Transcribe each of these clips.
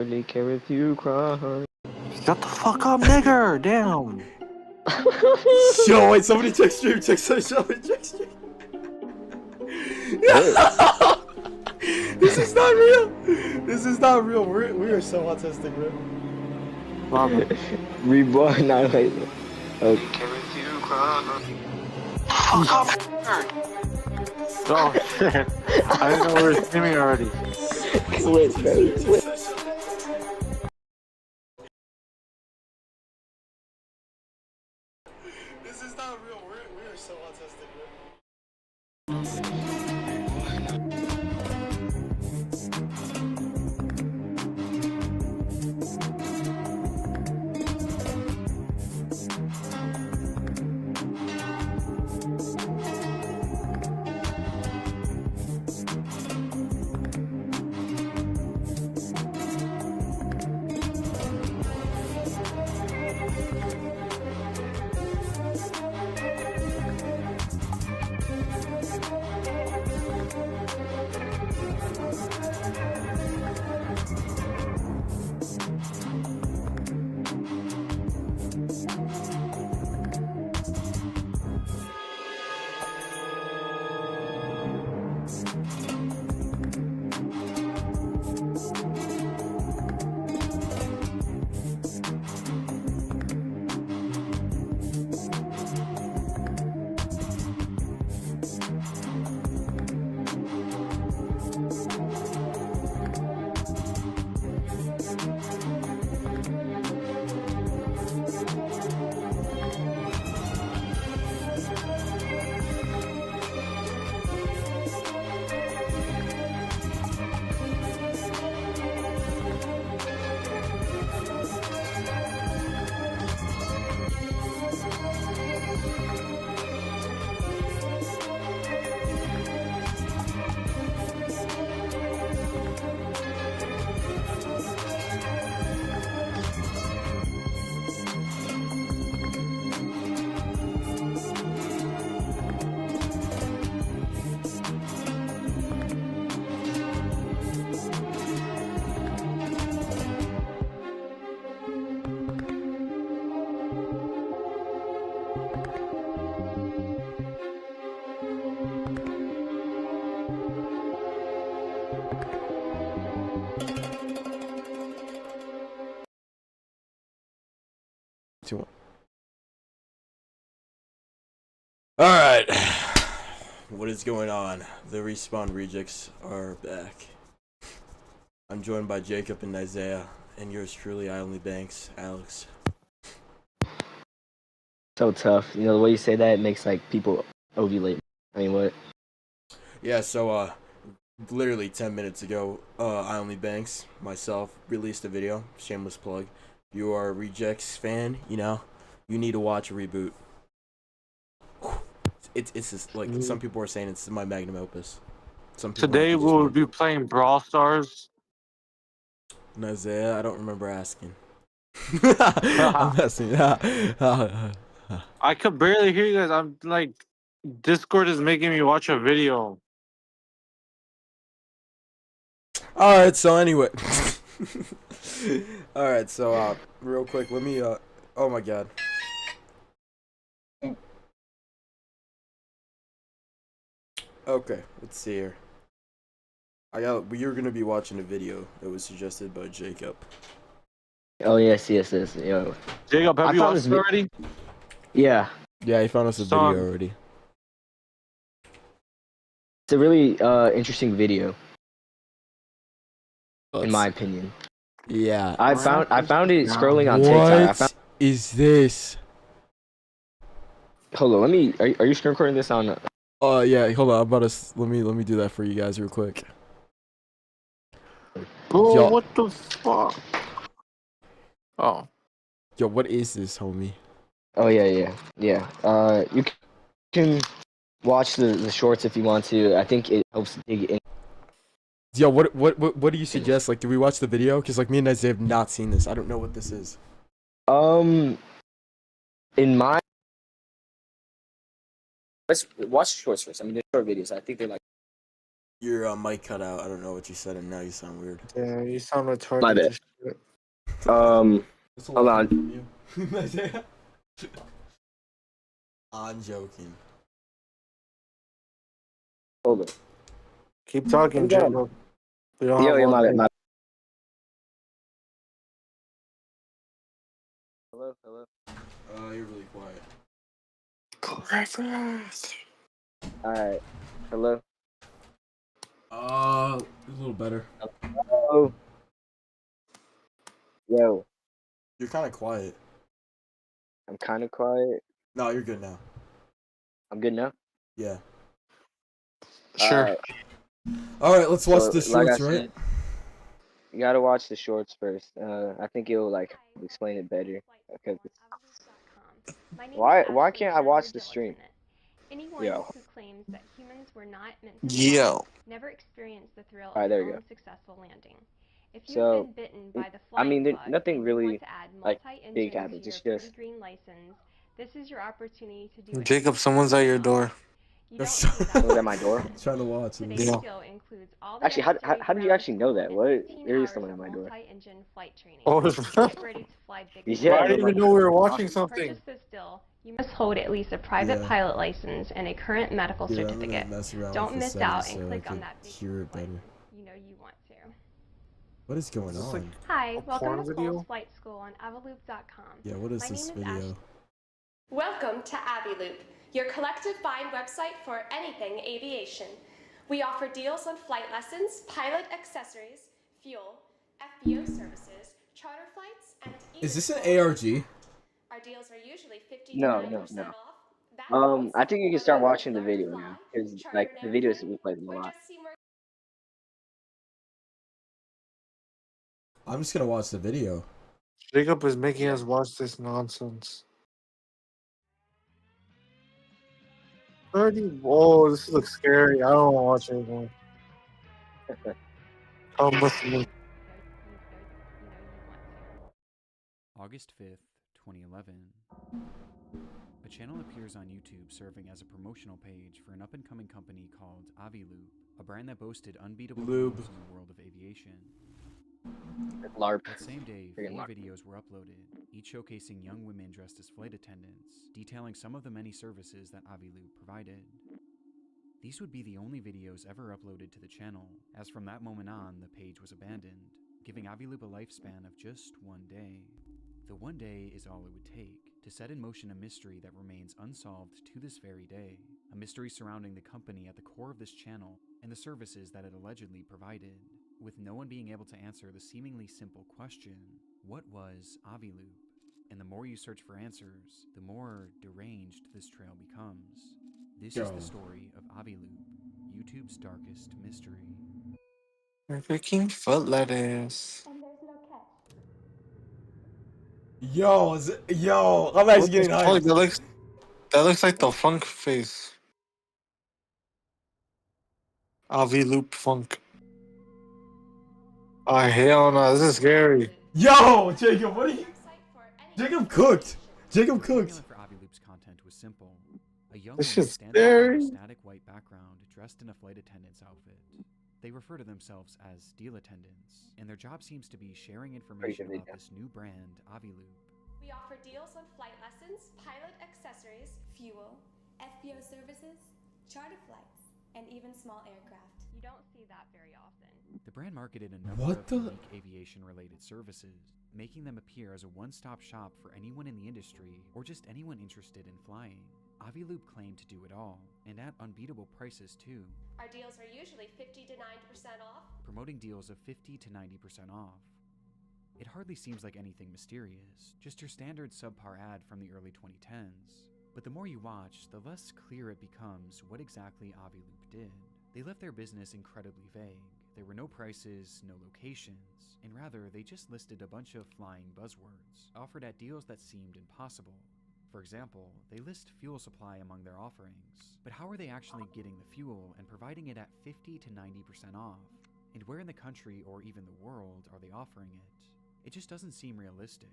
Really care if you cry. Shut the fuck up, nigger! Damn! Yo, wait, somebody check stream, somebody check stream. This is not real! This is not real, we are so autistic, bro. REbot, not like okay. Fuck up, nigger! Oh shit! I didn't know we were streaming already. Clip, bro. Clip. This is not real, we are so autistic, bro. Alright, what is going on? The Respawn Rejects are back. I'm joined by Jacob and Isaiah, and yours truly, I Only Banks, Alex. So tough. You know, the way you say that, it makes like people ovulate. I mean, what? Yeah, so, literally 10 minutes ago, I Only Banks, myself, released a video, shameless plug. You are a Rejects fan, you know, you need to watch a reboot. It's just like some people are saying it's my magnum opus. Some people Today we'll be playing Brawl Stars. Isaiah, I don't remember asking. I'm messing. I could barely hear you guys. I'm like, Discord is making me watch a video. Alright, so anyway. Alright, so real quick, let me oh my god. Okay, let's see here. You're gonna be watching a video that was suggested by Jacob. Oh yes. Yo. Jacob, have you watched it already? Yeah. Yeah, he found us a video already. It's a really interesting video, in my opinion. Yeah. I found it scrolling on TikTok. What is this? Hold on, let me. Are you screen recording this on? Yeah, hold on. I'm about to let me do that for you guys real quick. Bro, Yo. what the fuck? Oh. Yo, what is this, homie? Oh yeah. You can watch the shorts if you want to. I think it helps dig in. Yo, what do you suggest? Like, do we watch the video? Cause like me and Isaiah have not seen this. I don't know what this is. In my let's watch the shorts first. I mean, the short videos. I think they're like. Your mic cut out. I don't know what you said, and now you sound weird. Yeah, you sound retarded. My bad. That's a Hold lot on. from you. I'm joking. Hold it. Keep talking, Hold on. Jacob. We don't Yo, have yo, one my bad. minute. Hello, hello. You're really quiet. Griffith. All right. Hello. A little better. Oh. Yo, You're kind of quiet. I'm kind of quiet. No, you're good now. I'm good now. Yeah. Sure. All right, let's watch So, the like I shorts, right? said, you gotta watch the shorts first. I think it'll like explain it better. Because why can't I watch the stream? Anyone Yo. who claims that humans were not meant to fly Yo. never experienced the thrill All right, of there their you go. own successful landing. If you've So, been bitten by the I flying mean, bug nothing and you really want to add like multi-engine big to happens. your It's pretty just green license, this is your opportunity to do it. Jacob, someone's at your door. You don't see that someone's at my door. Trying to watch it. Today's Yeah. deal includes all the Actually, how necessary did you ground actually know school that? and What? 15 There is hours someone of at my door. multi-engine flight training. Oh, Get ready to fly big time. Yeah, I but didn't like, even know we were watching To something. purchase this deal, you must hold at least a private Yeah. pilot license and a current medical Here, I'm certificate. gonna mess around Don't with the miss out settings and so I click on could that hear it better. button. You know you want to. What is going Is this on? like Hi, a welcome porn to video? Cole's Flight School on avaloop.com. Yeah, what is My this name is video? Ashley. Welcome to AviLoop, your collective buying website for anything aviation. We offer deals on flight lessons, pilot accessories, fuel, FBO services, charter flights, and even Is this an small ARG? aircraft. Our deals are usually 50 to no, 90% no, no. off. That means I think you can whether start you want to watching the learn to video fly, now because charter like an the videos airplane, we played them a or lot. just see more. I'm just gonna watch the video. Jacob is making Yeah. us watch this nonsense. 30. Whoa, this looks scary. I don't want to watch anymore. Come with me. August 5th, 2011. A channel appears on YouTube serving as a promotional page for an up-and-coming company called AviLoop, a brand that boasted unbeatable Lube. deals in the world of aviation. LARP. That same day, Friggin' 4 LARP. videos were uploaded, each showcasing young women dressed as flight attendants, detailing some of the many services that AviLoop provided. These would be the only videos ever uploaded to the channel, as from that moment on, the page was abandoned, giving AviLoop a lifespan of just 1 day. The 1 day is all it would take to set in motion a mystery that remains unsolved to this very day, a mystery surrounding the company at the core of this channel and the services that it allegedly provided, with no one being able to answer the seemingly simple question, what was AviLoop? And the more you search for answers, the more deranged this trail becomes. This is the story of AviLoop, YouTube's darkest mystery. Freaking foot lettuce. And there's no catch. Yo, I'm actually What the getting fuck? hyped. That looks like the funk face. Avi Loop Funk. Oh, hell no. This is scary. Yo, Jacob, what are you? Jacob cooked. Jacob The cooked. formula for AviLoop's content was simple. A young This woman shit's standing in front of a scary. static white background dressed in a flight attendant's outfit. They refer to themselves as deal attendants, and their job seems to be sharing information Pretty good about video. this new brand, AviLoop. We offer deals on flight lessons, pilot accessories, fuel, FBO services, charter flights, and even small aircraft. You don't see that very often. The brand marketed a number What of the- unique aviation-related services, making them appear as a one-stop shop for anyone in the industry or just anyone interested in flying. AviLoop claimed to do it all, and at unbeatable prices too, Our deals are usually 50 to 90% off. promoting deals of 50 to 90% off. It hardly seems like anything mysterious, just your standard subpar ad from the early 2010s. But the more you watch, the less clear it becomes what exactly AviLoop did. They left their business incredibly vague. There were no prices, no locations, and rather they just listed a bunch of flying buzzwords, offered at deals that seemed impossible. For example, they list fuel supply among their offerings, but how are they actually getting the fuel and providing it at 50 to 90% off? And where in the country or even the world are they offering it? It just doesn't seem realistic.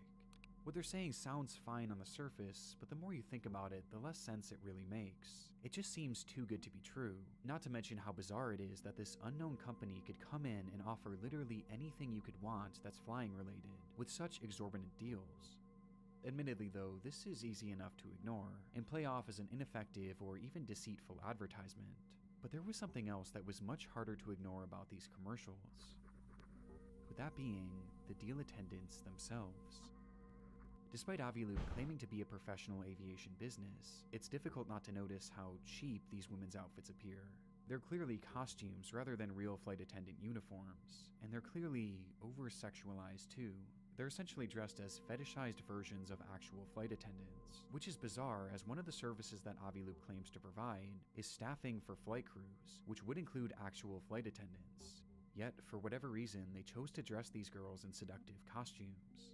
What they're saying sounds fine on the surface, but the more you think about it, the less sense it really makes. It just seems too good to be true, not to mention how bizarre it is that this unknown company could come in and offer literally anything you could want that's flying related, with such exorbitant deals. Admittedly though, this is easy enough to ignore, and play off as an ineffective or even deceitful advertisement. But there was something else that was much harder to ignore about these commercials. With that being, the deal attendants themselves. Despite Aviloop claiming to be a professional aviation business, it's difficult not to notice how cheap these women's outfits appear. They're clearly costumes rather than real flight attendant uniforms, and they're clearly over-sexualized too. They're essentially dressed as fetishized versions of actual flight attendants, which is bizarre as one of the services that Aviloop claims to provide is staffing for flight crews, which would include actual flight attendants. Yet, for whatever reason, they chose to dress these girls in seductive costumes.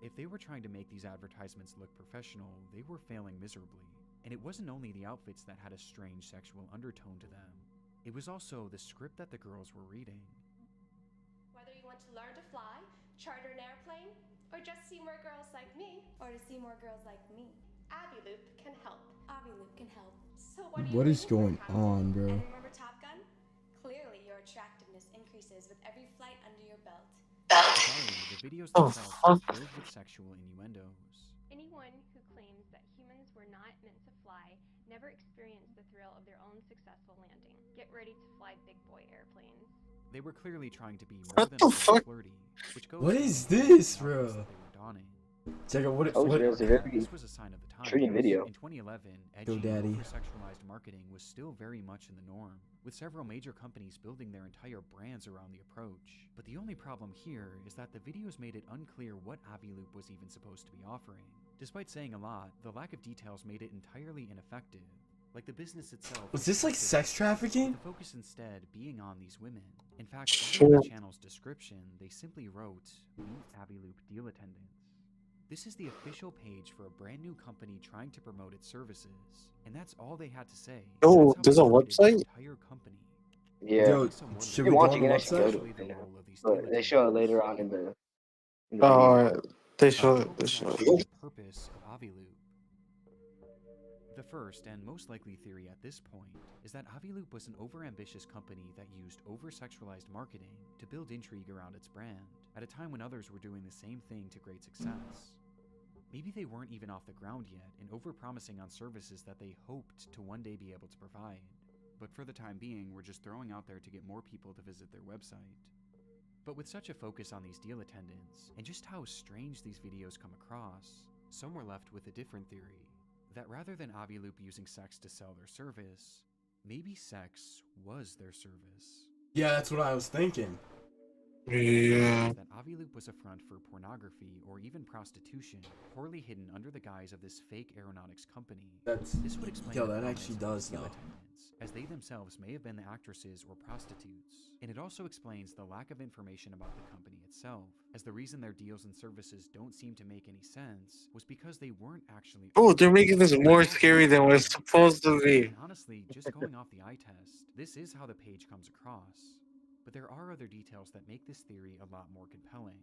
If they were trying to make these advertisements look professional, they were failing miserably. And it wasn't only the outfits that had a strange sexual undertone to them. It was also the script that the girls were reading. Whether you want to learn to fly, charter an airplane, or just see more girls like me, Or to see more girls like me. Aviloop can help. Aviloop can help. So what are you What is waiting for, going Captain? on, bro? And remember Top Gun? Clearly your attractiveness increases with every flight under your belt. Bizarrely, the videos Oh, themselves fuck. are filled with sexual innuendos. Anyone who claims that humans were not meant to fly never experienced the thrill of their own successful landing. Get ready to fly big boy airplanes. They were clearly trying to be more What than the a little fuck? flirty, which goes What to is the this, outfits bro? that they were donning. Check out what it. Oh, What? there's a very This was a sign of the times. intriguing video. In 2011, Go edgy, daddy. over-sexualized marketing was still very much in the norm, with several major companies building their entire brands around the approach. But the only problem here is that the videos made it unclear what Aviloop was even supposed to be offering. Despite saying a lot, the lack of details made it entirely ineffective. Like the business itself. Was this like sex trafficking? The focus instead being on these women. In fact, in Sure. the channel's description, they simply wrote, "Meet Aviloop deal attendants." This is the official page for a brand new company trying to promote its services, and that's all they had to say. Oh, That's how there's they a marketed the website? entire company. Yeah. Yo, Also wondering should If we you go want, on you the can actually go website? to actually it the right now. role of these But deal they show it attendants. later on in the Oh, video. alright. They So show what it. They was show actually it. the purpose of Aviloop? The first and most likely theory at this point is that Aviloop was an overambitious company that used over-sexualized marketing to build intrigue around its brand, at a time when others were doing the same thing to great success. Maybe they weren't even off the ground yet and over-promising on services that they hoped to one day be able to provide. But for the time being, we're just throwing out there to get more people to visit their website. But with such a focus on these deal attendants, and just how strange these videos come across, some were left with a different theory. That rather than Aviloop using sex to sell their service, maybe sex was their service. Yeah, that's what I was thinking. Yeah. That Aviloop was a front for pornography or even prostitution, poorly hidden under the guise of this fake aeronautics company. That's This would explain yo, the that prominence actually of does these deal though. attendants, as they themselves may have been the actresses or prostitutes. And it also explains the lack of information about the company itself, as the reason their deals and services don't seem to make any sense was because they weren't actually. Oh, they're making this more scary than what it's supposed to be. And honestly, just going off the eye test, this is how the page comes across. But there are other details that make this theory a lot more compelling.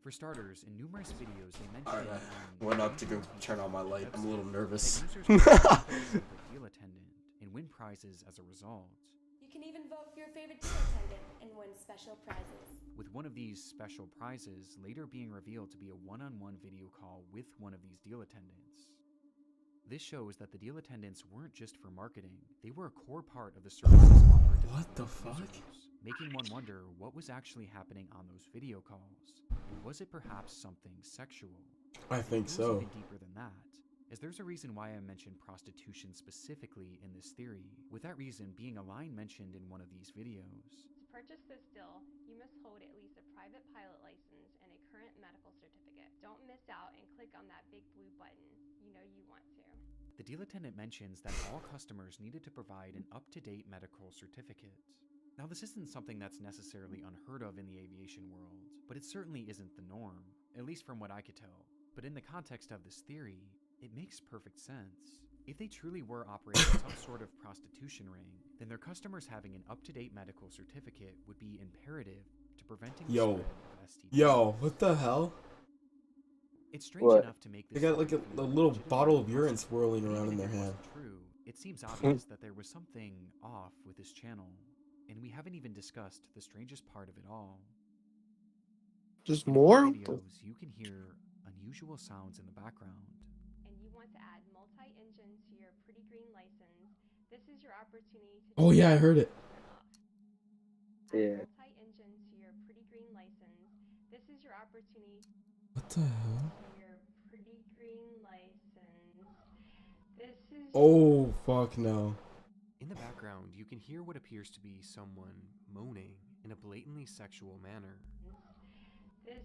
For starters, in numerous videos they mention that Went up to go turn on my light. I'm a little nervous. that users can become a favorite deal attendant and win prizes as a result. You can even vote for your favorite deal attendant and win special prizes. With one of these special prizes later being revealed to be a one-on-one video call with one of these deal attendants. This shows that the deal attendants weren't just for marketing, they were a core part of the services offered to What the potential fuck? users, making one wonder what was actually happening on those video calls. And was it perhaps something sexual? I think It goes so. even deeper than that, as there's a reason why I mentioned prostitution specifically in this theory, with that reason being a line mentioned in one of these videos. To purchase this deal, you must hold at least a private pilot license and a current medical certificate. Don't miss out and click on that big blue button. You know you want to. The deal attendant mentions that all customers needed to provide an up-to-date medical certificate. Now, this isn't something that's necessarily unheard of in the aviation world, but it certainly isn't the norm, at least from what I could tell. But in the context of this theory, it makes perfect sense. If they truly were operating some sort of prostitution ring, then their customers having an up-to-date medical certificate would be imperative to preventing the Yo. spread of STDs. Yo, what the hell? It's strange What? enough to make They this got like a little bottle of urine swirling around in their hand. True. It seems obvious that there was something off with this channel, and we haven't even discussed the strangest part of it all. Just In more? videos, you can hear unusual sounds in the background. And you want to add multi-engine to your Pretty Green license, this is your opportunity to Oh yeah, I heard it. off. Yeah. Multi-engine to your Pretty Green license, this is your opportunity What the hell? to your Pretty Green license. This is Oh fuck no. In the background, you can hear what appears to be someone moaning in a blatantly sexual manner, this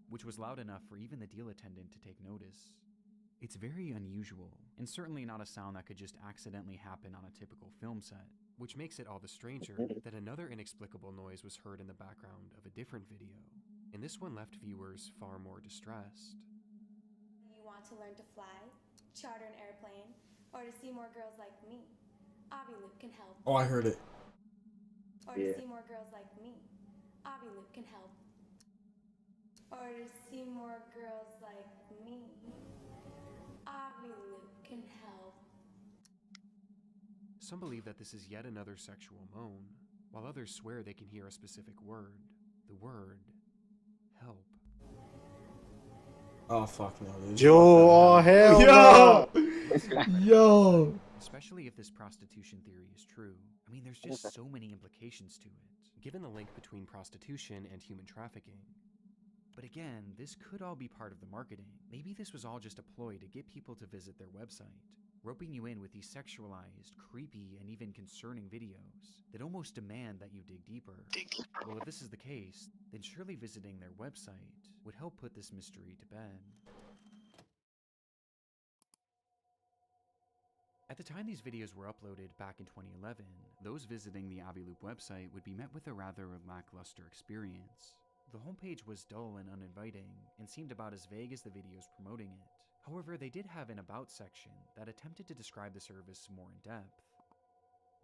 which was loud enough for even the deal attendant to take notice. It's very unusual, and certainly not a sound that could just accidentally happen on a typical film set, which makes it all the stranger that another inexplicable noise was heard in the background of a different video, and this one left viewers far more distressed. You want to learn to fly, charter an airplane, or to see more girls like me? Aviloop can help. Oh, I heard it. Or Yeah. to see more girls like me? Aviloop can help. Or to see more girls like me? Aviloop can help. Some believe that this is yet another sexual moan, while others swear they can hear a specific word. The word, help. Oh fuck no, dude. Yo, What the hell hell? no. Yo! Especially if this prostitution theory is true. I mean, there's just so many implications to it, given the link between prostitution and human trafficking. But again, this could all be part of the marketing. Maybe this was all just a ploy to get people to visit their website, roping you in with these sexualized, creepy, and even concerning videos that almost demand that you dig deeper. Well, if this is the case, then surely visiting their website would help put this mystery to bed. At the time these videos were uploaded back in 2011, those visiting the Aviloop website would be met with a rather lackluster experience. The homepage was dull and uninviting, and seemed about as vague as the videos promoting it. However, they did have an About section that attempted to describe the service more in depth.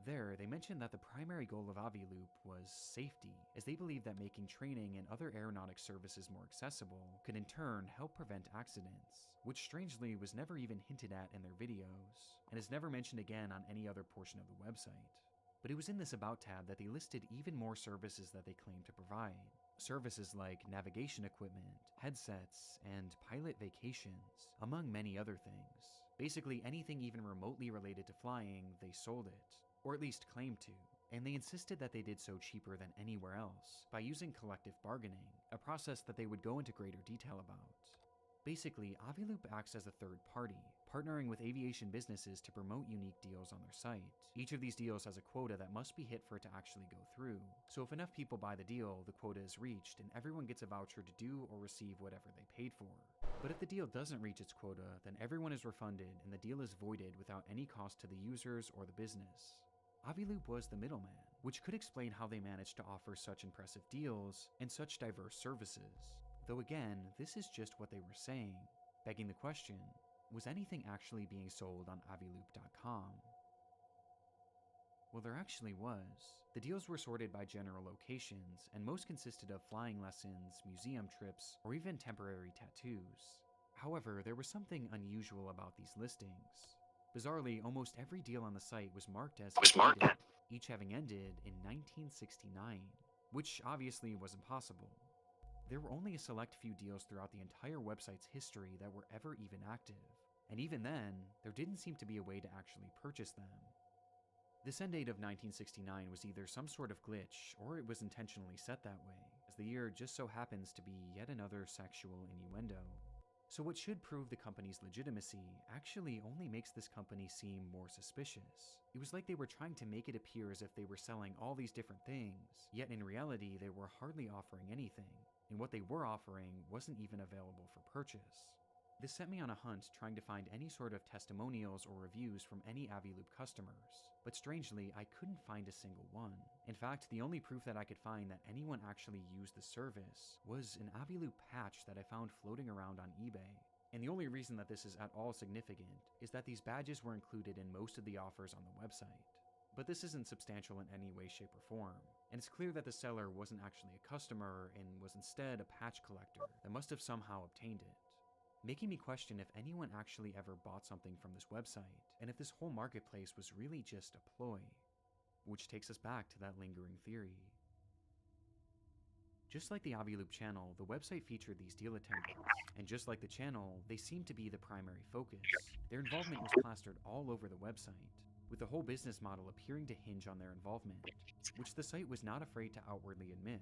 There, they mentioned that the primary goal of Aviloop was safety, as they believed that making training and other aeronautic services more accessible could in turn help prevent accidents, which strangely was never even hinted at in their videos, and is never mentioned again on any other portion of the website. But it was in this About tab that they listed even more services that they claimed to provide. Services like navigation equipment, headsets, and pilot vacations, among many other things. Basically anything even remotely related to flying, they sold it, or at least claimed to, and they insisted that they did so cheaper than anywhere else, by using collective bargaining, a process that they would go into greater detail about. Basically, Aviloop acts as a third party, partnering with aviation businesses to promote unique deals on their site. Each of these deals has a quota that must be hit for it to actually go through, so if enough people buy the deal, the quota is reached and everyone gets a voucher to do or receive whatever they paid for. But if the deal doesn't reach its quota, then everyone is refunded and the deal is voided without any cost to the users or the business. Aviloop was the middleman, which could explain how they managed to offer such impressive deals and such diverse services. Though again, this is just what they were saying, begging the question, was anything actually being sold on aviloop.com? Well, there actually was. The deals were sorted by general locations, and most consisted of flying lessons, museum trips, or even temporary tattoos. However, there was something unusual about these listings. Bizarrely, almost every deal on the site was marked as completed, each having ended in 1969, which obviously was impossible. There were only a select few deals throughout the entire website's history that were ever even active, and even then, there didn't seem to be a way to actually purchase them. This end date of 1969 was either some sort of glitch, or it was intentionally set that way, as the year just so happens to be yet another sexual innuendo. So what should prove the company's legitimacy actually only makes this company seem more suspicious. It was like they were trying to make it appear as if they were selling all these different things, yet in reality they were hardly offering anything, and what they were offering wasn't even available for purchase. This set me on a hunt trying to find any sort of testimonials or reviews from any Aviloop customers, but strangely I couldn't find a single one. In fact, the only proof that I could find that anyone actually used the service was an Aviloop patch that I found floating around on eBay. And the only reason that this is at all significant is that these badges were included in most of the offers on the website. But this isn't substantial in any way, shape, or form, and it's clear that the seller wasn't actually a customer and was instead a patch collector that must have somehow obtained it. making me question if anyone actually ever bought something from this website, and if this whole marketplace was really just a ploy. Which takes us back to that lingering theory. Just like the AviLoop channel, the website featured these deal attendants, and just like the channel, they seemed to be the primary focus. Their involvement was plastered all over the website, with the whole business model appearing to hinge on their involvement, which the site was not afraid to outwardly admit.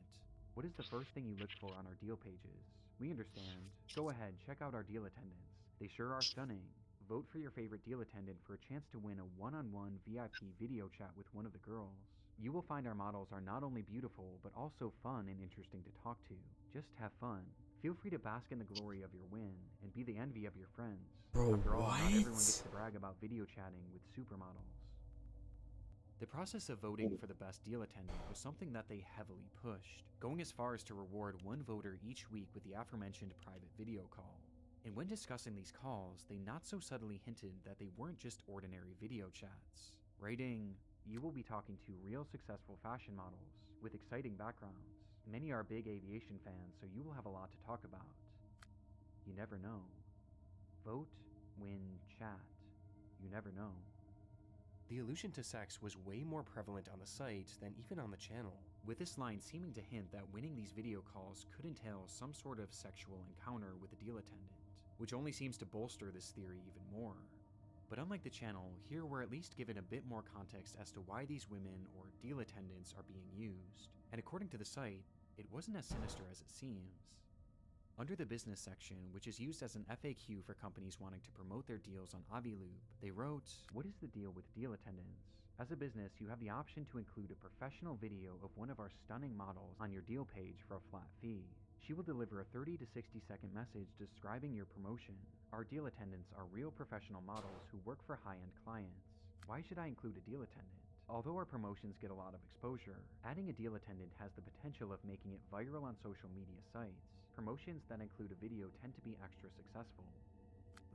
What is the first thing you look for on our deal pages? We understand. Go ahead, check out our deal attendants. They sure are stunning. Vote for your favorite deal attendant for a chance to win a one-on-one VIP video chat with one of the girls. You will find our models are not only beautiful, but also fun and interesting to talk to. Just have fun. Feel free to bask in the glory of your win, and be the envy of your friends. Bro, After all, what? not everyone gets to brag about video chatting with supermodels. The process of voting for the best deal attendant was something that they heavily pushed, going as far as to reward one voter each week with the aforementioned private video call. And when discussing these calls, they not so subtly hinted that they weren't just ordinary video chats. Writing, "You will be talking to real successful fashion models with exciting backgrounds. Many are big aviation fans, so you will have a lot to talk about. You never know. Vote, win, chat. You never know." The allusion to sex was way more prevalent on the site than even on the channel, with this line seeming to hint that winning these video calls could entail some sort of sexual encounter with a deal attendant, which only seems to bolster this theory even more. But unlike the channel, here we're at least given a bit more context as to why these women or deal attendants are being used, and according to the site, it wasn't as sinister as it seems. Under the business section, which is used as an FAQ for companies wanting to promote their deals on AviLoop, they wrote, "What is the deal with deal attendants? As a business, you have the option to include a professional video of one of our stunning models on your deal page for a flat fee. She will deliver a 30 to 60 second message describing your promotion. Our deal attendants are real professional models who work for high-end clients. Why should I include a deal attendant? Although our promotions get a lot of exposure, adding a deal attendant has the potential of making it viral on social media sites. Promotions that include a video tend to be extra successful."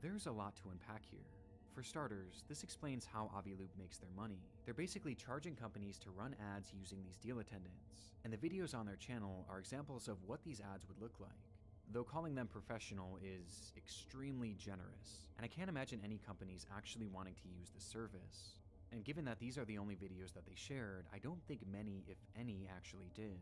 There's a lot to unpack here. For starters, this explains how AviLoop makes their money. They're basically charging companies to run ads using these deal attendants, and the videos on their channel are examples of what these ads would look like. Though calling them professional is extremely generous, and I can't imagine any companies actually wanting to use this service. And given that these are the only videos that they shared, I don't think many, if any, actually did.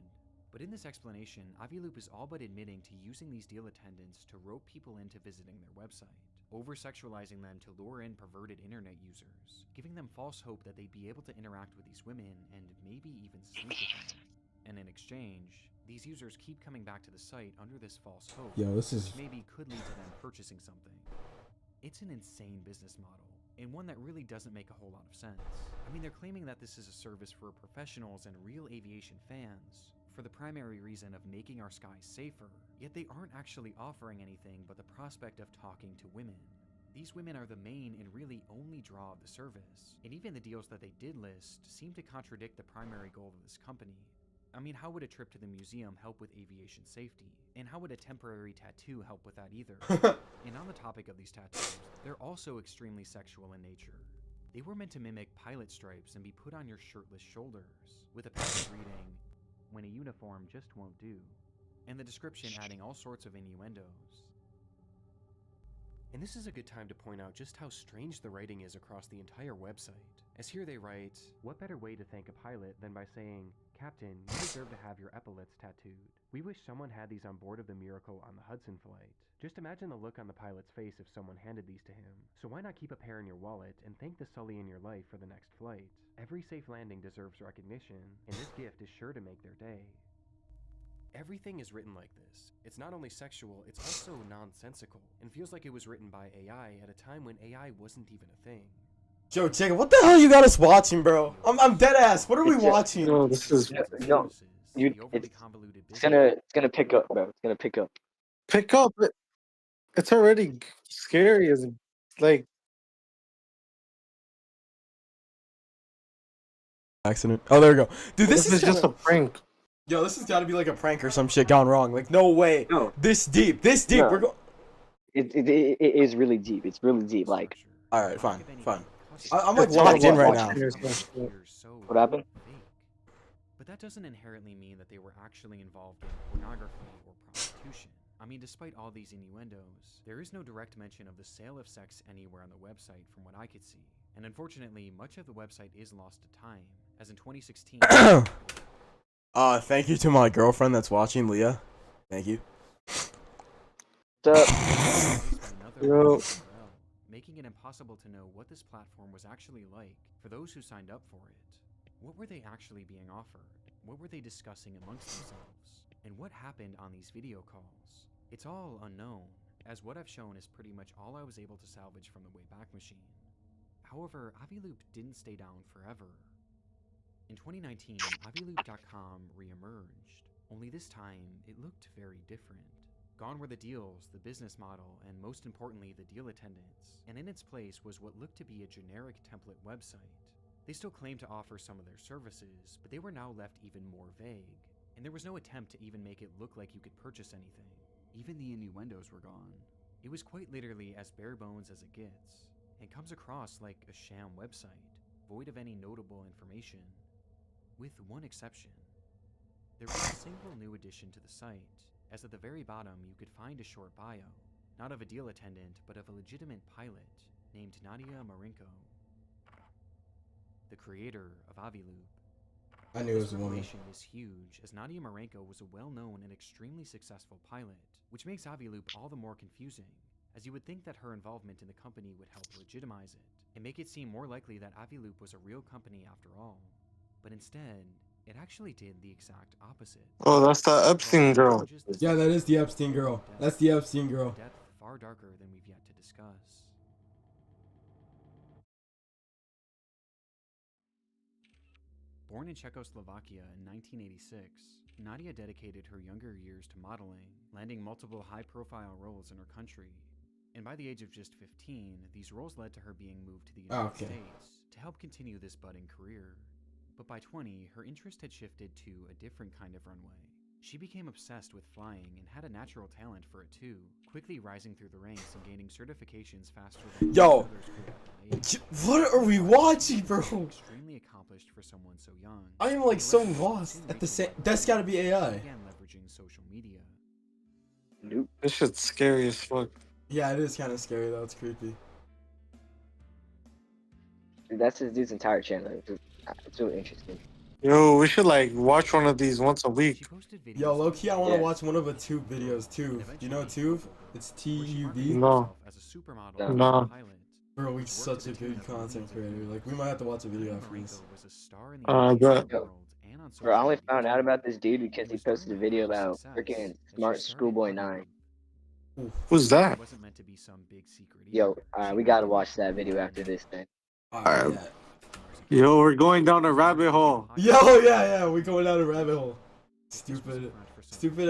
But in this explanation, AviLoop is all but admitting to using these deal attendants to rope people into visiting their website, over-sexualizing them to lure in perverted internet users, giving them false hope that they'd be able to interact with these women and maybe even sleep with them. And in exchange, these users keep coming back to the site under this false hope, which maybe could lead to them purchasing something. It's an insane business model, and one that really doesn't make a whole lot of sense. I mean, they're claiming that this is a service for professionals and real aviation fans, for the primary reason of making our skies safer, yet they aren't actually offering anything but the prospect of talking to women. These women are the main and really only draw of the service, and even the deals that they did list seem to contradict the primary goal of this company. I mean, how would a trip to the museum help with aviation safety? And how would a temporary tattoo help with that either? And on the topic of these tattoos, they're also extremely sexual in nature. They were meant to mimic pilot stripes and be put on your shirtless shoulders, with a passage reading, "When a uniform just won't do," and the description adding all sorts of innuendos. And this is a good time to point out just how strange the writing is across the entire website, as here they write, "What better way to thank a pilot than by saying, 'Captain, you deserve to have your epaulets tattooed. We wish someone had these on board of the Miracle on the Hudson flight.' Just imagine the look on the pilot's face if someone handed these to him. So why not keep a pair in your wallet and thank the Sully in your life for the next flight? Every safe landing deserves recognition, and this gift is sure to make their day." Everything is written like this. It's not only sexual, it's also nonsensical, and feels like it was written by AI at a time when AI wasn't even a thing. Joe, Jacob, what the hell you got us watching, bro? I'm dead ass. What are we watching? No, this is No, it's gonna pick up, bro. It's gonna pick up. pick up. It's already scary as like. Accident. Oh, there we go. Dude, This is just a prank. Yo, this has got to be like a prank or some shit gone wrong. Like, no way. No. This deep. No. We're going. It is really deep. It's really deep. Like, all right, fine. I'm like locked in right now. What happened? But that doesn't inherently mean that they were actually involved in pornography or prostitution. I mean, despite all these innuendos, there is no direct mention of the sale of sex anywhere on the website from what I could see. And unfortunately, much of the website is lost to time, as in 2016... Thank you to my girlfriend that's watching, Leah. Thank you. What's up? Yo. Making it impossible to know what this platform was actually like for those who signed up for it. What were they actually being offered? What were they discussing amongst themselves? And what happened on these video calls? It's all unknown, as what I've shown is pretty much all I was able to salvage from the Wayback Machine. However, Aviloop didn't stay down forever. In 2019, Aviloop.com re-emerged, only this time it looked very different. Gone were the deals, the business model, and most importantly, the deal attendants, and in its place was what looked to be a generic template website. They still claimed to offer some of their services, but they were now left even more vague, and there was no attempt to even make it look like you could purchase anything. Even the innuendos were gone. It was quite literally as bare bones as it gets, and comes across like a sham website, void of any notable information. With one exception. There was a single new addition to the site, as at the very bottom you could find a short bio, not of a deal attendant, but of a legitimate pilot named Nadia Marenko, the creator of Aviloop. I knew it was a woman. This revelation is huge, as Nadia Marenko was a well-known and extremely successful pilot, which makes Aviloop all the more confusing, as you would think that her involvement in the company would help legitimize it, and make it seem more likely that Aviloop was a real company after all. But instead, it actually did the exact opposite. Oh, that's the Epstein girl. Yeah, that is the Epstein girl. That's the Epstein girl. Depth far darker than we've yet to discuss. Born in Czechoslovakia in 1986, Nadia dedicated her younger years to modeling, landing multiple high-profile roles in her country. And by the age of just 15, these roles led to her being moved to the United States to help continue this budding career. But by 20, her interest had shifted to a different kind of runway. She became obsessed with flying and had a natural talent for it too, quickly rising through the ranks and gaining certifications faster than Yo! others could at the age. What are we watching, bro? Extremely accomplished for someone so young. I am like so lost at the same. That's gotta be AI. Began leveraging social media. Nope. This shit's scary as fuck. Yeah, it is kind of scary though. It's creepy. Dude, that's this dude's entire channel. It's really interesting. Yo, we should like watch one of these once a She week. posted videos Yo, low key, I want to Yeah. watch one of the Tube videos. Tuve. You know Tuve? It's T-U-V. No. as a supermodel No. and No. pilot. Bro, we're such a good content creator. Like, we might have to watch a video after this. Marenko was a star in the I aviation bet. world and on Bro, I only social found media. out about this dude because It he was posted a during video her about success freaking that she Smart started Schoolboy Aviloop. 9. Who's that? It wasn't meant to be some big secret Yo, either. She we gotta really watch that wanted video to after know. this thing. Alright, yeah. Yo, we're going down a rabbit hole. Yo, yeah, we're going down a rabbit hole. Stupid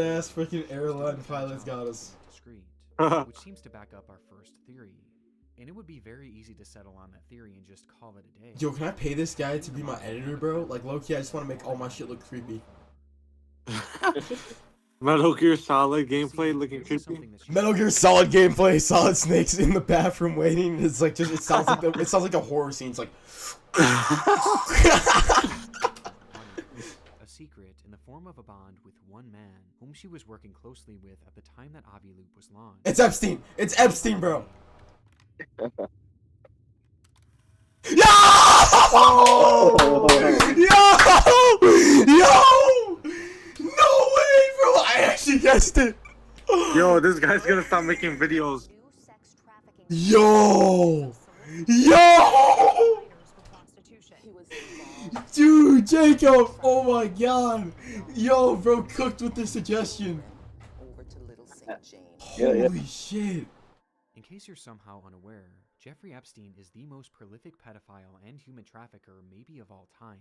ass freaking airline pilots got us. Which seems to back up our first theory. And it would be very easy to settle on that theory and just call it a day. Yo, can I pay this guy to be my editor, bro? Like, low-key, I just want to make all my shit look creepy. Metal Gear Solid gameplay looking creepy. Metal Gear Solid gameplay, Solid Snake's in the bathroom waiting. It's like just it sounds like a horror scene. It's like a secret in the form of a bond with one man whom she was working closely with at the time that Aviloop was launched. it's Epstein. It's Epstein, bro. Yo! Yo! No way, bro! I actually guessed it. Yo, this guy's gonna stop making videos. Yo! Yo! Dude, Jacob! Oh my god! Yo, bro, cooked with the suggestion. Holy shit! In case you're somehow unaware, Jeffrey Epstein is the most prolific pedophile and human trafficker maybe of all time.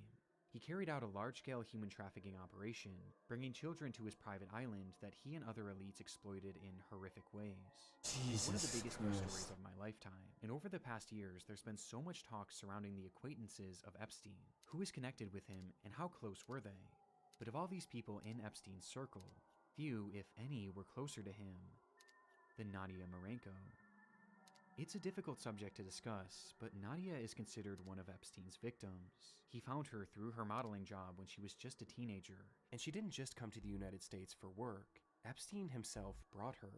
He carried out a large-scale human trafficking operation, bringing children to his private island that he and other elites exploited in horrific ways. One of the biggest news stories of my lifetime, and over the past years there's been so much talk surrounding the acquaintances of Epstein, who is connected with him, and how close were they. But of all these people in Epstein's circle, few, if any, were closer to him than Nadia Marenko. It's a difficult subject to discuss, but Nadia is considered one of Epstein's victims. He found her through her modeling job when she was just a teenager, and she didn't just come to the United States for work. Epstein himself brought her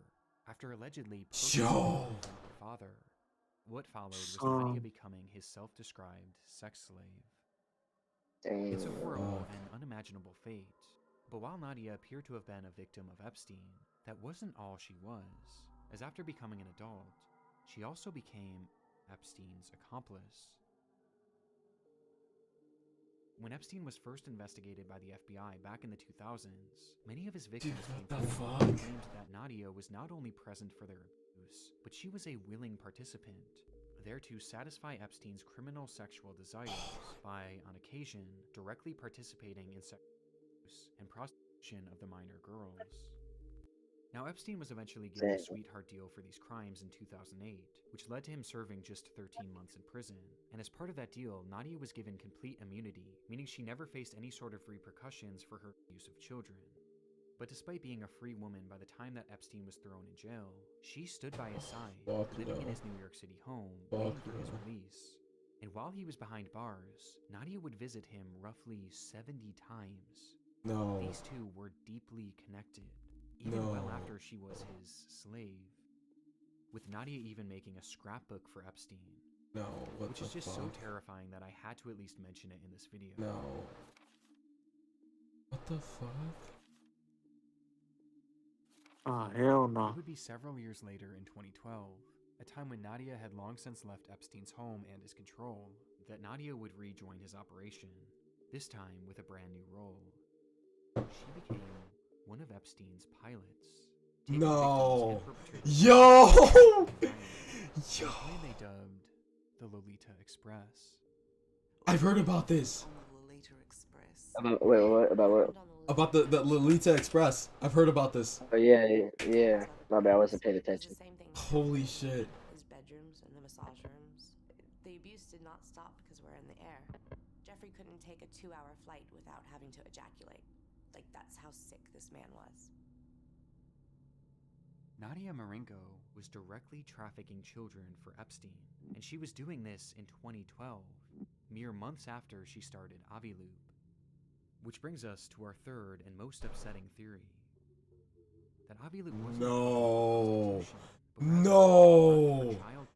after allegedly Yo. her father. What followed was So- Nadia becoming his self-described sex slave. It's a horrible and unimaginable fate. But while Nadia appeared to have been a victim of Epstein, that wasn't all she was, as after becoming an adult, she also became Epstein's accomplice. When Epstein was first investigated by the FBI back in the 2000s, many of his victims came forward and claimed that Nadia was not only present for their abuse, but she was a willing participant, there to satisfy Epstein's criminal sexual desires by, on occasion, directly participating in sexual abuse and prostitution of the minor girls. Now, Epstein was eventually given a sweetheart deal for these crimes in 2008, which led to him serving just 13 months in prison. And as part of that deal, Nadia was given complete immunity, meaning she never faced any sort of repercussions for her use of children. But despite being a free woman by the time that Epstein was thrown in jail, she stood by his side, living in his New York City home, waiting for his release. And while he was behind bars, Nadia would visit him roughly 70 times. No. These two were deeply connected, even well after she was his slave, with Nadia even making a scrapbook for Epstein. No, what which the is just fuck? so terrifying that I had to at least mention it in this video. No. What the fuck? Oh, hell no. It would be several years later in 2012, a time when Nadia had long since left Epstein's home and his control, that Nadia would rejoin his operation, this time with a brand new role. She became one of Epstein's pilots. taking No. victims and perpetrators Yo! of violence, Yo! a plane they dubbed the Lolita Express. I've heard about this. About wait, what? About what? About the Lolita Express. I've heard about this. Oh yeah. My bad, I wasn't paying attention. Holy shit. His bedrooms and the massage rooms. The abuse did not stop because we're in the air. Jeffrey couldn't take a 2-hour flight without having to ejaculate. Like, that's how sick this man was. Nadia Marenko was directly trafficking children for Epstein, and she was doing this in 2012, mere months after she started Aviloop. Which brings us to our third and most upsetting theory. That Aviloop wasn't No. prostitution, but rather No. child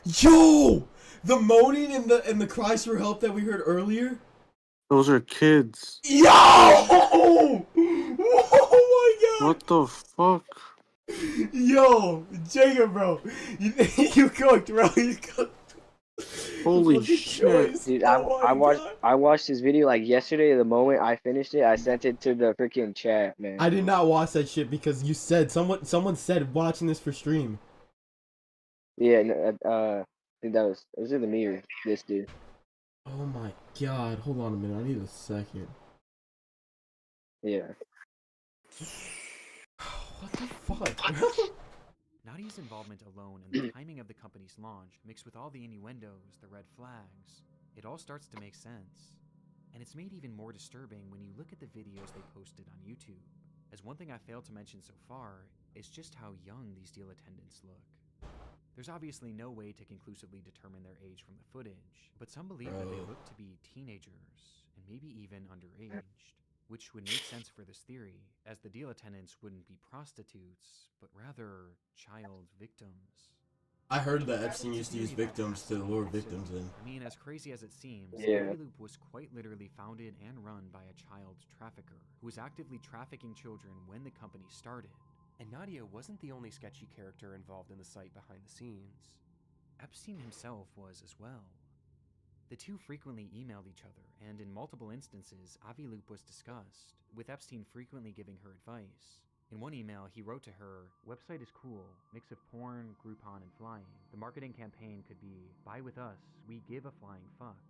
Yo, the moaning and the cries for help that we heard earlier. Those are kids. Yo! Oh my god! What the fuck? Yo, Jacob, bro, you cooked, bro. You cooked. Holy Fucking shit. choice. Dude, Oh my God. I watched this video like yesterday. The moment I finished it, I sent it to the freaking chat, man. I did not watch that shit because you said someone said watching this for stream. Yeah, I think that was either me or this dude. Oh my god, hold on a minute. I need a second. Yeah. What the fuck? Nadia's involvement alone and the timing of the company's launch, mixed with all the innuendos, the red flags, it all starts to make sense. And it's made even more disturbing when you look at the videos they posted on YouTube, as one thing I failed to mention so far is just how young these deal attendants look. There's obviously no way to conclusively determine their age from the footage, but some believe that they look to be teenagers, and maybe even underaged. Which would make sense for this theory, as the deal attendants wouldn't be prostitutes, but rather child victims. I heard that Epstein used to use victims to lure victims in. I mean, as crazy as it seems, Yeah. Aviloop was quite literally founded and run by a child trafficker who was actively trafficking children when the company started. And Nadia wasn't the only sketchy character involved in the site behind the scenes. Epstein himself was as well. The two frequently emailed each other, and in multiple instances, Aviloop was discussed, with Epstein frequently giving her advice. In one email, he wrote to her, "Website is cool, mix of porn, Groupon, and flying. The marketing campaign could be, buy with us, we give a flying fuck."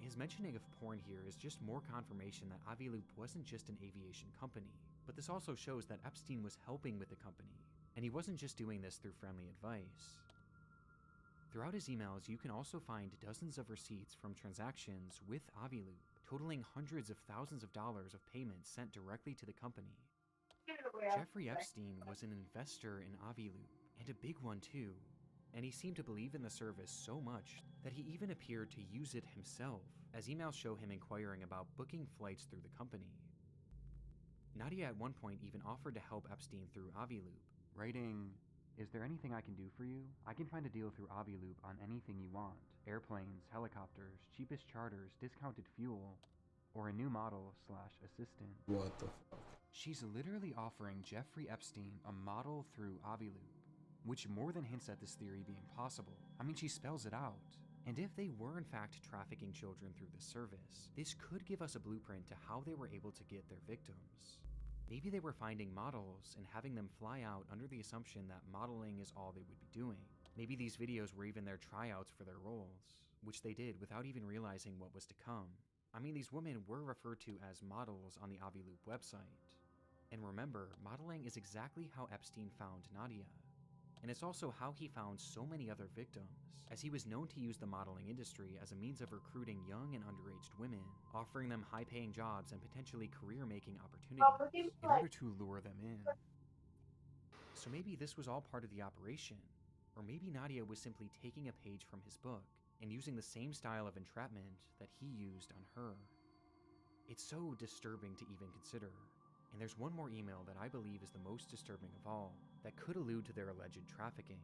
His mentioning of porn here is just more confirmation that Aviloop wasn't just an aviation company, but this also shows that Epstein was helping with the company, and he wasn't just doing this through friendly advice. Throughout his emails, you can also find dozens of receipts from transactions with Aviloop, totaling hundreds of thousands of dollars of payments sent directly to the company. Jeffrey Epstein was an investor in Aviloop, and a big one too, and he seemed to believe in the service so much that he even appeared to use it himself, as emails show him inquiring about booking flights through the company. Nadia at one point even offered to help Epstein through Aviloop, writing, "Is there anything I can do for you? I can find a deal through Aviloop on anything you want. Airplanes, helicopters, cheapest charters, discounted fuel, or a new model/assistant." What the fuck? She's literally offering Jeffrey Epstein a model through Aviloop, which more than hints at this theory being possible. I mean, she spells it out. And if they were in fact trafficking children through this service, this could give us a blueprint to how they were able to get their victims. Maybe they were finding models and having them fly out under the assumption that modeling is all they would be doing. Maybe these videos were even their tryouts for their roles, which they did without even realizing what was to come. I mean, these women were referred to as models on the Aviloop website. And remember, modeling is exactly how Epstein found Nadia. And it's also how he found so many other victims, as he was known to use the modeling industry as a means of recruiting young and underaged women, offering them high-paying jobs and potentially career-making opportunities in order to lure them in. So maybe this was all part of the operation, or maybe Nadia was simply taking a page from his book and using the same style of entrapment that he used on her. It's so disturbing to even consider. And there's one more email that I believe is the most disturbing of all, that could allude to their alleged trafficking.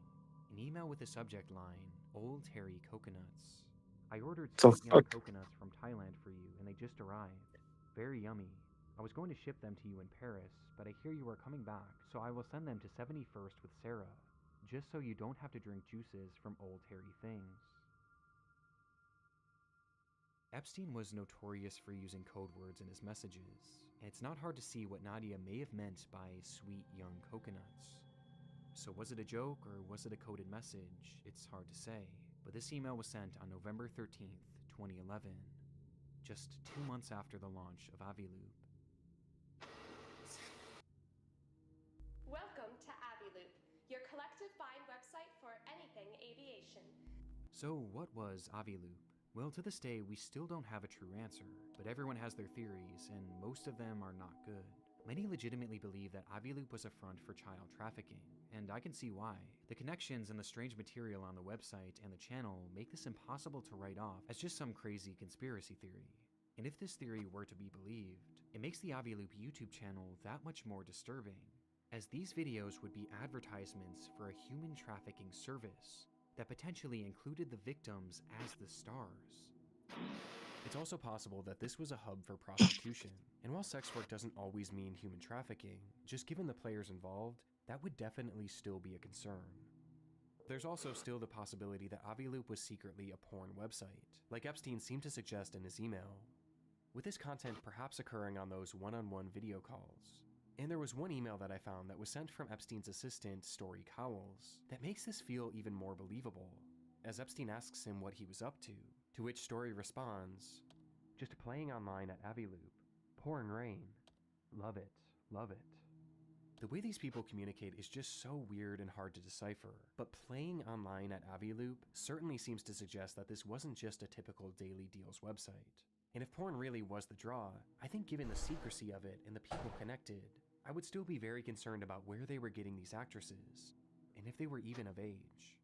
An email with the subject line, "Old Hairy Coconuts." "I ordered sweet young coconuts from Thailand for you, and they just arrived. Very yummy. I was going to ship them to you in Paris, but I hear you are coming back, so I will send them to 71st with Sarah, just so you don't have to drink juices from old hairy things." Epstein was notorious for using code words in his messages, and it's not hard to see what Nadia may have meant by sweet young coconuts. So was it a joke or was it a coded message? It's hard to say, but this email was sent on November 13th, 2011, just 2 months after the launch of Aviloop. Welcome to Aviloop, your collective find website for anything aviation. So what was Aviloop? Well, to this day, we still don't have a true answer, but everyone has their theories, and most of them are not good. Many legitimately believe that Aviloop was a front for child trafficking, and I can see why. The connections and the strange material on the website and the channel make this impossible to write off as just some crazy conspiracy theory. And if this theory were to be believed, it makes the Aviloop YouTube channel that much more disturbing, as these videos would be advertisements for a human trafficking service that potentially included the victims as the stars. It's also possible that this was a hub for prostitution, and while sex work doesn't always mean human trafficking, just given the players involved, that would definitely still be a concern. There's also still the possibility that Aviloop was secretly a porn website, like Epstein seemed to suggest in his email, with this content perhaps occurring on those one-on-one video calls. And there was one email that I found that was sent from Epstein's assistant, Story Cowles, that makes this feel even more believable, as Epstein asks him what he was up to which Story responds, "Just playing online at Aviloop. Pouring rain. Love it, love it." The way these people communicate is just so weird and hard to decipher, but playing online at Aviloop certainly seems to suggest that this wasn't just a typical daily deals website. And if porn really was the draw, I think given the secrecy of it and the people connected, I would still be very concerned about where they were getting these actresses, and if they were even of age.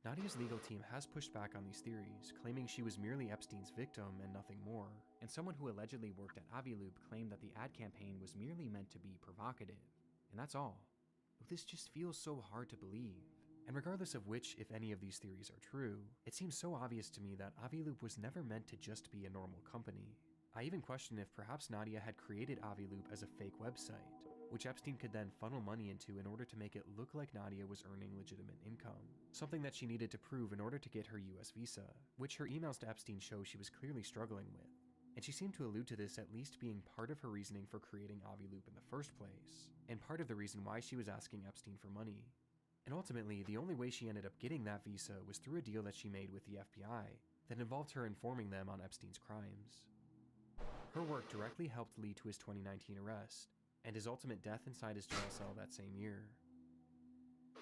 Nadia's legal team has pushed back on these theories, claiming she was merely Epstein's victim and nothing more, and someone who allegedly worked at Aviloop claimed that the ad campaign was merely meant to be provocative, and that's all. But this just feels so hard to believe. And regardless of which, if any of these theories are true, it seems so obvious to me that Aviloop was never meant to just be a normal company. I even question if perhaps Nadia had created Aviloop as a fake website, which Epstein could then funnel money into in order to make it look like Nadia was earning legitimate income, something that she needed to prove in order to get her US visa, which her emails to Epstein show she was clearly struggling with. And she seemed to allude to this at least being part of her reasoning for creating Aviloop in the first place, and part of the reason why she was asking Epstein for money. And ultimately, the only way she ended up getting that visa was through a deal that she made with the FBI that involved her informing them on Epstein's crimes. Her work directly helped lead to his 2019 arrest, and his ultimate death inside his jail cell that same year.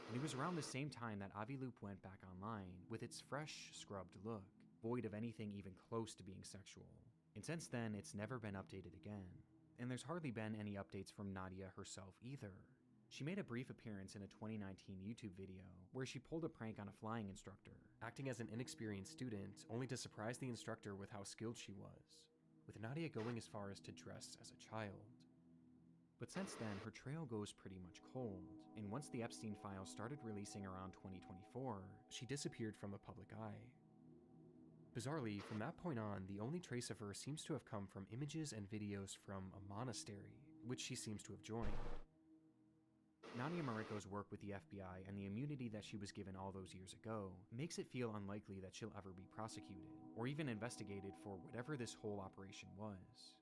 And it was around the same time that Aviloop went back online with its fresh, scrubbed look, void of anything even close to being sexual. And since then, it's never been updated again. And there's hardly been any updates from Nadia herself either. She made a brief appearance in a 2019 YouTube video where she pulled a prank on a flying instructor, acting as an inexperienced student only to surprise the instructor with how skilled she was, with Nadia going as far as to dress as a child. But since then, her trail goes pretty much cold, and once the Epstein files started releasing around 2024, she disappeared from the public eye. Bizarrely, from that point on, the only trace of her seems to have come from images and videos from a monastery, which she seems to have joined. Nadia Mariko's work with the FBI and the immunity that she was given all those years ago makes it feel unlikely that she'll ever be prosecuted, or even investigated for whatever this whole operation was.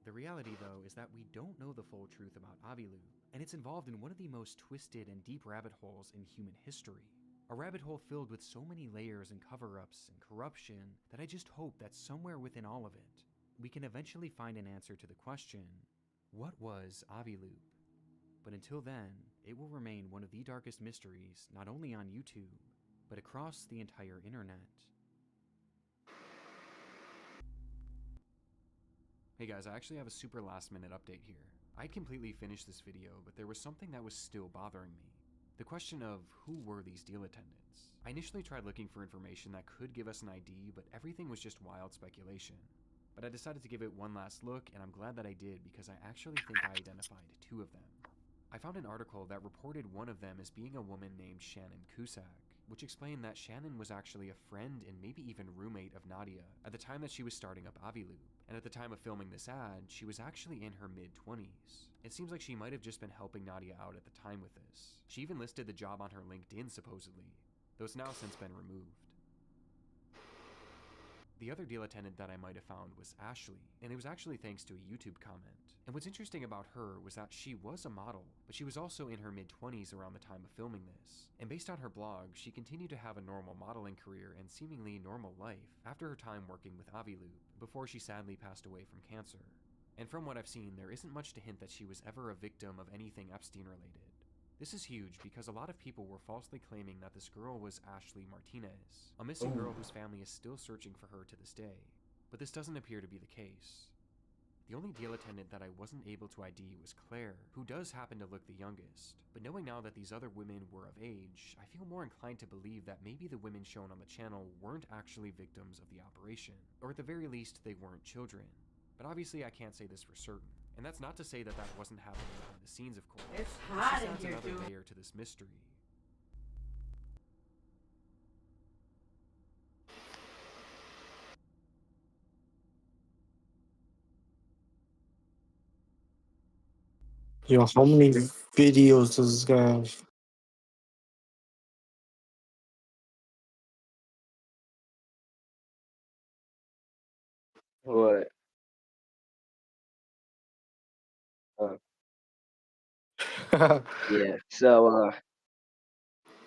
The reality, though, is that we don't know the full truth about Aviloop, and it's involved in one of the most twisted and deep rabbit holes in human history. A rabbit hole filled with so many layers and cover-ups and corruption that I just hope that somewhere within all of it, we can eventually find an answer to the question, what was Aviloop? But until then, it will remain one of the darkest mysteries, not only on YouTube, but across the entire internet. Hey guys, I actually have a super last minute update here. I'd completely finished this video, but there was something that was still bothering me. The question of who were these deal attendants? I initially tried looking for information that could give us an ID, but everything was just wild speculation. But I decided to give it one last look, and I'm glad that I did because I actually think I identified 2 of them. I found an article that reported one of them as being a woman named Shannon Cusack, which explained that Shannon was actually a friend and maybe even roommate of Nadia at the time that she was starting up Aviloop, and at the time of filming this ad, she was actually in her mid-20s. It seems like she might have just been helping Nadia out at the time with this. She even listed the job on her LinkedIn supposedly, though it's now since been removed. The other deal attendant that I might have found was Ashley, and it was actually thanks to a YouTube comment. And what's interesting about her was that she was a model, but she was also in her mid-20s around the time of filming this. And based on her blog, she continued to have a normal modeling career and seemingly normal life after her time working with Aviloop, before she sadly passed away from cancer. And from what I've seen, there isn't much to hint that she was ever a victim of anything Epstein related. This is huge because a lot of people were falsely claiming that this girl was Ashley Martinez, a missing girl whose family is still searching for her to this day. But this doesn't appear to be the case. The only deal attendant that I wasn't able to ID was Claire, who does happen to look the youngest. But knowing now that these other women were of age, I feel more inclined to believe that maybe the women shown on the channel weren't actually victims of the operation, or at the very least they weren't children. But obviously I can't say this for certain. And that's not to say that that wasn't happening behind the scenes, of course. It's hot in adds here, another dude. layer to this mystery. Yo, how many videos does this guy have? What? Yeah. So,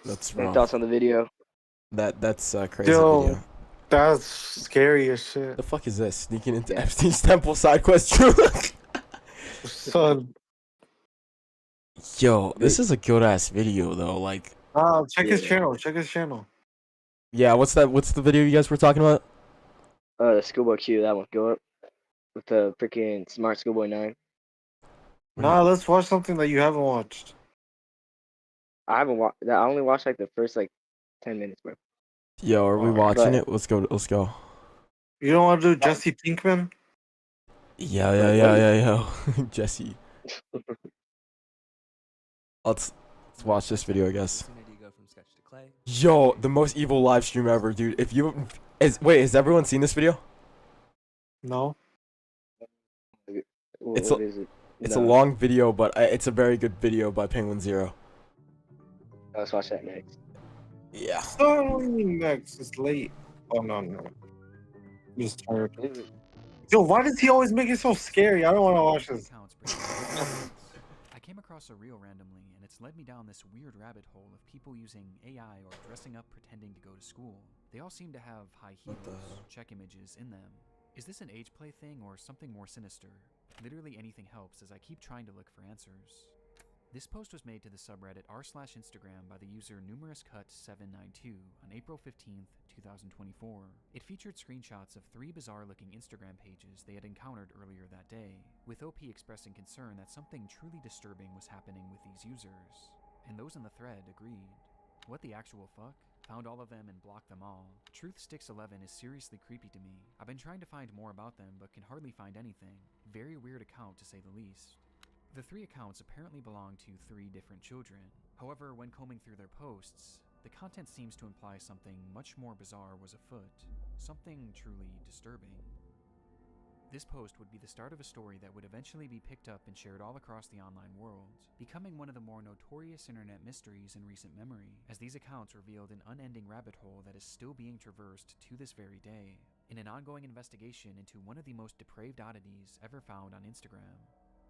That's any rough. thoughts on the video? That's a crazy Yo, video. that's scary as shit. The fuck is this? Sneaking into Yeah. Epstein's temple side quest, Drew. Son, Yo, this is a good ass video though. Like, check his Yeah. channel. Check his channel. yeah, what's that? What's the video you guys were talking about? The Schoolboy Q, that one. Go up with the freaking Smart Schoolboy 9. Nah, let's watch something that you haven't watched. I haven't watched. I only watched like the first like 10 minutes, bro. Yo, are we Alright. watching But- it? Let's go. Let's go. You don't want to do Jesse Pinkman? Yeah. Jesse. Let's watch this video, I guess. Yo, the most evil live stream ever, dude. If you has everyone seen this video? No. It's What is it? It's No. a long video, but it's a very good video by Penguin Zero. Let's watch that next. Yeah. Oh, next. It's late. Oh, no. I'm just tired. This is- Yo, why does he always make it so scary? I don't want to watch this. Accounts bring up I came across a reel randomly, and it's led me down this weird rabbit hole of people using AI or dressing up pretending to go to school. They all seem to have high heels, check images in them. Is this an age play thing or something more sinister? Literally anything helps as I keep trying to look for answers. This post was made to the subreddit r/Instagram by the user numerouscut792 on April 15th, 2024. It featured screenshots of 3 bizarre-looking Instagram pages they had encountered earlier that day, with OP expressing concern that something truly disturbing was happening with these users. And those in the thread agreed. What the actual fuck? Found all of them and blocked them all. Truthsticks11 is seriously creepy to me. I've been trying to find more about them but can hardly find anything. Very weird account to say the least. The 3 accounts apparently belong to 3 different children. However, when combing through their posts, the content seems to imply something much more bizarre was afoot, something truly disturbing. This post would be the start of a story that would eventually be picked up and shared all across the online world, becoming one of the more notorious internet mysteries in recent memory, as these accounts revealed an unending rabbit hole that is still being traversed to this very day, in an ongoing investigation into one of the most depraved oddities ever found on Instagram.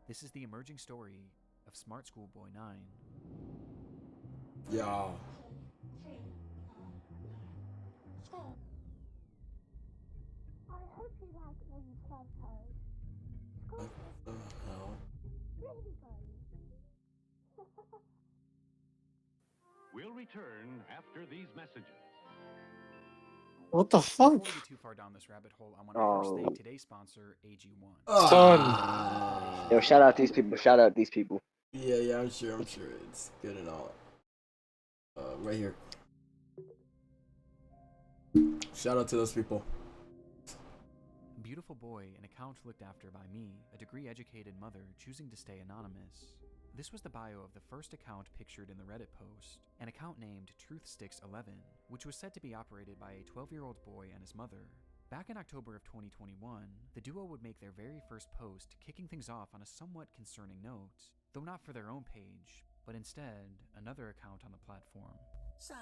This is the emerging story of Smart Schoolboy 9. Yo. I hope you like these photos. What the hell? Really good. We'll return after these messages. What the Before fuck? we get too far down this rabbit hole, I want to first thank today's sponsor, AG1. Son. Yo, shout out these people. Shout out these people. Yeah, I'm sure it's good and all. Right here. Shout out to those people. Beautiful boy, an account looked after by me, a degree-educated mother choosing to stay anonymous. This was the bio of the first account pictured in the Reddit post, an account named TruthSticks11, which was said to be operated by a 12-year-old boy and his mother. Back in October of 2021, the duo would make their very first post, kicking things off on a somewhat concerning note, though not for their own page, but instead another account on the platform. So,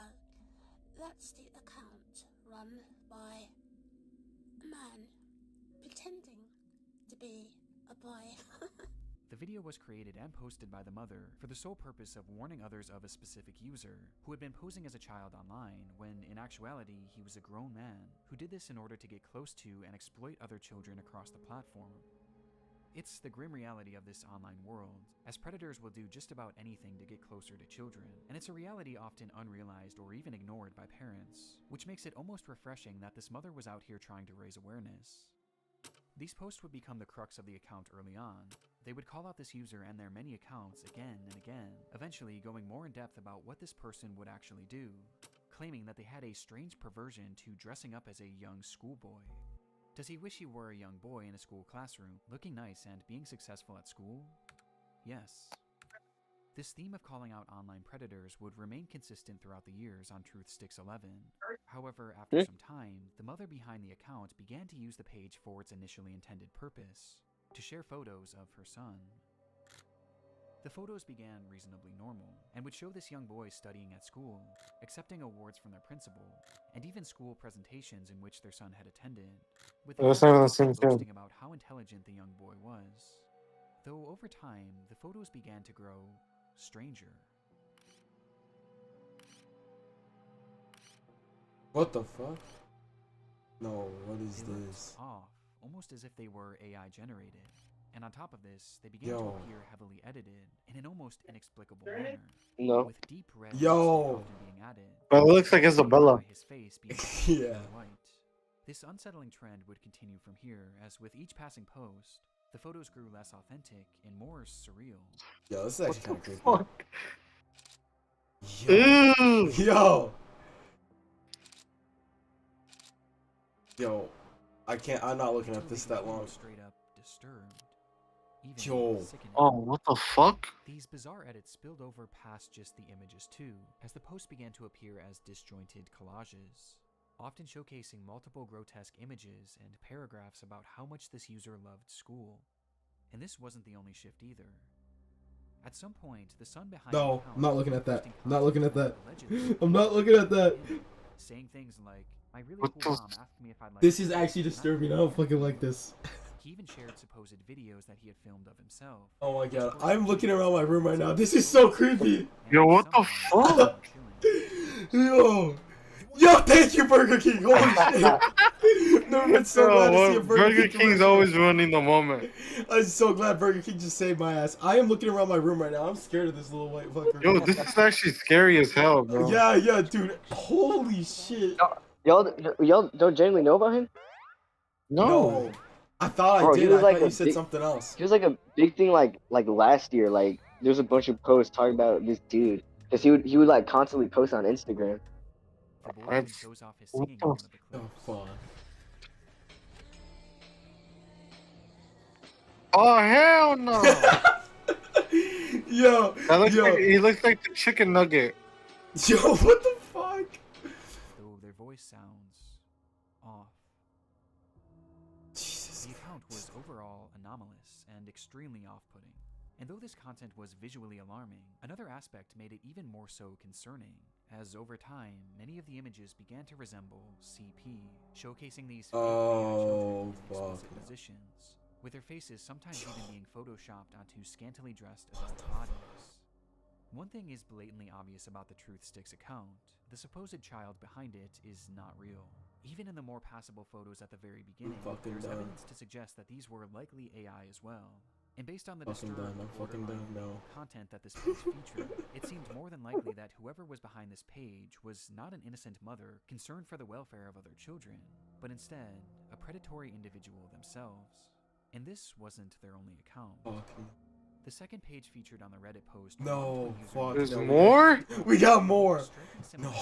that's the account run by a man pretending to be a boy. The video was created and posted by the mother for the sole purpose of warning others of a specific user who had been posing as a child online when, in actuality, he was a grown man who did this in order to get close to and exploit other children across the platform. It's the grim reality of this online world, as predators will do just about anything to get closer to children, and it's a reality often unrealized or even ignored by parents, which makes it almost refreshing that this mother was out here trying to raise awareness. These posts would become the crux of the account early on. They would call out this user and their many accounts again and again, eventually going more in depth about what this person would actually do, claiming that they had a strange perversion to dressing up as a young schoolboy. Does he wish he were a young boy in a school classroom, looking nice and being successful at school? Yes. This theme of calling out online predators would remain consistent throughout the years on TruthSticks11. However, after some time, the mother behind the account began to use the page for its initially intended purpose, to share photos of her son. The photos began reasonably normal, and would show this young boy studying at school, accepting awards from their principal, and even school presentations in which their son had attended, with the caption boasting about how intelligent the young boy was. Though over time, the photos began to grow stranger. What the fuck? No, what is They looked this? off, almost as if they were AI generated. And on top of this, they began to appear heavily edited in an almost inexplicable manner. No. With deep red Yo. often being added. But it looks like Isabella. By his face being Yeah. white. This unsettling trend would continue from here, as with each passing post, the photos grew less authentic and more surreal. Yo, this is actually kind of creepy. Fuck. Yo. Ew. Yo. Yo. I'm not looking at this that long. Straight up disturbed. Even Yo. sickening. Oh, what the fuck? These bizarre edits spilled over past just the images too, as the posts began to appear as disjointed collages, often showcasing multiple grotesque images and paragraphs about how much this user loved school. And this wasn't the only shift either. At some point, the son behind the No, account I'm not looking at that. posting I'm not looking at that. allegedly I'm not looking at that. saying things like, "My really What cool the- mom asked me if I'd like This to is do actually this, and disturbing. I I don't fucking like this. He even shared supposed videos that he had filmed of himself. Oh my god. I'm looking around my room right now. This is so creepy. Yo, what the Someone fuck? chilling. Yo. Yo, thank you, Burger King. Holy shit. Never been so glad to see a Burger King's commercial. always ruining the moment. I'm so glad Burger King just saved my ass. I am looking around my room right now. I'm scared of this little white fucker. Yo, this is actually scary as hell, bro. Yeah, dude. Holy shit. Y'all don't genuinely know about him? No. I thought Bro, I he did. was I like thought a you said big- something else. He was like a big thing like last year. Like there's a bunch of posts talking about this dude because he would like constantly post on Instagram. The boy then That's- shows off his what singing the in one of the Oh, clips. fuck. Oh, hell no. Yo, he looks like the chicken nugget. yo, what the fuck? Though their voice sounds off. Jesus The account was overall anomalous and extremely off-putting. And though this content was visually alarming, another aspect made it even more so concerning, as over time, many of the images began to resemble CP, showcasing these fake AI children in explicit positions, with their faces sometimes even being photoshopped onto scantily dressed adult bodies. One thing is blatantly obvious about the Truth Sticks account. The supposed child behind it is not real. Even in the more passable photos at the very beginning, there's evidence to suggest that these were likely AI as well. And based on the disturbing content that this page featured, it seemed more than likely that whoever was behind this page was not an innocent mother concerned for the welfare of other children, but instead, a predatory individual themselves. And this wasn't their only account. The second page featured on the Reddit post. No, fuck. There's more? We got more. No.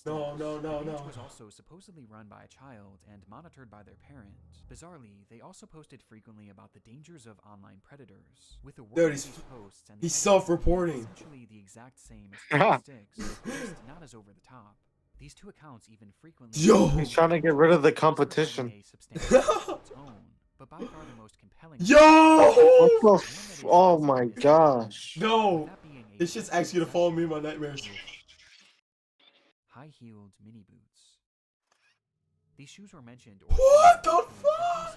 No. The page was also supposedly run by a child and monitored by their parent. Bizarrely, they also posted frequently about the dangers of online predators. With the word of these posts and he's self-reporting. Essentially the exact same as Sticks, just not as over the top. These two accounts even frequently. He's trying to get rid of the competition. But by far the most compelling. Yo! Oh my gosh. No! This shit's actually gonna follow me in my nightmares. High-heeled mini boots. These shoes were mentioned. What the fuck?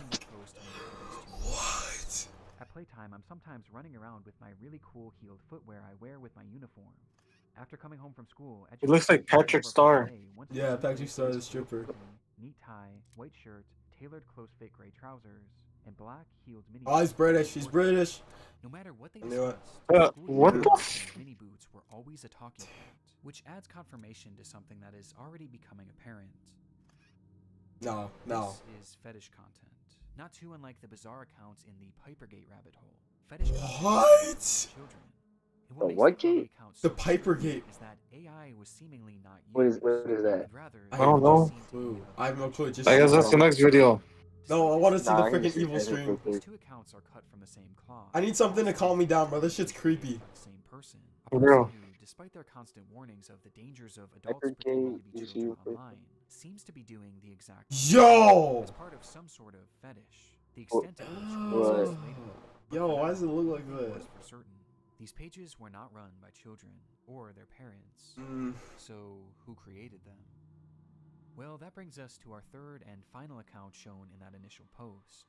What? At playtime, I'm sometimes running around with my really cool heeled footwear I wear with my uniform. After coming home from school, it looks like Patrick Star. Yeah, Patrick Star, the stripper. Neat tie, white shirt, tailored close-fit gray trousers, and black heeled mini. Oh, he's British. He's British. No matter what they discussed, what the mini boots were always a talking point, which adds confirmation to something that is already becoming apparent. No. This is fetish content, not too unlike the bizarre accounts in the Pipergate rabbit hole. Fetish what? Children. The what gate? The Pipergate. Is that AI was seemingly not what is that? I don't know. I have no clue. Just I guess that's the next video. No, I want to see the freaking evil stream. These two accounts are cut from the same cloth. I need something to calm me down, bro. This shit's creepy. Same person. For real. Who, despite their constant warnings of the dangers of adults pretending to be children online, seems to be doing the exact Yo! as part of some sort of fetish. The extent of which Yo, why does it look like that? For certain, these pages were not run by children or their parents. So who created them? Well, that brings us to our third and final account shown in that initial post.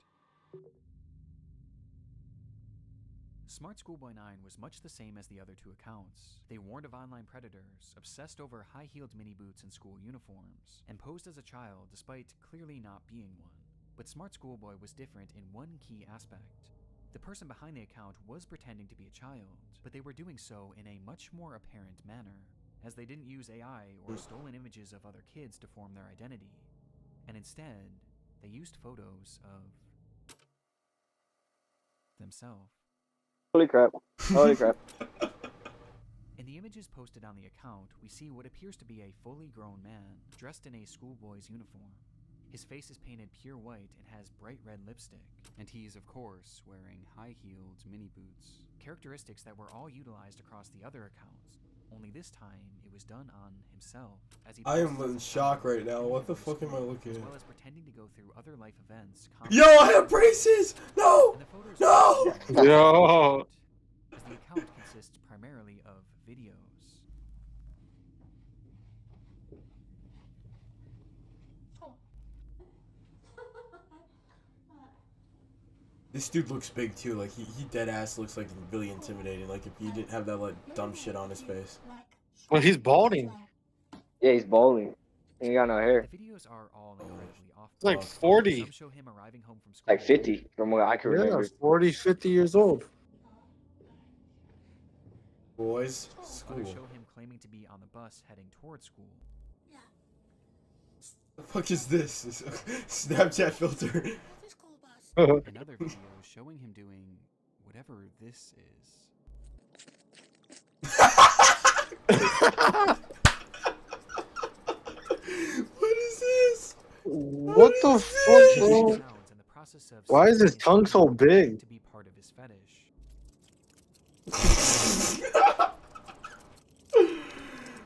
Smart Schoolboy 9 was much the same as the other two accounts. They warned of online predators, obsessed over high-heeled mini boots and school uniforms, and posed as a child despite clearly not being one. But Smart Schoolboy was different in one key aspect. The person behind the account was pretending to be a child, but they were doing so in a much more apparent manner, as they didn't use AI or stolen images of other kids to form their identity, and instead, they used photos of themselves. Holy crap. Holy crap. In the images posted on the account, we see what appears to be a fully grown man, dressed in a schoolboy's uniform. His face is painted pure white and has bright red lipstick, and he is of course wearing high-heeled mini boots, characteristics that were all utilized across the other accounts. Only this time, it was done on himself. As he I am in shock right now. What the fuck am I looking at? As well as pretending to go through other life events. Yo, I have braces! No! No! Yo! As the account consists primarily of videos. This dude looks big too, like he dead ass looks like really intimidating, like if he didn't have that like dumb shit on his face. Well, he's balding. Yeah, he's balding. He got no hair. The videos are all incredibly off. He's like 40. Some show him arriving home from school. Like 50, from what I can remember. 40, 50 years old. Boys, school. Others show him claiming to be on the bus heading towards school. The fuck is this? Snapchat filter. Another video showing him doing whatever this is. What is this? What the fuck, bro? Why is his tongue so big? To be part of his fetish.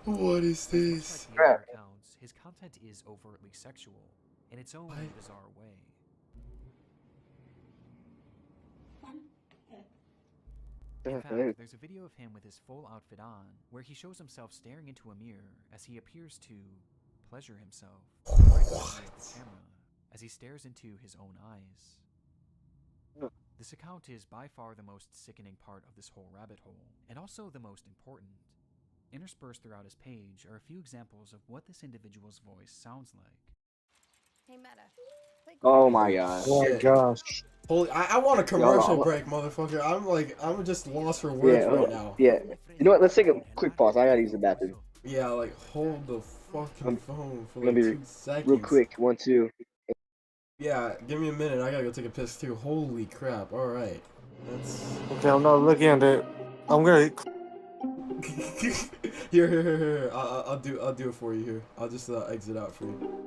What is this? Like the other accounts, his content is overtly sexual, in its own bizarre way. In fact, there's a video of him with his full outfit on, where he shows himself staring into a mirror as he appears to pleasure himself right in front of the camera, as he stares into his own eyes. This account is by far the most sickening part of this whole rabbit hole, and also the most important. Interspersed throughout his page are a few examples of what this individual's voice sounds like. Hey, Meta. Oh my god. Oh my gosh. Holy, I want a commercial Yo, break, motherfucker. I'm just lost for words right now. Yeah. You know what? Let's take a quick pause. I gotta use the bathroom. Yeah, like, hold the fucking phone for Gonna like be 2 seconds. real quick. 1, 2. Yeah, give me a minute. I gotta go take a piss too. Holy crap. Alright. That's... Okay, I'm not looking at it. I'm gonna... Here. I'll do it for you here. I'll just exit out for you.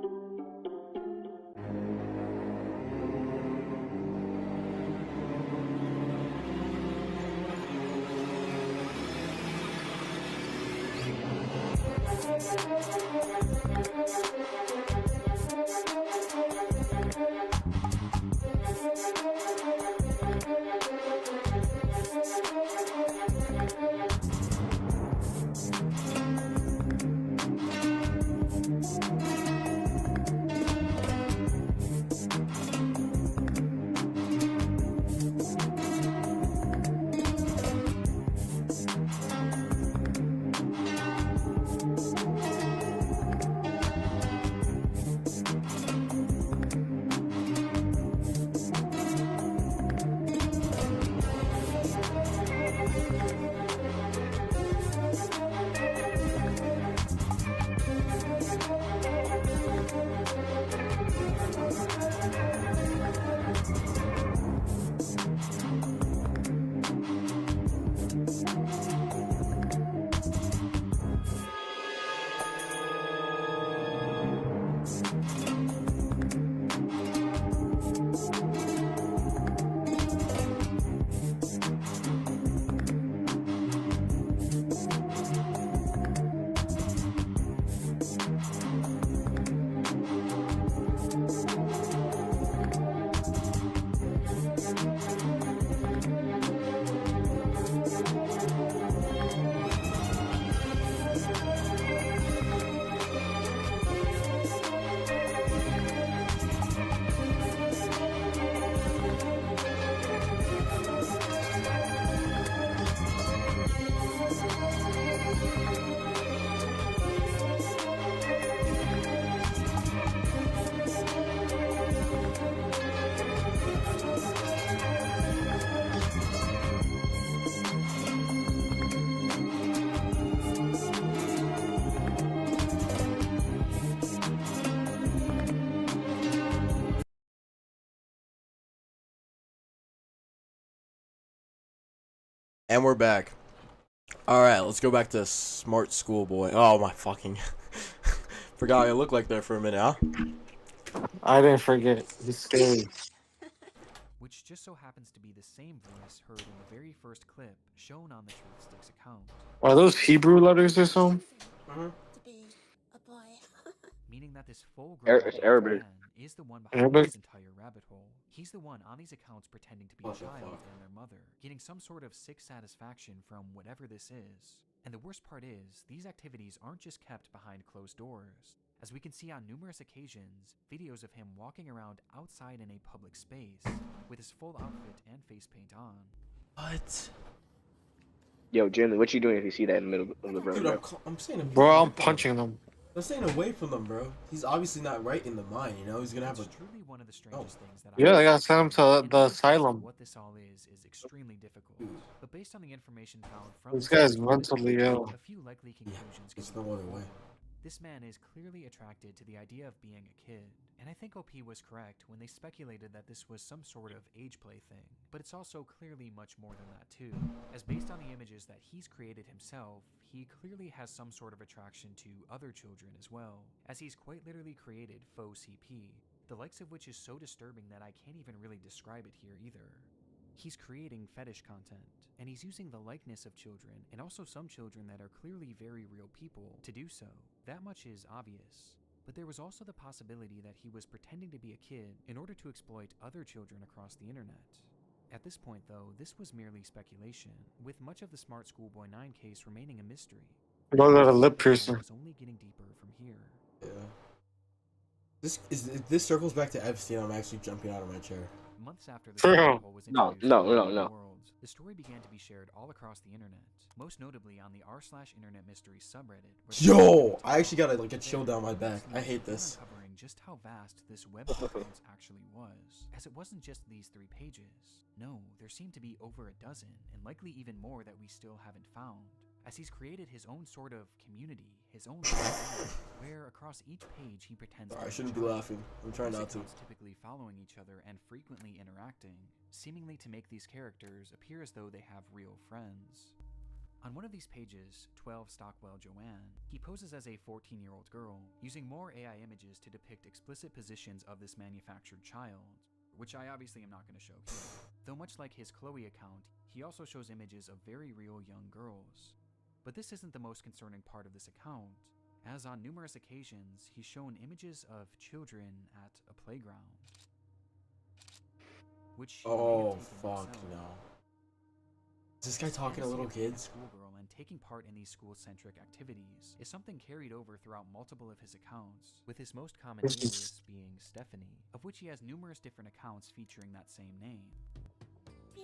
And we're back. Alright, let's go back to Smart Schoolboy. Oh my fucking... Forgot I looked like that for a minute, huh? I didn't forget. He's scary. Which just so happens to be the same voice heard in the very first clip shown on the Truth Sticks account. Are those Hebrew letters or something? Mm-hmm. Meaning that this full grown Arabic. man is the one behind Arabic? this entire rabbit hole. He's the one on these accounts pretending to be What a the child fuck? and their mother, getting some sort of sick satisfaction from whatever this is. And the worst part is, these activities aren't just kept behind closed doors. As we can see on numerous occasions, videos of him walking around outside in a public space, with his full outfit and face paint on. What? Yo, Jimmy, what you doing if you see that in the middle of the road? Dude, bro? I'm saying... Bro, I'm punching them. I'm staying away from them, bro. He's obviously not right in the mind, you know? He's gonna have a... It's truly one of the strangest things that Yeah, I've I gotta seen. send him to And the understanding asylum. what this all is extremely difficult. Dude. But based on the information found from This guy's video, mentally ill. a few likely conclusions can there's be no put other way. forward. This man is clearly attracted to the idea of being a kid, and I think OP was correct when they speculated that this was some sort of age play thing. But it's also clearly much more than that too, as based on the images that he's created himself, he clearly has some sort of attraction to other children as well, as he's quite literally created faux CP, the likes of which is so disturbing that I can't even really describe it here either. He's creating fetish content, and he's using the likeness of children, and also some children that are clearly very real people, to do so. That much is obvious. But there was also the possibility that he was pretending to be a kid in order to exploit other children across the internet. At this point, though, this was merely speculation, with much of the Smart Schoolboy 9 case remaining a mystery. Look at a lip piercer. Was only getting deeper from here. Yeah. This circles back to Epstein. I'm actually jumping out of my chair. Months after this True. article was introduced to the world, the story began to be shared all across the internet, most notably on the r/internet mysteries subreddit. Yo, I actually got like a chill down my back. I hate this. Uncovering just how vast this web of accounts actually was, as it wasn't just these 3 pages. No, there seemed to be over a dozen, and likely even more that we still haven't found, as he's created his own sort of community, his own world, where across each page he pretends I shouldn't be laughing. I'm trying not to. Typically following each other and frequently interacting, seemingly to make these characters appear as though they have real friends. On one of these pages, 12 Stockwell Joanne, he poses as a 14-year-old girl, using more AI images to depict explicit positions of this manufactured child, which I obviously am not going to show here. Though much like his Chloe account, he also shows images of very real young girls. But this isn't the most concerning part of this account, as on numerous occasions, he's shown images of children at a playground. Which oh, fuck no. Is this guy talking to little kids? Schoolgirl and taking part in these school-centric activities is something carried over throughout multiple of his accounts, with his most common alias being Stephanie, of which he has numerous different accounts featuring that same name. Yeah,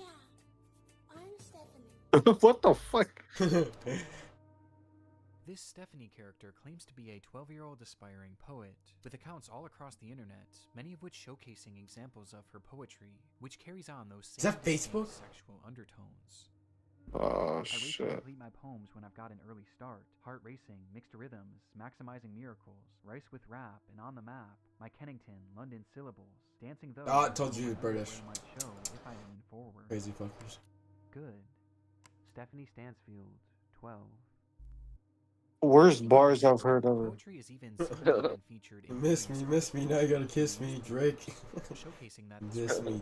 I'm Stephanie. What the fuck? This Stephanie character claims to be a 12-year-old aspiring poet, with accounts all across the internet, many of which showcasing examples of her poetry, which carries on those same sexual undertones. Oh, I race to shit. complete my poems when I've got an early start. Heart racing, mixed rhythms, maximizing miracles, rice with rap, and on the map. My Kennington, London syllables, dancing those. Oh, I told you British. Might show if I lean forward. Crazy fuckers. Good. Stephanie Stansfield, 12. Worst bars I've heard of it. Poetry is even similarly been featured in Miss me, now you gotta kiss me, Drake. showcasing that diss me,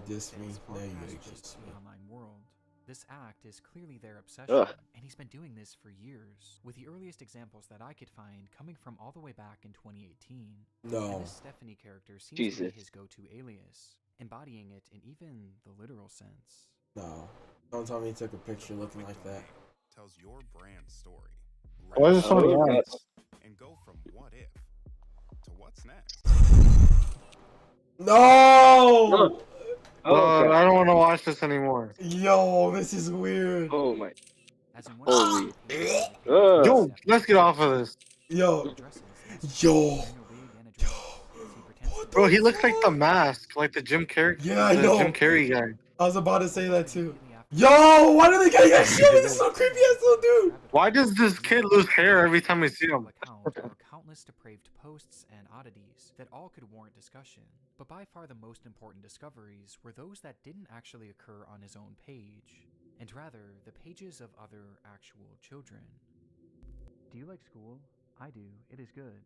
now you gotta kiss me. Online world. This act is clearly their obsession, and he's been doing this for years, with the earliest examples that I could find coming from all the way back in 2018. No. And this Stephanie character seems to be his go-to alias, embodying it in even the literal sense. No. Don't tell me he took a picture looking like that. Tells your brand story. Why is it so nice? And go from what if to what's next. No! I don't want to watch this anymore. Yo, this is weird. Oh my. Holy. Yo, let's get off of this. Yo. Bro, he looks like the Mask, like the Jim Carrey. Yeah, I know. Jim Carrey guy. I was about to say that too. Yo, why do they get that shit? This is so creepy ass little dude. Why does this kid lose hair every time we see him? Countless depraved posts and oddities that all could warrant discussion, but by far the most important discoveries were those that didn't actually occur on his own page, and rather the pages of other actual children. Do you like school? I do. It is good.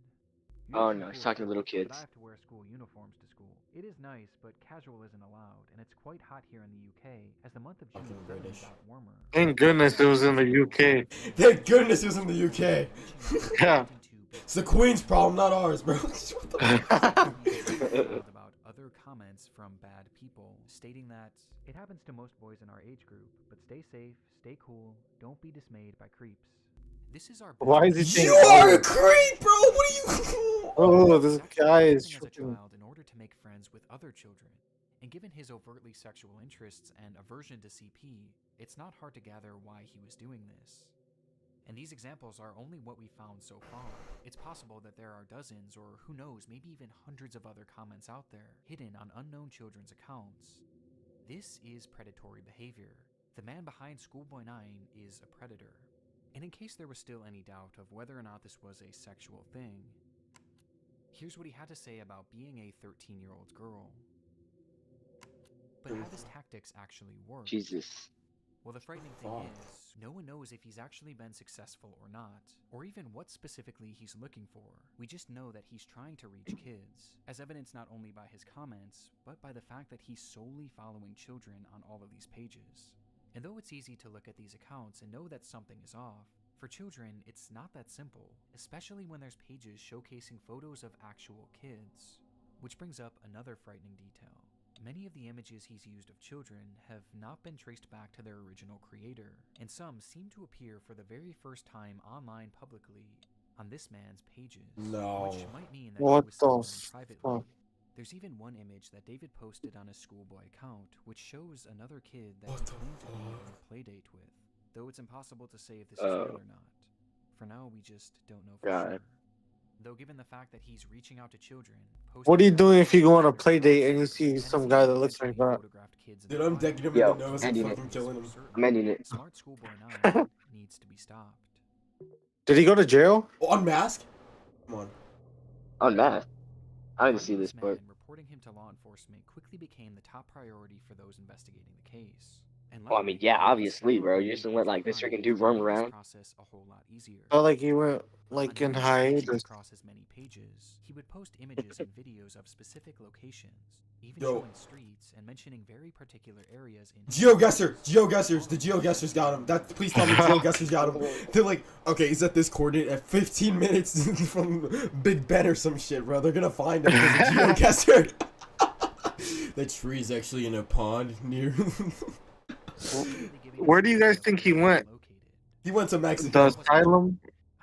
Oh no, he's talking to little kids. I have to wear school uniforms to school. It is nice, but casual isn't allowed, and it's quite hot here in the UK, as the month of June got warmer. Thank goodness it was in the UK. Thank goodness it was in the UK. Yeah. It's the Queen's problem, not ours, bro. About other comments from bad people, stating that it happens to most boys in our age group, but stay safe, stay cool, don't be dismayed by creeps. This is our. Why is he saying? You are a creep, bro. What are you? Oh, this guy is. As a child, in order to make friends with other children, and given his overtly sexual interests and aversion to CP, it's not hard to gather why he was doing this. And these examples are only what we found so far. It's possible that there are dozens, or who knows, maybe even hundreds of other comments out there, hidden on unknown children's accounts. This is predatory behavior. The man behind Schoolboy 9 is a predator. And in case there was still any doubt of whether or not this was a sexual thing, here's what he had to say about being a 13-year-old girl. But how his tactics actually work. Jesus. Well, the frightening thing is, no one knows if he's actually been successful or not, or even what specifically he's looking for. We just know that he's trying to reach kids, as evidenced not only by his comments, but by the fact that he's solely following children on all of these pages. And though it's easy to look at these accounts and know that something is off, for children, it's not that simple, especially when there's pages showcasing photos of actual kids. Which brings up another frightening detail. Many of the images he's used of children have not been traced back to their original creator, and some seem to appear for the very first time online publicly on this man's pages. No. Which might mean that What he was selling the them privately. fuck? There's even one image that David posted on his schoolboy account, which shows another kid that What he the claimed to be fuck? on a playdate with, though it's impossible to say if this is real or not. For now, we just don't know for sure. Though given the fact that he's reaching out to children, What are you posting doing if you go on a photos play of date and you kids, see and some it's guy even that looks like potentially that? photographed kids in Dude, the I'm wild. decking him Yo, in the nose and ending it. fucking killing him. I'm ending it. Smart Schoolboy 9 needs to be stopped. Did he go to jail? Oh, unmasked? Come on. Unmasked. I didn't see Finding this this part. man and reporting him to law enforcement quickly became the top priority for those investigating the case. And Well, I mean, luckily, yeah, with obviously, several bro. You related just let like youth this freaking crimes, dude run it made this around. process a whole lot easier. Felt like he went like in Until he came hiatus. across his many pages, he would post images and videos of specific locations, even Yo. showing streets and mentioning very particular areas in GeoGuessr! GeoGuessrs! The GeoGuessrs got him. Please tell me GeoGuessrs got him. They're like, okay, he's at this coordinate at 15 minutes from Big Ben or some shit, bro. They're gonna find him because of GeoGuessr. The tree's actually in a pond near. Where do you guys think he went? He went to The Mexico. asylum?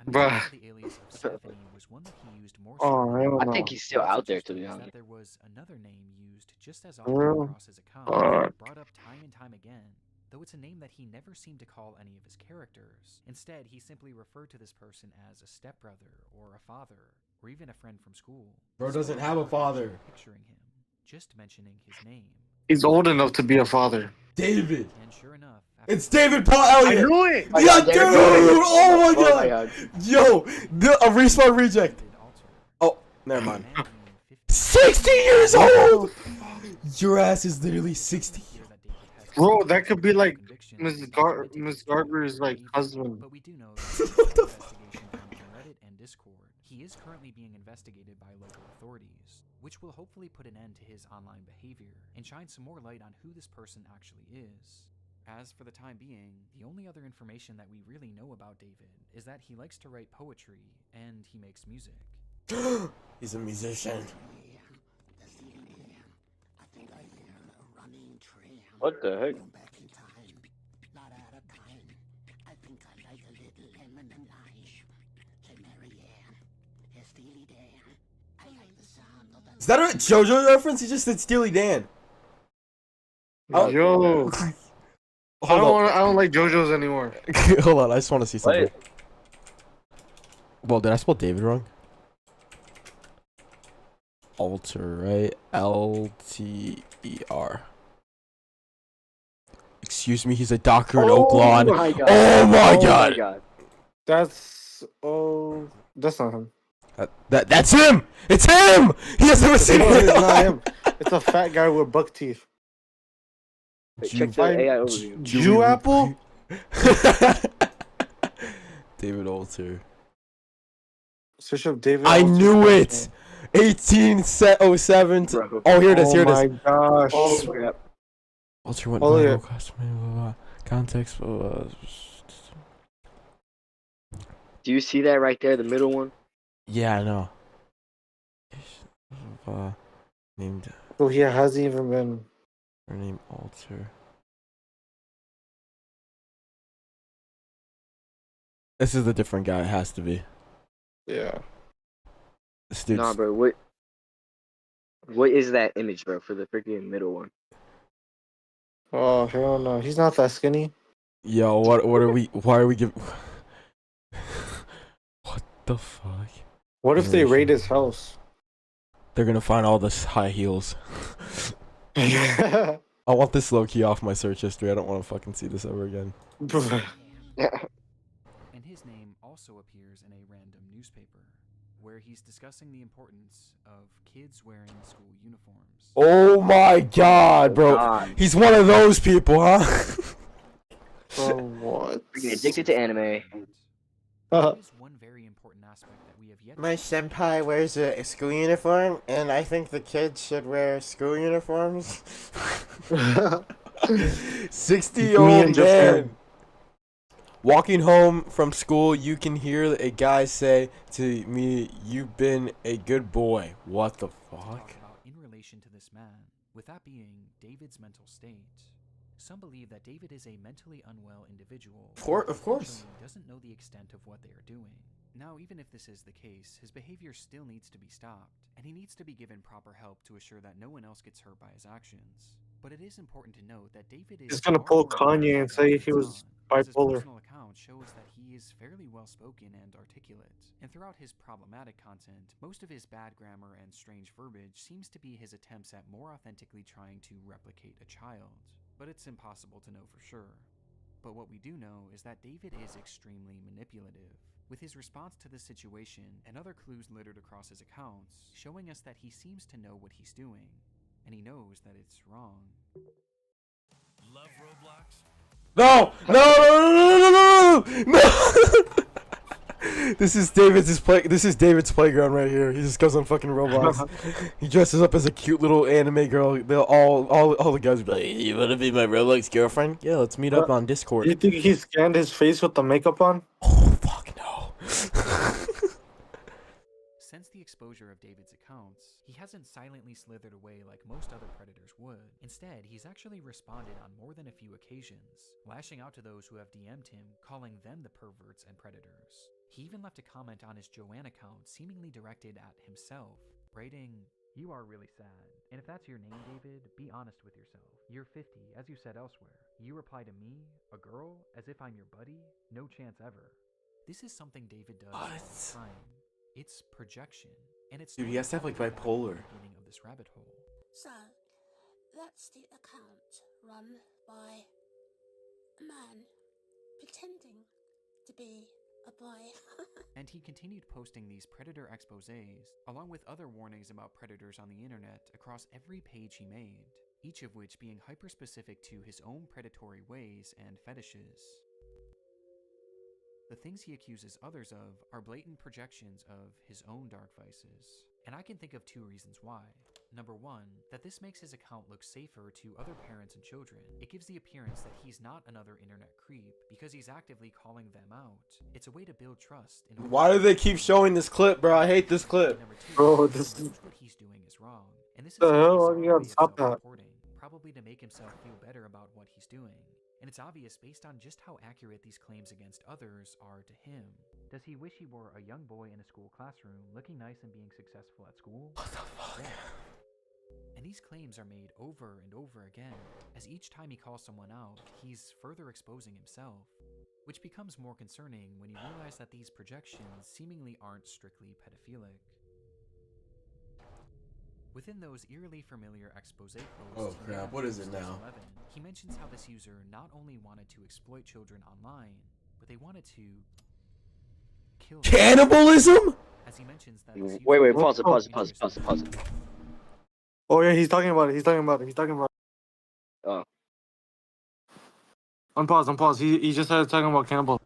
Another Bruh. of the alias of Stephanie was one that he used more Oh, so I don't I know. think he's still What's out there, to interesting be is honest. that there was another name used just as often Well, across his account, fuck. brought up time and time again, though it's a name that he never seemed to call any of his characters. Instead, he simply referred to this person as a stepbrother or a father, or even a friend from school. Bro So doesn't we have a weren't father. actually picturing him, just mentioning his name. He's old enough to be a father. David. And sure enough, after It's David Paul Elliott. knew it! Oh my Yeah, God, dude! David Paul Elliott. Oh my Oh my god! God. Yo, a respawn reject. David Alter, Oh, never mind. a man named 60 years old! Your ass is literally 60. here that David has Bro, that could be like convictions Miss and Gar- committed Miss his Garber's murder like even, husband. But we do know that What the fuck? investigation on Reddit and Discord. He is currently being investigated by local authorities, which will hopefully put an end to his online behavior and shine some more light on who this person actually is. As for the time being, the only other information that we really know about David is that he likes to write poetry and he makes music. He's a musician. What the heck? Is that a JoJo reference? He just said Steely Dan. Oh. Yo, I don't like JoJo's anymore. Hold on, I just want to see something. Wait. Well, did I spell David wrong? Alter, right? L-T-E-R. Excuse me, he's a doctor in Oak Lawn. My God. Oh my god! That's that's not him. That's him! It's him! He has never seen No, it's not it! him. It's a fat guy with buck teeth. Wait, check the AI overview. Jew apple? David Alter. Search up David. I Alter. knew it! 1807. Bro. Oh, here it is, Oh here it my is. gosh. Oh crap. Alter went Oh, yeah. viral, customer, blah, blah, context, blah, blah. Do you see that right there, the middle one? Yeah, I know. Named So he hasn't even been. her name Alter. This is a different guy. It has to be. Yeah. This dude's... Nah, bro. What is that image, bro, for the freaking middle one? Oh hell no, he's not that skinny. Yo, what are we? Why are we giving? What the fuck? What if they raid his house? They're gonna find all this high heels. Yeah. I want this low key off my search history. I don't want to fucking see this ever again. And his name also appears in a random newspaper, where he's discussing the importance of kids wearing school uniforms. Oh my god, bro. God. He's one of those people, huh? what? Freaking addicted to anime. There is one very important aspect that we have yet My senpai wears a school uniform, and I think the kids should wear school uniforms. 60-year-old man. Walking home from school, you can hear a guy say to me, "You've been a good boy." What the fuck? in relation to this man, with that being David's mental state. Some believe that David is a mentally unwell individual. Of course. He doesn't know the extent of what they are doing. Now, even if this is the case, his behavior still needs to be stopped, and he needs to be given proper help to assure that no one else gets hurt by his actions. But it is important to note that David is He's gonna pull Kanye and say he was bipolar. His personal account shows that he is fairly well-spoken and articulate, and throughout his problematic content, most of his bad grammar and strange verbiage seems to be his attempts at more authentically trying to replicate a child. But it's impossible to know for sure. But what we do know is that David is extremely manipulative, with his response to the situation and other clues littered across his accounts showing us that he seems to know what he's doing, and he knows that it's wrong. Love Roblox? No! No! No! This is David's playground right here. He just goes on fucking Roblox. He dresses up as a cute little anime girl. They'll all the guys will be like, "You wanna be my Roblox girlfriend? Yeah, let's meet up on Discord." You think he scanned his face with the makeup on? Oh fuck no. Since the exposure of David's accounts, he hasn't silently slithered away like most other predators would. Instead, he's actually responded on more than a few occasions, lashing out to those who have DM'd him, calling them the perverts and predators. He even left a comment on his Joanne account seemingly directed at himself, writing, "You are really sad. And if that's your name, David, be honest with yourself. You're 50, as you said elsewhere. You reply to me, a girl, as if I'm your buddy? No chance ever." This is something David does all the time. It's projection, and it's Dude, he has to have like bipolar. the beginning of this rabbit hole. So, that's the account run by a man pretending to be a boy. And he continued posting these predator exposés, along with other warnings about predators on the internet across every page he made, each of which being hyper-specific to his own predatory ways and fetishes. The things he accuses others of are blatant projections of his own dark vices. And I can think of two reasons why. Number one, that this makes his account look safer to other parents and children. It gives the appearance that he's not another internet creep, because he's actively calling them out. It's a way to build trust. Why do they keep showing this clip, bro? I hate this clip. Number two, Bro, this is... what he's doing is wrong. And this is the hell? You gotta stop that. Probably to make himself feel better about what he's doing. And it's obvious based on just how accurate these claims against others are to him. Does he wish he were a young boy in a school classroom, looking nice and being successful at school? What the fuck? Yeah. And these claims are made over and over again, as each time he calls someone out, he's further exposing himself. Which becomes more concerning when you realize that these projections seemingly aren't strictly pedophilic. Within those eerily familiar expose posts, Oh crap, what is it now? He mentions how this user not only wanted to exploit children online, but they wanted to kill them. Cannibalism? As he mentions that Wait, pause it. Oh yeah, he's talking about it. Oh. Unpause. He just started talking about cannibal.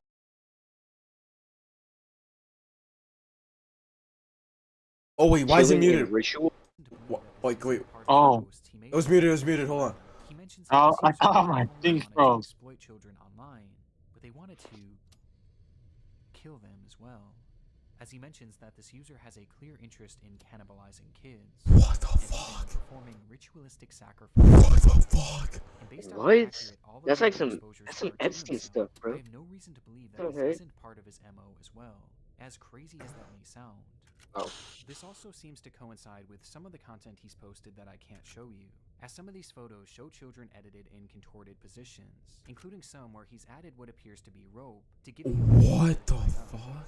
Oh wait, why is it muted? Ritual? Wait. Oh. It was muted, hold on. He mentions I thought my thing froze. Exploit children online, but they wanted to kill them as well. As he mentions that this user has a clear interest in cannibalizing kids. What the fuck? Performing ritualistic sacrifices. What the fuck? What? That's like some Epstein stuff, bro. I have no reason to believe that this isn't part of his MO as well, as crazy as that may sound. Oh. This also seems to coincide with some of the content he's posted that I can't show you, as some of these photos show children edited in contorted positions, including some where he's added what appears to be rope to give you What the fuck?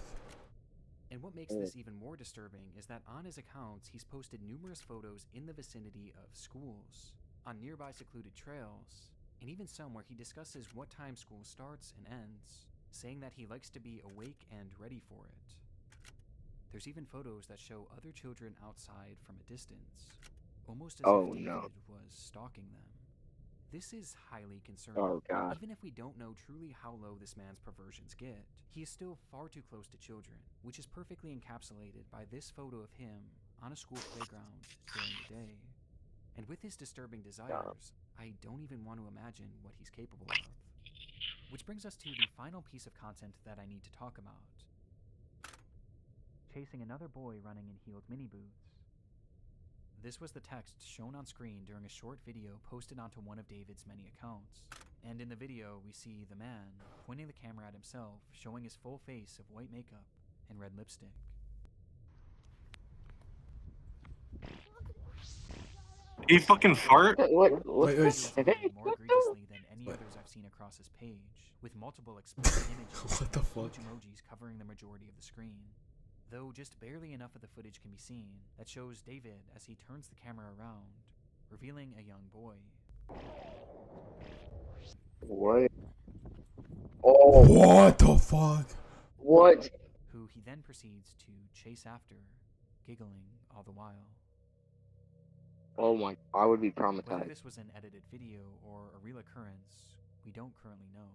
And what makes this even more disturbing is that on his accounts he's posted numerous photos in the vicinity of schools, on nearby secluded trails, and even some where he discusses what time school starts and ends, saying that he likes to be awake and ready for it. There's even photos that show other children outside from a distance, almost as if David was stalking them. This is highly concerning. Oh God. Even if we don't know truly how low this man's perversions get, he is still far too close to children, which is perfectly encapsulated by this photo of him on a school playground during the day. And with his disturbing desires, I don't even want to imagine what he's capable of. Which brings us to the final piece of content that I need to talk about. Chasing another boy running in heeled mini boots. This was the text shown on screen during a short video posted onto one of David's many accounts. And in the video, we see the man pointing the camera at himself, showing his full face of white makeup and red lipstick. He fucking fart? What? Wait, This video escalated more egregiously than any others I've seen across his page, with multiple explicit images What the and fuck? huge emojis covering the majority of the screen. Though just barely enough of the footage can be seen that shows David as he turns the camera around, revealing a young boy. What? Oh. What the fuck? What? Who he then proceeds to chase after, giggling all the while. Oh my! I would be Whether traumatized. this was an edited video or a real occurrence, we don't currently know.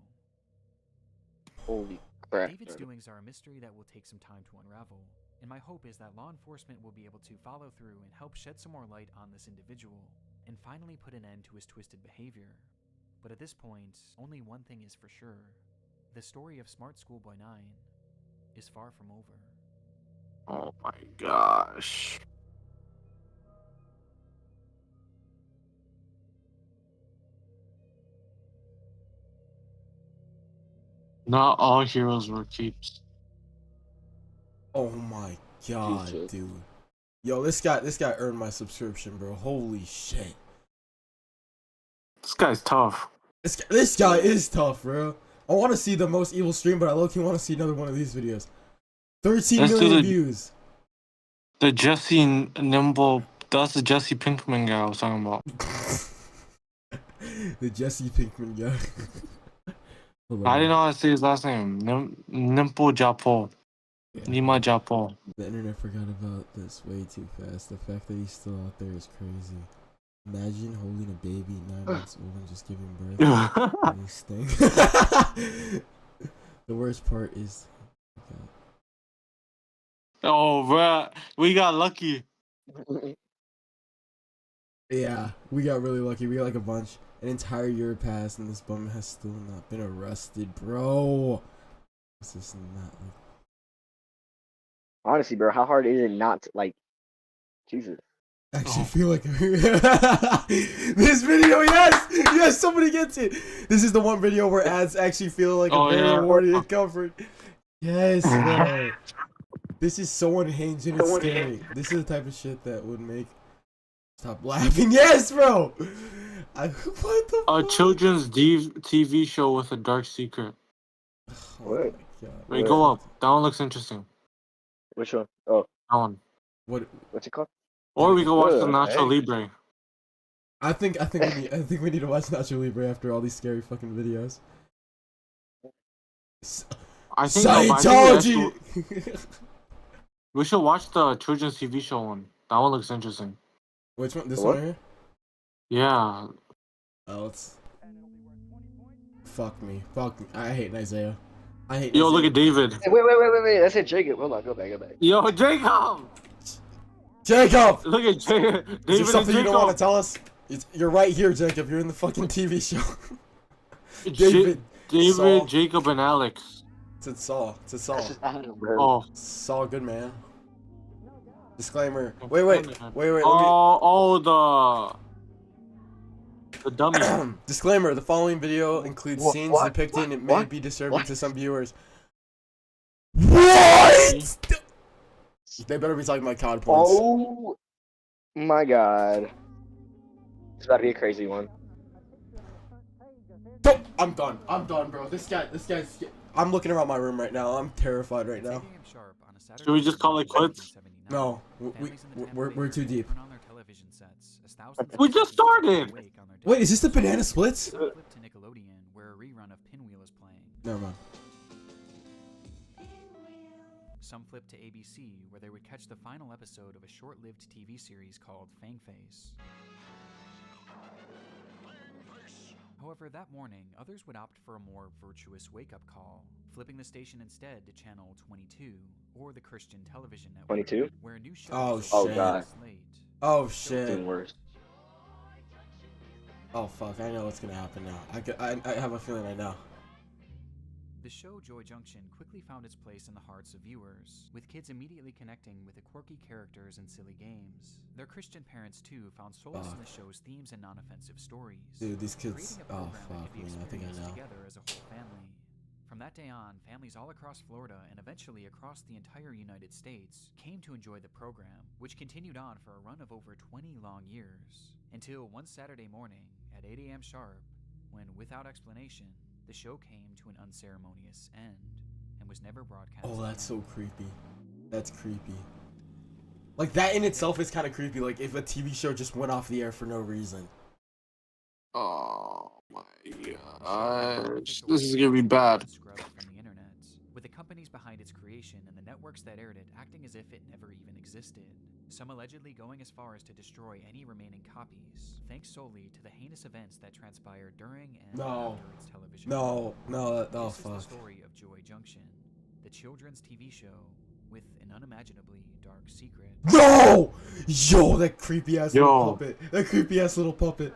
Holy crap! David's doings are a mystery that will take some time to unravel, and my hope is that law enforcement will be able to follow through and help shed some more light on this individual, and finally put an end to his twisted behavior. But at this point, only one thing is for sure. The story of Smart Schoolboy 9 is far from over. Oh my gosh. Not all heroes were keeps. Oh my god, Jesus. dude. Yo, this guy earned my subscription, bro. Holy shit. This guy's tough. This guy is tough, bro. I want to see the most evil stream, but I low-key want to see another one of these videos. 13 Let's do million views. The Jesse Nimble, that's the Jesse Pinkman guy I was talking about. The Jesse Pinkman guy. I didn't know how to say his last name. Nimpo Japo. Yeah. Nima Japo. The internet forgot about this way too fast. The fact that he's still out there is crazy. Imagine holding a baby 9 months old and just giving birth. This thing. The worst part is. Oh, bruh. We got lucky. Yeah, we got really lucky. We got like a bunch. An entire year passed and this bum has still not been arrested, bro. This is not like. Honestly, bro, how hard is it not to, like, Jesus? I actually feel like this video, yes, somebody gets it. This is the one video where ads actually feel like a very rewarding and comfort. Yes, bro. This is so unhinged and it's scary. This is the type of shit that would make stop laughing. Yes, bro. What the A fuck? children's TV show with a dark secret. What? Wait, go up. That one looks interesting. Which one? Oh, That one. what's it called? Or we can watch the Ugh, Nacho hey. Libre. I think we need to watch Nacho Libre after all these scary fucking videos. I think Scientology. we should watch the children's TV show one. That one looks interesting. Which one? This one right here? Yeah. Oh, it's. Fuck me. I hate Isaiah. I hate. Yo, Isaiah. look at David. Hey, wait. That's it, Jacob. Hold on, go back. Yo, Jacob! Jacob! Look at Jacob. Is there David and something you don't want to Jacob. tell us? You're right here, Jacob. You're in the fucking TV show. David, Saul. Jacob, and Alex. It's Saul. Oh. Saul Goodman. Disclaimer. Wait. Let me... The dummy. Disclaimer: the following video includes scenes depicting it may be disturbing to some viewers. What? They better be talking about COD points. Oh my god. It's about to be a crazy one. I'm done, bro. This guy's. I'm looking around my room right now. I'm terrified right now. Should we just call it quits? No, we're too deep. We just started. Wait, is this the banana splits? Flip to Nickelodeon, where a rerun of Pinwheel is playing. Never mind. Some flip to ABC, where they would catch the final episode of a short-lived TV series called Fangface. However, that morning, others would opt for a more virtuous wake-up call, flipping the station instead to channel 22, or the Christian television network, 22? where a new show Oh, was shit. opened God. months late. Oh It's shit. even worse. Oh fuck, I know what's gonna happen now. I have a feeling I know. The show Joy Junction quickly found its place in the hearts of viewers, with kids immediately connecting with the quirky characters and silly games. Their Christian parents, too, found solace in the show's themes and non-offensive stories. Dude, these kids. Creating a Oh program that fuck, could be man. I think I experienced know. together as a whole family. From that day on, families all across Florida and eventually across the entire United States came to enjoy the program, which continued on for a run of over 20 long years, until one Saturday morning at 8 a.m. sharp, when, without explanation, the show came to an unceremonious end and was never broadcast. Oh, that's so creepy. That's creepy. Like, that in itself is kind of creepy. Like, if a TV show just went off the air for no reason. Oh my gosh, this is gonna be bad. Scrubbed from the internet, with the companies behind its creation and the networks that aired it acting as if it never even existed. Some allegedly going as far as to destroy any remaining copies, thanks solely to the heinous events that transpired during and after its television. Oh This fuck. is the story of Joy Junction, the children's TV show with an unimaginably dark secret. No! Yo, that creepy ass little puppet. That creepy ass little puppet.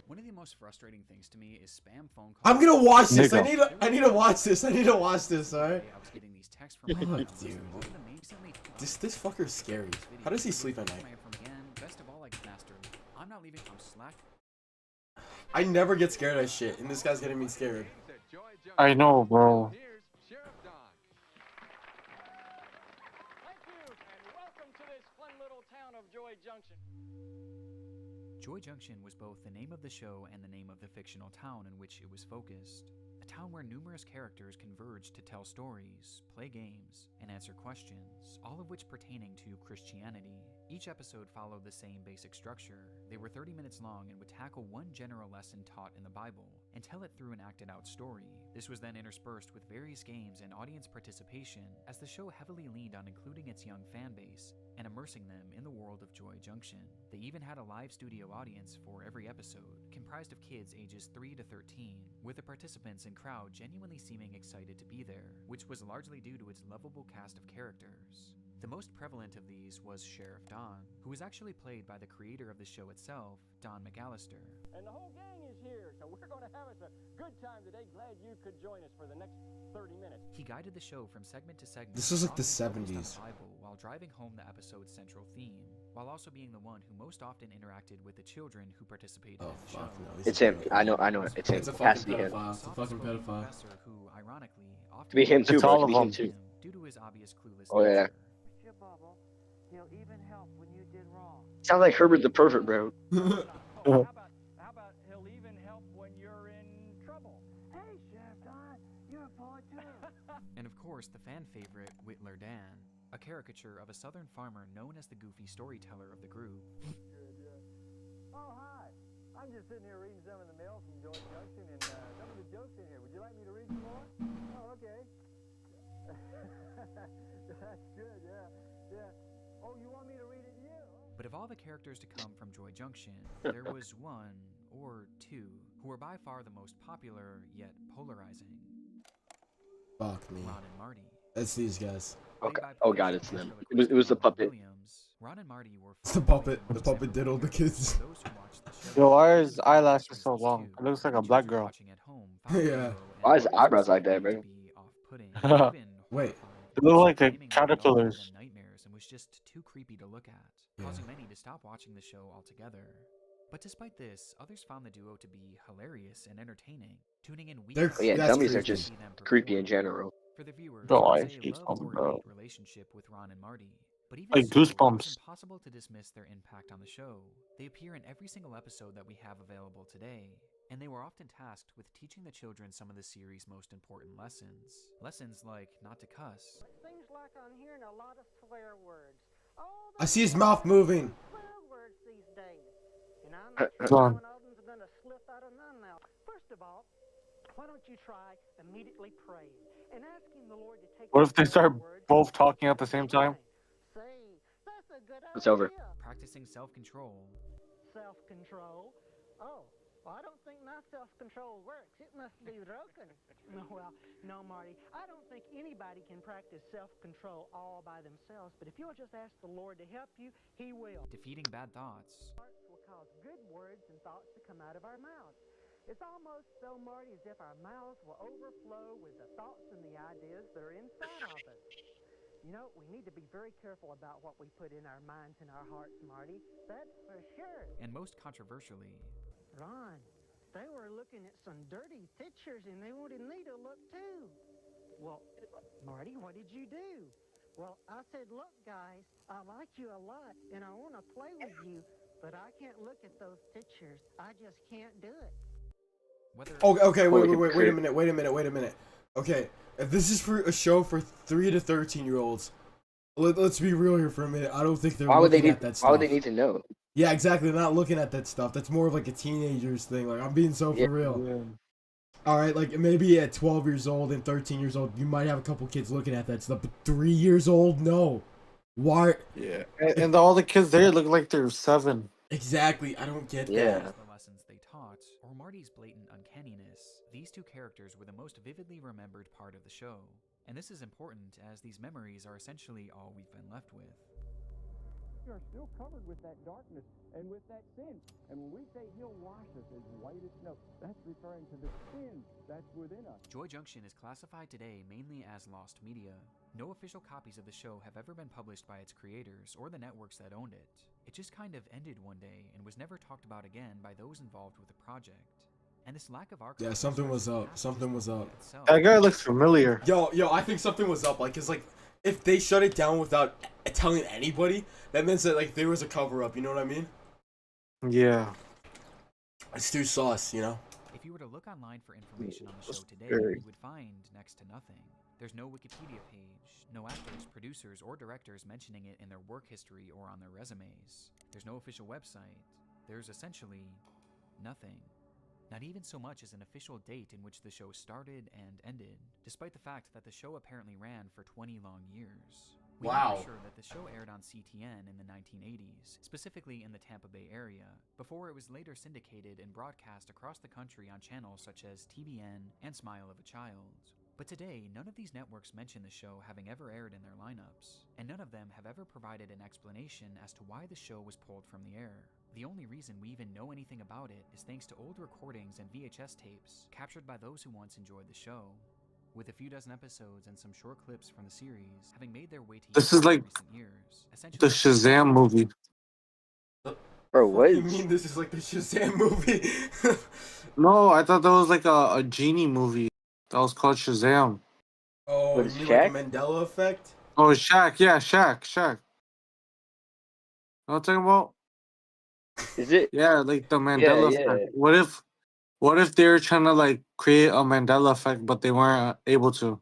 One of the most frustrating things to me is spam phone calls. I'm gonna watch this. I need to watch this. I need to watch this. All right. I was getting these texts from Dude. This fucker's scary. How does he sleep at night? Best of all, like master, I'm not leaving. I'm slack. I never get scared of shit, and this guy's getting me scared. I know, bro. Thank you, and welcome to this fun little town of Joy Junction. Joy Junction was both the name of the show and the name of the fictional town in which it was focused. A town where numerous characters converged to tell stories, play games, and answer questions, all of which pertaining to Christianity. Each episode followed the same basic structure. They were 30 minutes long and would tackle one general lesson taught in the Bible and tell it through an acted out story. This was then interspersed with various games and audience participation, as the show heavily leaned on including its young fan base and immersing them in the world of Joy Junction. They even had a live studio audience for every episode, comprised of kids ages 3 to 13, with the participants and crowd genuinely seeming excited to be there, which was largely due to its lovable cast of characters. The most prevalent of these was Sheriff Don, who was actually played by the creator of the show itself, Don McAllister. And the whole gang is here, so we're going to have us a good time today. Glad you could join us for the next 30 minutes. He guided the show from segment to segment. This was like the often focused 70s. on the Bible while driving home the episode's central theme, while also being the one who most often interacted with the children who participated in the show. No, It's him. I know. It's him. It's a It has to fucking be him. pedophile. It's a fucking pedophile. Professor who, ironically, often To be him too, It's bro. all To be of him them. too. due to his obvious clueless Oh yeah. nature. Mr. Bubble, he'll even help when you did wrong. Sounds like Herbert the Pervert, bro. How about he'll even help when you're in trouble? Hey, Sheriff Don, you're a poet too. And of course, the fan favorite, Whittler Dan, a caricature of a southern farmer known as the goofy storyteller of the group. Oh, hi. I'm just sitting here reading some of the mail from Joy Junction and some of the jokes in here. Would you like me to read some more? Oh, okay. That's good, yeah. Oh, you want me to read it to you? But of all the characters to come from Joy Junction, there was one, or two, who were by far the most popular, yet polarizing. Fuck me. Ron and Marty. It's these guys. Oh god, it's them. It was the puppet. Ron and Marty were It's the puppet. The puppet diddled the kids. Yo, why is eyelashes so long? It looks like a black girl. Yeah. Why is eyebrows like that, bro? Wait. They look like a caterpillars. Nightmares and was just too creepy to look at, causing many to stop watching the show altogether. But despite this, others found the duo to be hilarious and entertaining, tuning in weekly. Oh, yeah, dummies are just creepy in general. For the viewers, Bro, I it was a hate love them, or bro. hate relationship with Ron and Marty. But even Like so, it Goosebumps. was impossible to dismiss their impact on the show. They appear in every single episode that we have available today, and they were often tasked with teaching the children some of the series' most important lessons. Lessons like not to cuss. Seems like I'm hearing a lot of swear words. Oh, I see his mouth moving. swear words these days. And I'm not Go sure on. one of them's gonna slip out of none now. First of all, why don't you try immediately praying and asking the Lord to take What if they the start swear words both talking at the same time? Say, that's a good It's over. idea. Practicing self-control. Self-control. Oh, well, I don't think my self-control works. It must be broken. Well, no, Marty. I don't think anybody can practice self-control all by themselves, but if you'll just ask the Lord to help you, He will. Defeating bad thoughts. Hearts will cause good words and thoughts to come out of our mouths. It's almost so, Marty, as if our mouths will overflow with the thoughts and the ideas that are inside of us. You know, we need to be very careful about what we put in our minds and our hearts, Marty. That's for sure. And most controversially, Ron, they were looking at some dirty pictures and they wanted me to look too. Well, Marty, what did you do? Well, I said, look, guys, I like you a lot and I want to play with you, but I can't look at those pictures. I just can't do it. Okay, wait a minute. Okay, if this is for a show for 3 to 13-year-olds, let's be real here for a minute. I don't think they're looking at that stuff. Why would they need to know? Yeah, exactly. They're not looking at that stuff. That's more of like a teenager's thing. Like, I'm being so for real. Yeah. All right, like maybe at 12 years old and 13 years old, you might have a couple kids looking at that stuff. But 3 years old, no. Why? Yeah. And all the kids there look like they're 7. Exactly. I don't get Yeah. that. the lessons they taught, or Marty's blatant uncanniness, these two characters were the most vividly remembered part of the show. And this is important as these memories are essentially all we've been left with. You are still covered with that darkness and with that sin. And when we say He'll wash us as white as snow, that's referring to the sin that's within us. Joy Junction is classified today mainly as lost media. No official copies of the show have ever been published by its creators or the networks that owned it. It just kind of ended one day and was never talked about again by those involved with the project. And this lack of archives... Yeah, something was up. Something was up. That guy looks familiar. Yo, I think something was up. Like, 'cause like, if they shut it down without telling anybody, that means that like there was a cover up. You know what I mean? Yeah. It's too sauce, you know. If you were to look online for information on the show today, scary. you would find next to nothing. There's no Wikipedia page, no actors, producers, or directors mentioning it in their work history or on their resumes. There's no official website. There's essentially nothing. Not even so much as an official date in which the show started and ended, despite the fact that the show apparently ran for 20 long years. We know for sure that the show aired on CTN in the 1980s, specifically in the Tampa Bay area, before it was later syndicated and broadcast across the country on channels such as TBN and Smile of a Child. But today, none of these networks mention the show having ever aired in their lineups, and none of them have ever provided an explanation as to why the show was pulled from the air. The only reason we even know anything about it is thanks to old recordings and VHS tapes captured by those who once enjoyed the show, with a few dozen episodes and some short clips from the series having made their way to This is like recent years. the Shazam movie. Bro, what? You mean this is like the Shazam movie? No, I thought that was like a genie movie. That was called Shazam. Oh, What you is mean Shaq? like a Mandela effect? Oh, Shaq. Yeah, Shaq. Know what I'm talking about? Is it? Yeah, like the Mandela effect. What if they were trying to like create a Mandela effect, but they weren't able to?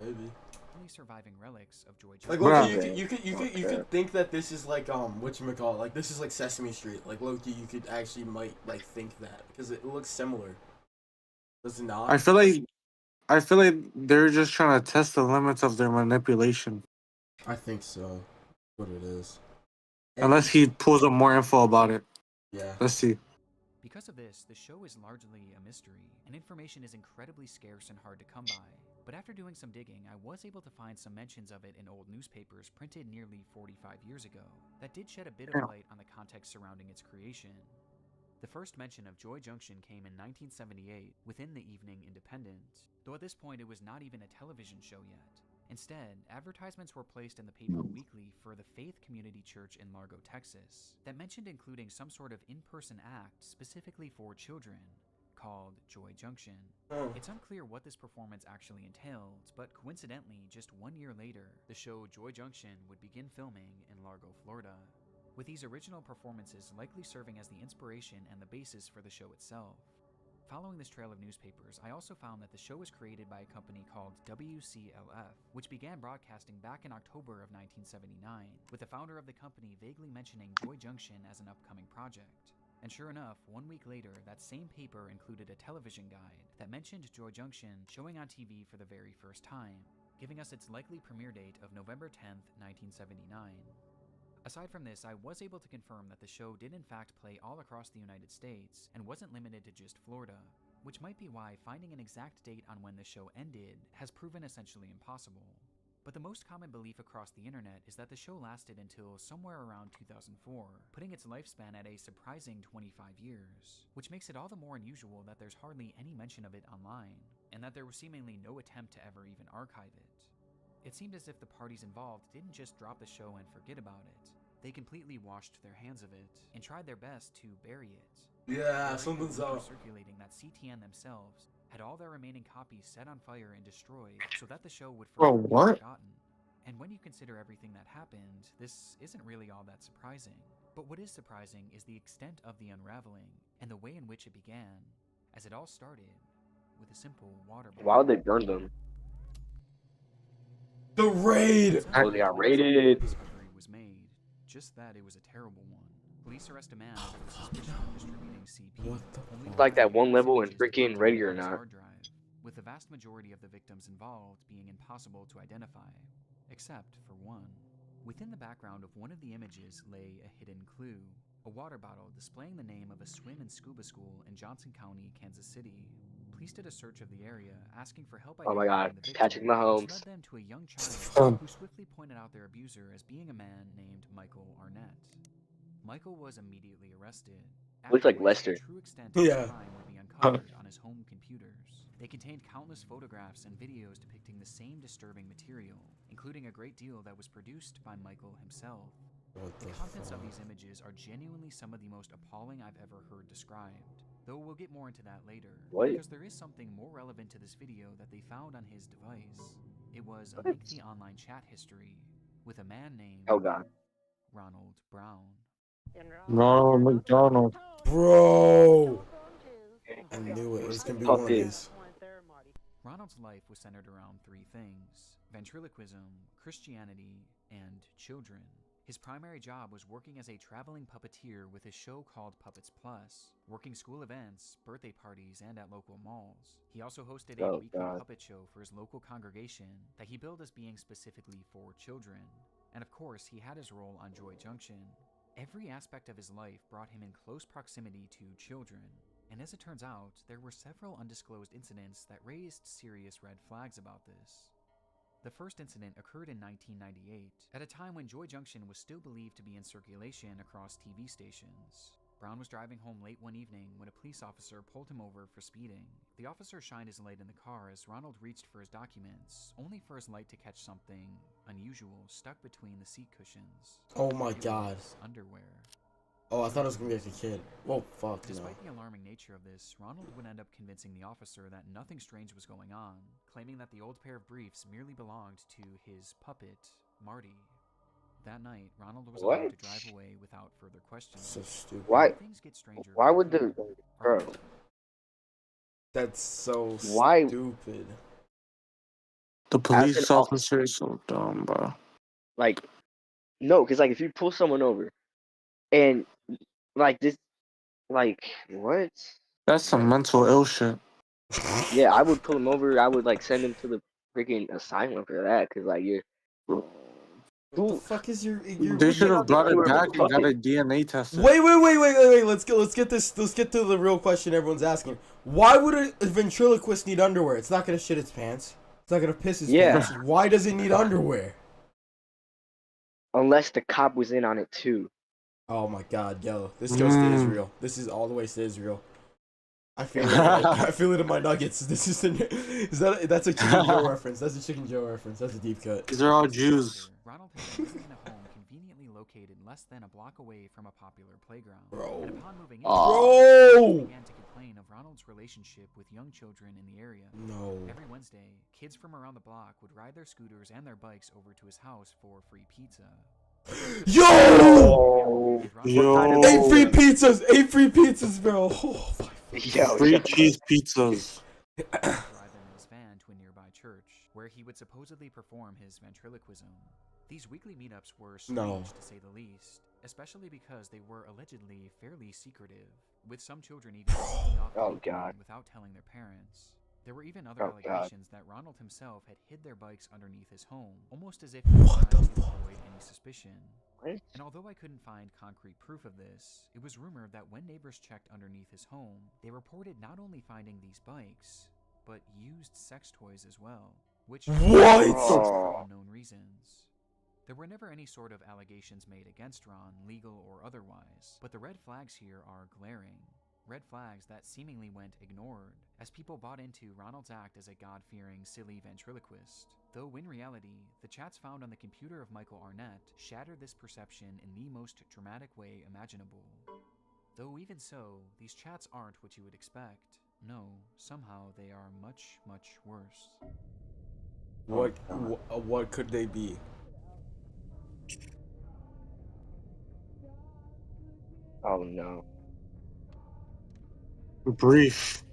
Maybe. Only surviving relics of Joy Like Junction. Loki, you could think that this is like whatchamacallit, like this is like Sesame Street. Like Loki, you could actually might like think that because it looks similar. Does it not? I feel like they're just trying to test the limits of their manipulation. I think so. What it is. Unless he pulls up more info about it. Yeah. Let's see. Because of this, the show is largely a mystery, and information is incredibly scarce and hard to come by. But after doing some digging, I was able to find some mentions of it in old newspapers printed nearly 45 years ago that did shed a bit of light on the context surrounding its creation. The first mention of Joy Junction came in 1978 within the Evening Independent, though at this point it was not even a television show yet. Instead, advertisements were placed in the paper weekly for the Faith Community Church in Largo, Texas, that mentioned including some sort of in-person act specifically for children, called Joy Junction. It's unclear what this performance actually entailed, but coincidentally, just 1 year later, the show Joy Junction would begin filming in Largo, Florida, with these original performances likely serving as the inspiration and the basis for the show itself. Following this trail of newspapers, I also found that the show was created by a company called WCLF, which began broadcasting back in October of 1979, with the founder of the company vaguely mentioning Joy Junction as an upcoming project. And sure enough, 1 week later, that same paper included a television guide that mentioned Joy Junction showing on TV for the very first time, giving us its likely premiere date of November 10th, 1979. Aside from this, I was able to confirm that the show did in fact play all across the United States and wasn't limited to just Florida, which might be why finding an exact date on when the show ended has proven essentially impossible. But the most common belief across the internet is that the show lasted until somewhere around 2004, putting its lifespan at a surprising 25 years, which makes it all the more unusual that there's hardly any mention of it online, and that there was seemingly no attempt to ever even archive it. It seemed as if the parties involved didn't just drop the show and forget about it. They completely washed their hands of it and tried their best to bury it. Yeah, something's up. Circulating that CTN themselves had all their remaining copies set on fire and destroyed so that the show would forever be forgotten. And when you consider everything that happened, this isn't really all that surprising. But what is surprising is the extent of the unraveling and the way in which it began, as it all started with a simple water bottle. Why would they burn them? The raid! Oh, they got raided. Discovery was made. Just that it was a terrible one. Police arrest a man with suspicion of distributing CP. It's like that one level in freaking Ready or Not. With the vast majority of the victims involved being impossible to identify, except for one. Within the background of one of the images lay a hidden clue, a water bottle displaying the name of a swim and scuba school in Johnson County, Kansas City. Police did a search of the area, asking for help Oh my identifying God, the victim, Patrick Mahomes. which led them to a young child who swiftly pointed out their abuser as being a man named Michael Arnett. Michael was immediately arrested. Looks like Lester. The true extent of Yeah. the crime would be uncovered on his home computers. They contained countless photographs and videos depicting the same disturbing material, including a great deal that was produced by Michael himself. The contents of these images are genuinely some of the most appalling I've ever heard described, though we'll get more into that later, because there is something more relevant to this video that they found on his device. It was a lengthy online chat history with a man named Ronald Brown. Ronald McDonald. Bro! I knew it. It was gonna be one of these. Ronald's life was centered around three things: ventriloquism, Christianity, and children. His primary job was working as a traveling puppeteer with a show called Puppets Plus, working school events, birthday parties, and at local malls. He also hosted a weekly puppet show for his local congregation that he billed as being specifically for children. And of course, he had his role on Joy Junction. Every aspect of his life brought him in close proximity to children. And as it turns out, there were several undisclosed incidents that raised serious red flags about this. The first incident occurred in 1998, at a time when Joy Junction was still believed to be in circulation across TV stations. Brown was driving home late one evening when a police officer pulled him over for speeding. The officer shined his light in the car as Ronald reached for his documents, only for his light to catch something unusual stuck between the seat cushions. Oh my God. Underwear. Oh, I thought it was gonna be like a kid. Whoa, fuck. Despite the alarming nature of this, Ronald would end up convincing the officer that nothing strange was going on, claiming that the old pair of briefs merely belonged to his puppet, Marty. That night, Ronald was allowed to drive away without further questions. So stupid. Why? Things get stranger. Why would the bro? That's so Why? stupid. The police officer is so dumb, bro. Like, no, because like if you pull someone over, and like this, like what? That's some mental ill shit. Yeah, I would pull him over. I would like send him to the freaking asylum for that, because like you're. What the fuck is your They should have brought it back and got a DNA test. Wait. Let's get to the real question everyone's asking. Why would a ventriloquist need underwear? It's not gonna shit its pants. It's not gonna piss his pants. Why does it need underwear? Unless the cop was in on it too. Oh my God, yo, this goes to Israel. This is all the way to Israel. I feel it. I feel it in my nuggets. That's a Chicken Joe reference. That's a Chicken Joe reference. That's a deep cut. These are all Jews. Ronald had been living in a home conveniently located less than a block away from a popular playground. Bro. And upon moving in, Bro! began to complain of Ronald's relationship with young children in the area. No. Every Wednesday, kids from around the block would ride their scooters and their bikes over to his house for free pizza. Yo! Yo! 8 free pizzas! 8 free pizzas, bro! Oh, free cheese pizzas. Drive him in his van to a nearby church, where he would supposedly perform his ventriloquism. These weekly meetups were strange, to say the least, especially because they were allegedly fairly secretive, with some children even sneaking off without telling their parents. There were even other Oh, God. allegations that Ronald himself had hid their bikes underneath his home, almost as if he was trying to avoid any suspicion. What? And although I couldn't find concrete proof of this, it was rumored that when neighbors checked underneath his home, they reported not only finding these bikes, but used sex toys as well, which for unknown reasons. There were never any sort of allegations made against Ron, legal or otherwise, but the red flags here are glaring. Red flags that seemingly went ignored, as people bought into Ronald's act as a God-fearing, silly ventriloquist. Though in reality, the chats found on the computer of Michael Arnett shattered this perception in the most dramatic way imaginable. Though even so, these chats aren't what you would expect. No, somehow they are much, much worse. What could they be? Oh no. Brief.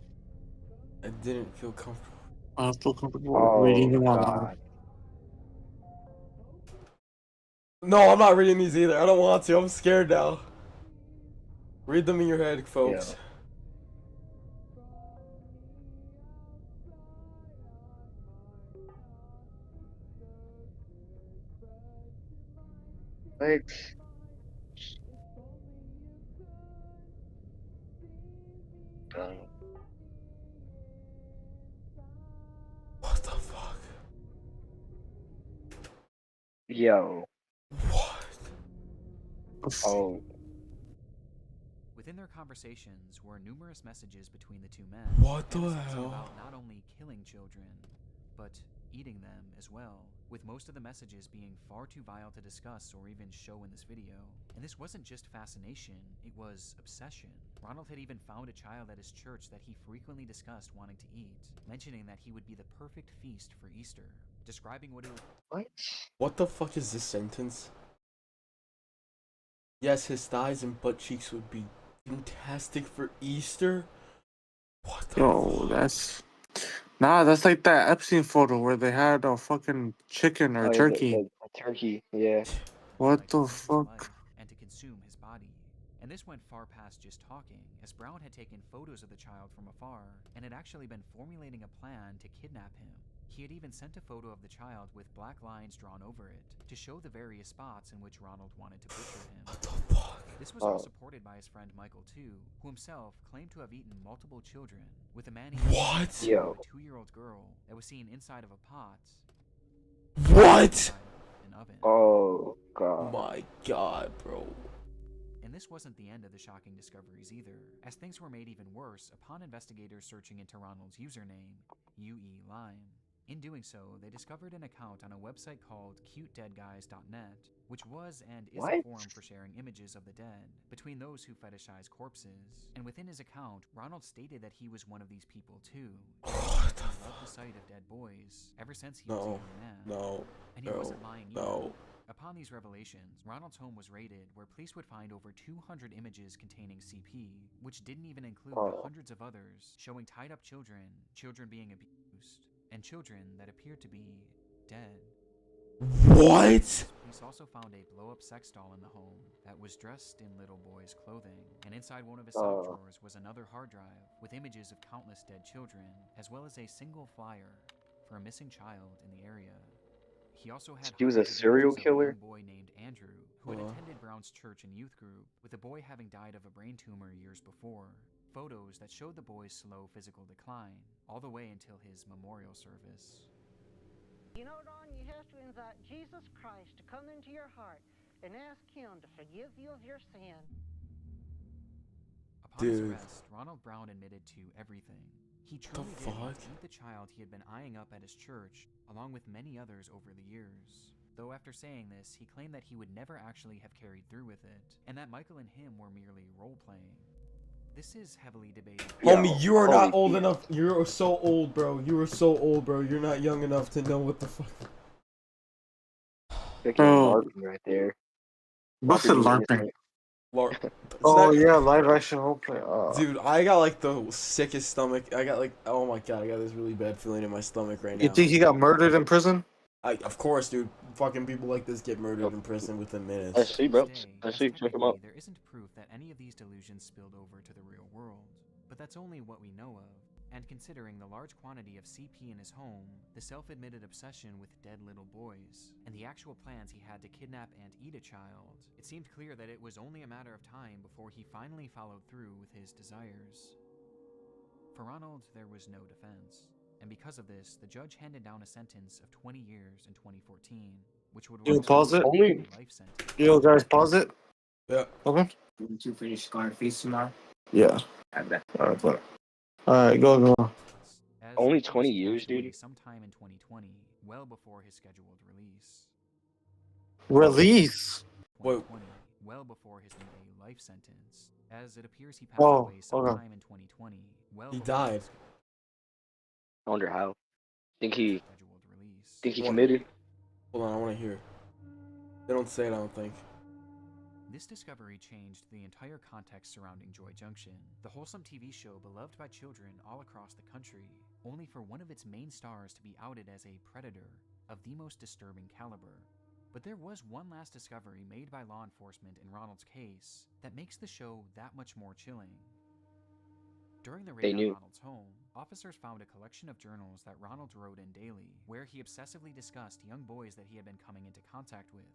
I didn't feel comfortable. I feel comfortable reading them out loud. No, I'm not reading these either. I don't want to. I'm scared now. Read them in your head, folks. What? What the fuck? Yo. What? Oh. Within their conversations were numerous messages between the two men. What the fantasizing hell? about not only killing children, but eating them as well, with most of the messages being far too vile to discuss or even show in this video. And this wasn't just fascination, it was obsession. Ronald had even found a child at his church that he frequently discussed wanting to eat, mentioning that he would be the perfect feast for Easter, describing what it would... What? What the fuck is this sentence? Yes, his thighs and butt cheeks would be fantastic for Easter? What the fuck? That's... Nah, that's like that Epstein photo where they had a fucking chicken or turkey. The turkey, yeah. What the fuck? And to consume his body. And this went far past just talking, as Brown had taken photos of the child from afar, and had actually been formulating a plan to kidnap him. He had even sent a photo of the child with black lines drawn over it, to show the various spots in which Ronald wanted to butcher him. What the fuck? This was all supported by his friend Michael too, who himself claimed to have eaten multiple children, with a man he What? of a 2-year-old girl that was seen inside of a pot. What? An oven. Oh god. My god, bro. And this wasn't the end of the shocking discoveries either, as things were made even worse upon investigators searching into Ronald's username, UE-Lime. In doing so, they discovered an account on a website called cutedeadguys.net, which was and is a forum for sharing images of the dead between those who fetishize corpses. And within his account, Ronald stated that he was one of these people too. He loved the sight of dead boys ever since he was a young man. And he wasn't lying either. Upon these revelations, Ronald's home was raided, where police would find over 200 images containing CP, which didn't even include the hundreds of others showing tied up children, children being abused, and children that appeared to be dead. What? Police also found a blow-up sex doll in the home that was dressed in little boy's clothing, and inside one of his sock drawers was another hard drive with images of countless dead children, as well as a single flyer for a missing child in the area. He also had He was a serial killer? a young boy named Andrew, who had attended Brown's church and youth group, with the boy having died of a brain tumor years before. Photos that showed the boy's slow physical decline, all the way until his memorial service. You know, Don, you have to invite Jesus Christ to come into your heart and ask him to forgive you of your sin. Upon his arrest, Ronald Brown admitted to everything. He truly did eat the child he had been eyeing up at his church, along with many others over the years. Though after saying this, he claimed that he would never actually have carried through with it, and that Michael and him were merely role-playing. This is heavily debated. Homie, you are not old enough. You're so old, bro. You are so old, bro. You're not young enough to know what the fuck. LARPing right there. What's the LARPing? Oh yeah, live action roleplay. Dude, I got like the sickest stomach. I got like, oh my god, I got this really bad feeling in my stomach right now. You think he got murdered in prison? Of course, dude. Fucking people like this get murdered in prison within minutes. I see, bro. I see. Check him out. There isn't proof that any of these delusions spilled over to the real world, but that's only what we know of. And considering the large quantity of CP in his home, the self-admitted obsession with dead little boys, and the actual plans he had to kidnap and eat a child, it seemed clear that it was only a matter of time before he finally followed through with his desires. For Ronald, there was no defense, and because of this, the judge handed down a sentence of 20 years in 2014, which would You pause it? a life sentence. You guys pause it? Yeah. Okay. To finish Scarface tomorrow. Yeah. Alright, go. As Only the 20 case years, passed away dude? sometime in 2020, well before his scheduled release. Release. 2020, well before his a life sentence, as it appears he passed Oh, away okay. sometime in 2020. Well, He before died. his I wonder how. Think he scheduled release. committed? Hold on, I want to hear. They don't say it, I don't think. This discovery changed the entire context surrounding Joy Junction, the wholesome TV show beloved by children all across the country, only for one of its main stars to be outed as a predator of the most disturbing caliber. But there was one last discovery made by law enforcement in Ronald's case that makes the show that much more chilling. During the They raid on knew. Ronald's home, officers found a collection of journals that Ronald wrote in daily, where he obsessively discussed young boys that he had been coming into contact with,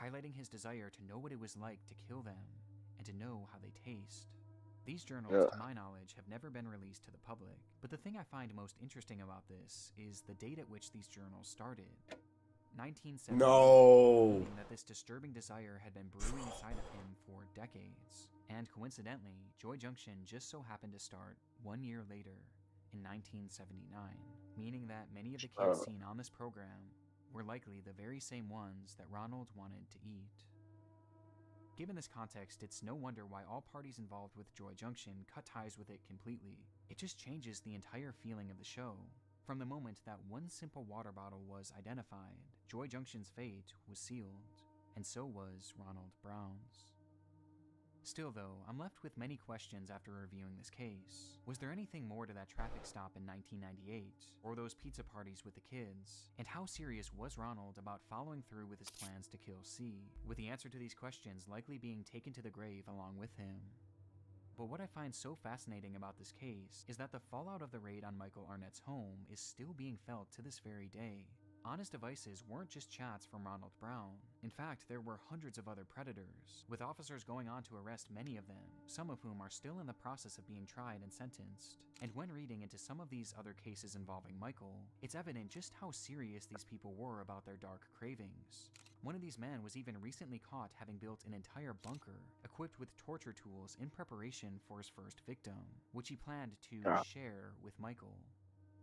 highlighting his desire to know what it was like to kill them, and to know how they taste. These journals, to my knowledge, have never been released to the public, but the thing I find most interesting about this is the date at which these journals started. 1970. No. Meaning that this disturbing desire had been brewing inside of him for decades. And coincidentally, Joy Junction just so happened to start 1 year later, in 1979, meaning that many of the kids seen on this program were likely the very same ones that Ronald wanted to eat. Given this context, it's no wonder why all parties involved with Joy Junction cut ties with it completely. It just changes the entire feeling of the show. From the moment that one simple water bottle was identified, Joy Junction's fate was sealed, and so was Ronald Brown's. Still though, I'm left with many questions after reviewing this case. Was there anything more to that traffic stop in 1998, or those pizza parties with the kids? And how serious was Ronald about following through with his plans to kill C, with the answer to these questions likely being taken to the grave along with him? But what I find so fascinating about this case is that the fallout of the raid on Michael Arnett's home is still being felt to this very day. Honest devices weren't just chats from Ronald Brown. In fact, there were hundreds of other predators, with officers going on to arrest many of them, some of whom are still in the process of being tried and sentenced. And when reading into some of these other cases involving Michael, it's evident just how serious these people were about their dark cravings. One of these men was even recently caught having built an entire bunker, equipped with torture tools in preparation for his first victim, which he planned to share with Michael.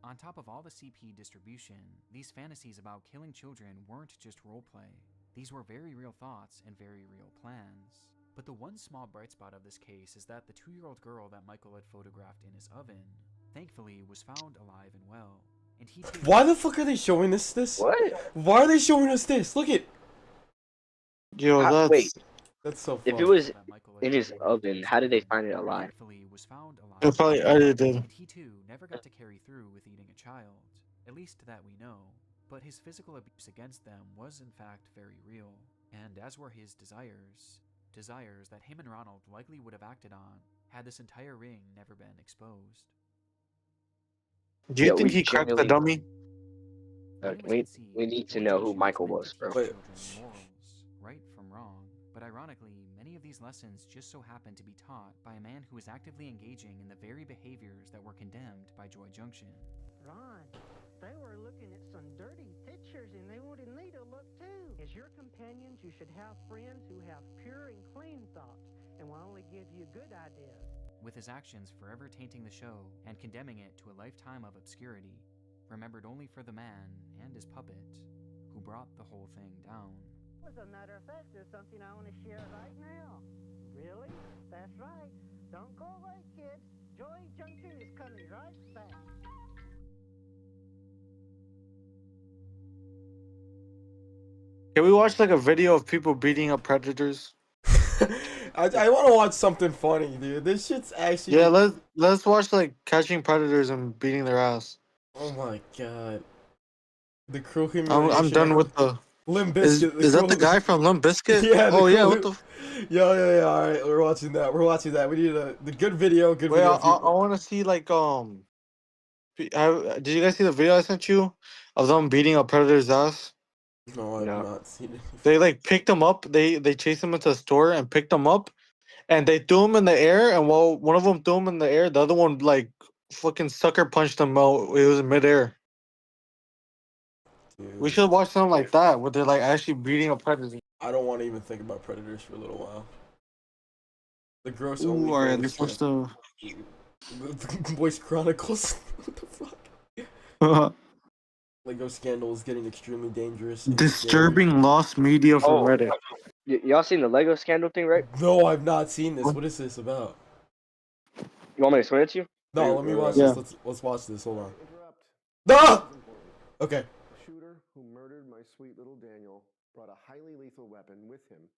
On top of all the CP distribution, these fantasies about killing children weren't just roleplay. These were very real thoughts and very real plans. But the one small bright spot of this case is that the 2-year-old girl that Michael had photographed in his oven, thankfully was found alive and well. And he too— Why the fuck are they showing us this? What? Why are they showing us this? Look at. Yo, that's... Wait. That's so If fun. it was in his oven, how did they find it alive? Was found alive. They probably edited. And he too never got to carry through with eating a child, at least that we know. But his physical abuse against them was in fact very real, and as were his desires that him and Ronald likely would have acted on had this entire ring never been exposed. Do you think he cracked the dummy? We need to know who Michael was, bro. Wait. Right from wrong. But ironically, many of these lessons just so happen to be taught by a man who is actively engaging in the very behaviors that were condemned by Joy Junction. Ron, they were looking at some dirty pictures and they wanted me to look too. As your companions, you should have friends who have pure and clean thoughts and will only give you good ideas. With his actions forever tainting the show and condemning it to a lifetime of obscurity, remembered only for the man and his puppet who brought the whole thing down. As a matter of fact, there's something I want to share right now. Really? That's right. Don't go away, kids. Joy Junction is coming right back. Can we watch like a video of people beating up predators? I want to watch something funny, dude. This shit's actually. Yeah, let's watch like catching predators and beating their ass. Oh my god. The cruel I'm done with the. Limp Bizkit. Is that the guy from Limp Bizkit? Yeah. Oh yeah. What the? Yeah. All right, we're watching that. We need the good video. Good Wait, video. I want to see like Did you guys see the video I sent you of them beating a predator's ass? No, I've No. not seen it. They like picked him up. They chased him into a store and picked him up, and they threw him in the air. And while one of them threw him in the air, the other one like fucking sucker punched him out. It was in midair. We Dude, should watch something like that where they're like actually beating a predator. I don't want to even think about predators for a little while. The gross Ooh, alright, OnlyFans let's watch stuff. the. Voice Chronicles. What the fuck? Lego scandal is getting extremely dangerous. And Disturbing lost media from Reddit. Y'all seen the Lego scandal thing, right? No, I've not seen this. What is this about? You want me to explain it to you? No, let me watch Yeah. this. Let's watch this. Hold on. Ah! Okay. The shooter who murdered my sweet little Daniel brought a highly lethal weapon with him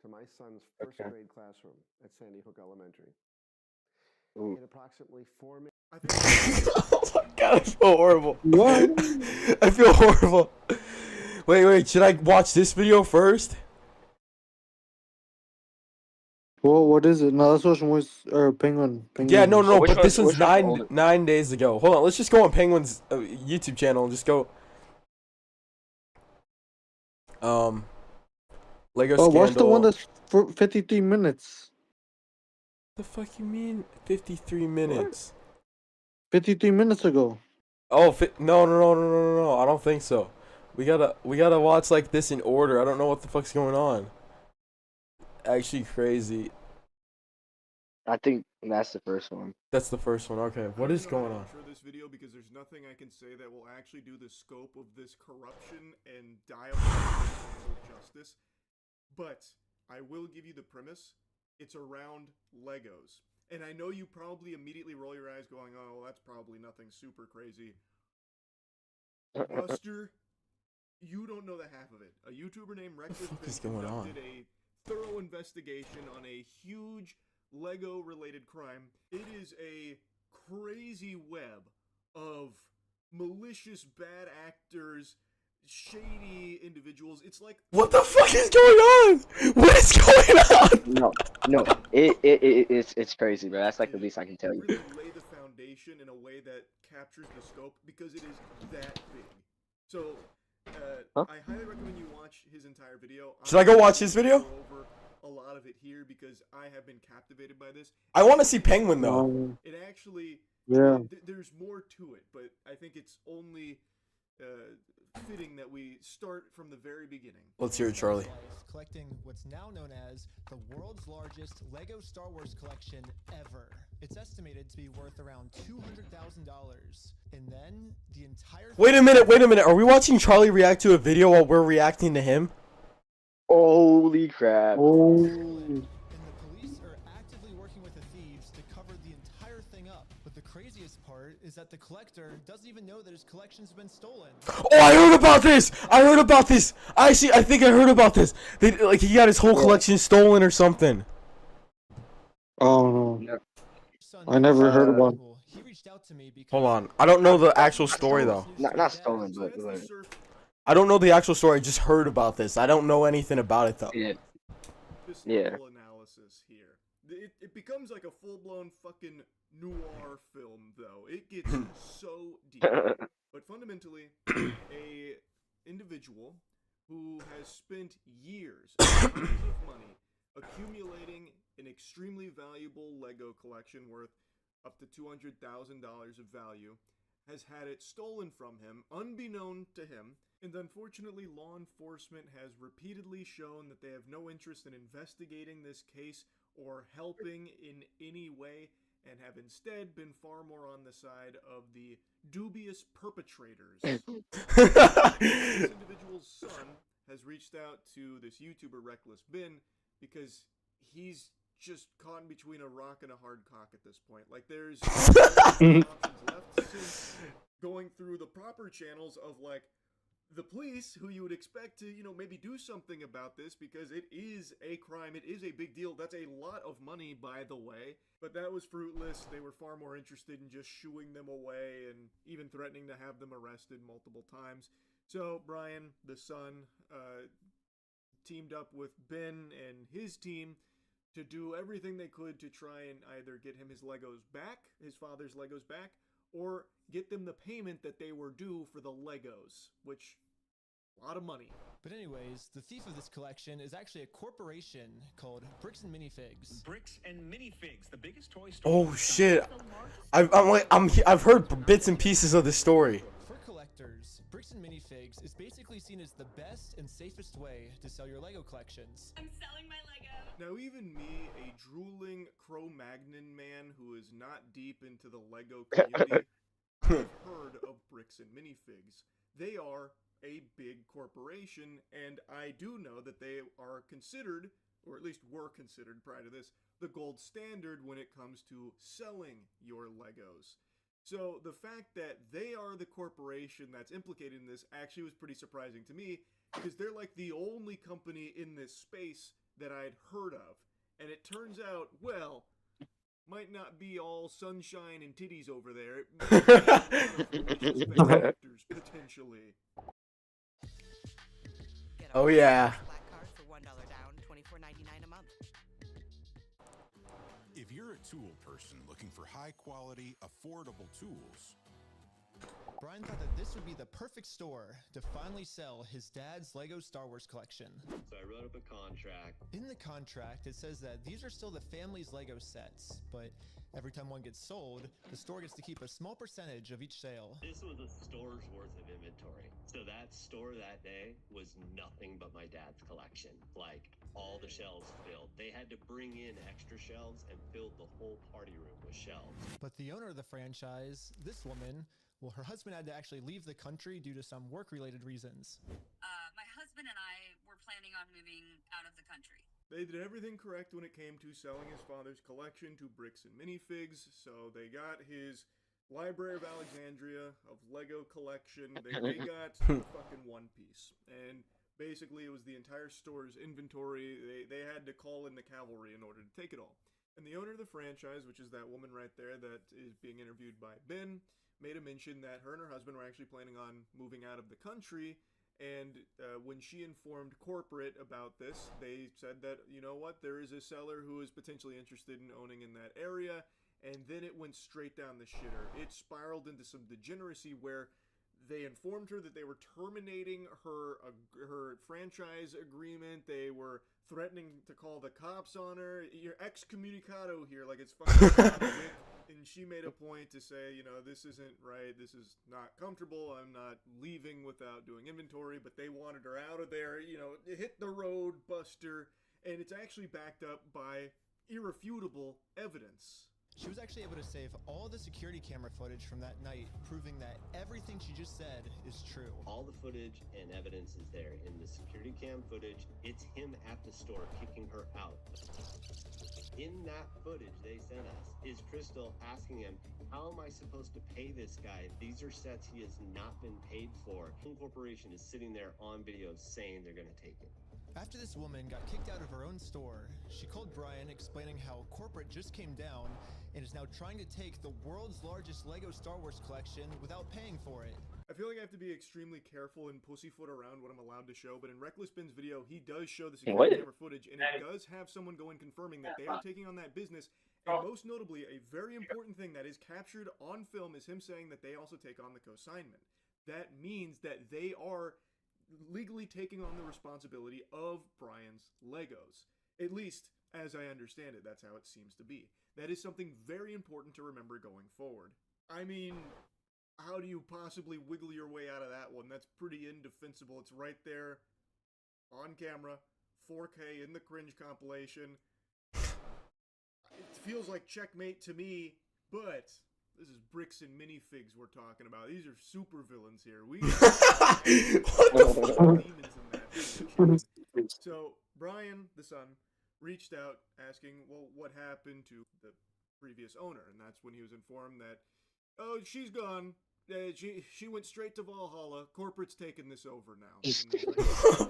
to my son's first grade classroom at Sandy Hook Elementary. In approximately 4 minutes. Oh my god, I feel horrible. What? I feel horrible. Wait, should I watch this video first? Well, what is it? No, let's watch Moist or Penguin. Yeah, no, Oh, which but this one- one's which one's older? 9 days ago. Hold on, let's just go on Penguin's YouTube channel and just go. Lego Oh, scandal. watch the one that's for 53 minutes. The fuck you mean 53 minutes? 53 minutes ago. Oh, no, I don't think so. We gotta watch like this in order. I don't know what the fuck's going on. Actually crazy. I think that's the first one. That's the first one. Okay, what is going on? For this video, because there's nothing I can say that will actually do the scope of this corruption and diabolical justice. But I will give you the premise. It's around Legos. And I know you probably immediately roll your eyes going, oh, well, that's probably nothing super crazy. Buster, you don't know the half of it. A YouTuber named Reckless is Bin going on? conducted a thorough investigation on a huge Lego-related crime. It is a crazy web of malicious bad actors, shady individuals. It's like, What the fuck is going on? What is going on? No, it's crazy, bro. That's like the least I can tell you. really lay the foundation in a way that captures the scope because it is that big. So, I highly recommend you watch his entire video. Should I go watch his video? Go over a lot of it here because I have been captivated by this. I want to see Penguin though. It actually, Yeah. there's more to it, but I think it's only fitting that we start from the very beginning. Let's hear it, Charlie. Collecting what's now known as the world's largest Lego Star Wars collection ever. It's estimated to be worth around $200,000. And then the entire Wait a minute. Are we watching Charlie react to a video while we're reacting to him? Holy crap. Oh. And the police are actively working with the thieves to cover the entire thing up. But the craziest part is that the collector doesn't even know that his collection's been stolen. Oh, I heard about this. I think I heard about this. He got his whole collection stolen or something. Oh no. I never heard about it. He reached out to me because Hold on. I don't know the actual story though. Not stolen, but I don't know the actual story. I just heard about this. I don't know anything about it though. yeah. This Yeah. level analysis here. It becomes like a full-blown fucking noir film, though. It gets so deep. But fundamentally, a individual who has spent years, tons of money, accumulating an extremely valuable Lego collection worth up to $200,000 of value, has had it stolen from him, unbeknown to him, and unfortunately law enforcement has repeatedly shown that they have no interest in investigating this case or helping in any way, and have instead been far more on the side of the dubious perpetrators. This individual's son has reached out to this YouTuber Reckless Bin because he's just caught in between a rock and a hard cock at this point. Like, there's no options left since going through the proper channels of, like, the police, who you would expect to, maybe do something about this because it is a crime. It is a big deal. That's a lot of money, by the way. But that was fruitless. They were far more interested in just shooing them away and even threatening to have them arrested multiple times. So Brian, the son, teamed up with Ben and his team to do everything they could to try and either get him his Legos back, his father's Legos back, or get them the payment that they were due for the Legos, which, a lot of money. But anyways, the thief of this collection is actually a corporation called Bricks and Minifigs. Bricks and Minifigs, the biggest toy store. Oh shit! I've heard bits and pieces of the story. For collectors, Bricks and Minifigs is basically seen as the best and safest way to sell your Lego collections. I'm selling my Lego. Now even me, a drooling Cro-Magnon man who is not deep into the Lego community, I've heard of Bricks and Minifigs. They are a big corporation, and I do know that they are considered, or at least were considered prior to this, the gold standard when it comes to selling your Legos. So the fact that they are the corporation that's implicated in this actually was pretty surprising to me, because they're like the only company in this space that I'd heard of. And it turns out, well, might not be all sunshine and titties over there. It might be potentially. Oh yeah. Black card for $1 down, $24.99 a month. If you're a tool person looking for high quality, affordable tools, Brian thought that this would be the perfect store to finally sell his dad's Lego Star Wars collection. So I wrote up a contract. In the contract, it says that these are still the family's Lego sets, but every time one gets sold, the store gets to keep a small percentage of each sale. This was a store's worth of inventory. So that store that day was nothing but my dad's collection. Like, all the shelves filled. They had to bring in extra shelves and fill the whole party room with shelves. But the owner of the franchise, this woman, well, her husband had to actually leave the country due to some work-related reasons. My husband and I were planning on moving out of the country. They did everything correct when it came to selling his father's collection to Bricks and Minifigs, so they got his Library of Alexandria of Lego collection. They got fucking One Piece. And basically it was the entire store's inventory. They had to call in the cavalry in order to take it all. And the owner of the franchise, which is that woman right there that is being interviewed by Ben, made a mention that her and her husband were actually planning on moving out of the country. And when she informed corporate about this, they said that, you know what, there is a seller who is potentially interested in owning in that area. And then it went straight down the shitter. It spiraled into some degeneracy where they informed her that they were terminating her franchise agreement. They were threatening to call the cops on her. You're excommunicado here, like it's fucking. And she made a point to say, you know, this isn't right. This is not comfortable. I'm not leaving without doing inventory. But they wanted her out of there. You know, hit the road, Buster. And it's actually backed up by irrefutable evidence. She was actually able to save all the security camera footage from that night, proving that everything she just said is true. All the footage and evidence is there. In the security cam footage, it's him at the store kicking her out. In that footage they sent us is Crystal asking him, how am I supposed to pay this guy? These are sets he has not been paid for. The corporation is sitting there on video saying they're going to take it. After this woman got kicked out of her own store, she called Brian explaining how corporate just came down and is now trying to take the world's largest Lego Star Wars collection without paying for it. I feel like I have to be extremely careful and pussyfoot around what I'm allowed to show, but in Reckless Ben's video, he does show the security camera footage, and it does have someone go in confirming that they are taking on that business, and most notably, a very important thing that is captured on film is him saying that they also take on the consignment. That means that they are legally taking on the responsibility of Brian's Legos. At least, as I understand it, that's how it seems to be. That is something very important to remember going forward. I mean, how do you possibly wiggle your way out of that one? That's pretty indefensible. It's right there on camera, 4K in the cringe compilation. It feels like checkmate to me, but this is Bricks and Minifigs we're talking about. These are super villains here. We what the fuck? So Brian, the son, reached out asking, well, what happened to the previous owner? And that's when he was informed that, oh, she's gone. She went straight to Valhalla. Corporate's taking this over now. Like,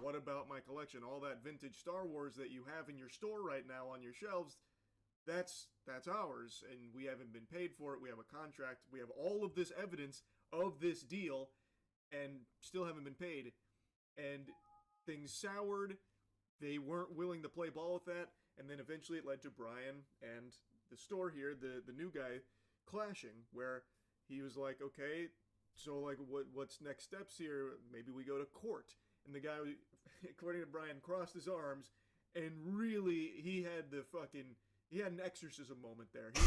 what about my collection? All that vintage Star Wars that you have in your store right now on your shelves, that's ours, and we haven't been paid for it. We have a contract. We have all of this evidence of this deal, and still haven't been paid. And things soured. They weren't willing to play ball with that, and then eventually it led to Brian and the store here, the new guy, clashing, where he was like, okay, so like what's next steps here? Maybe we go to court. And the guy, according to Brian, crossed his arms, and really he had an exorcism moment there. He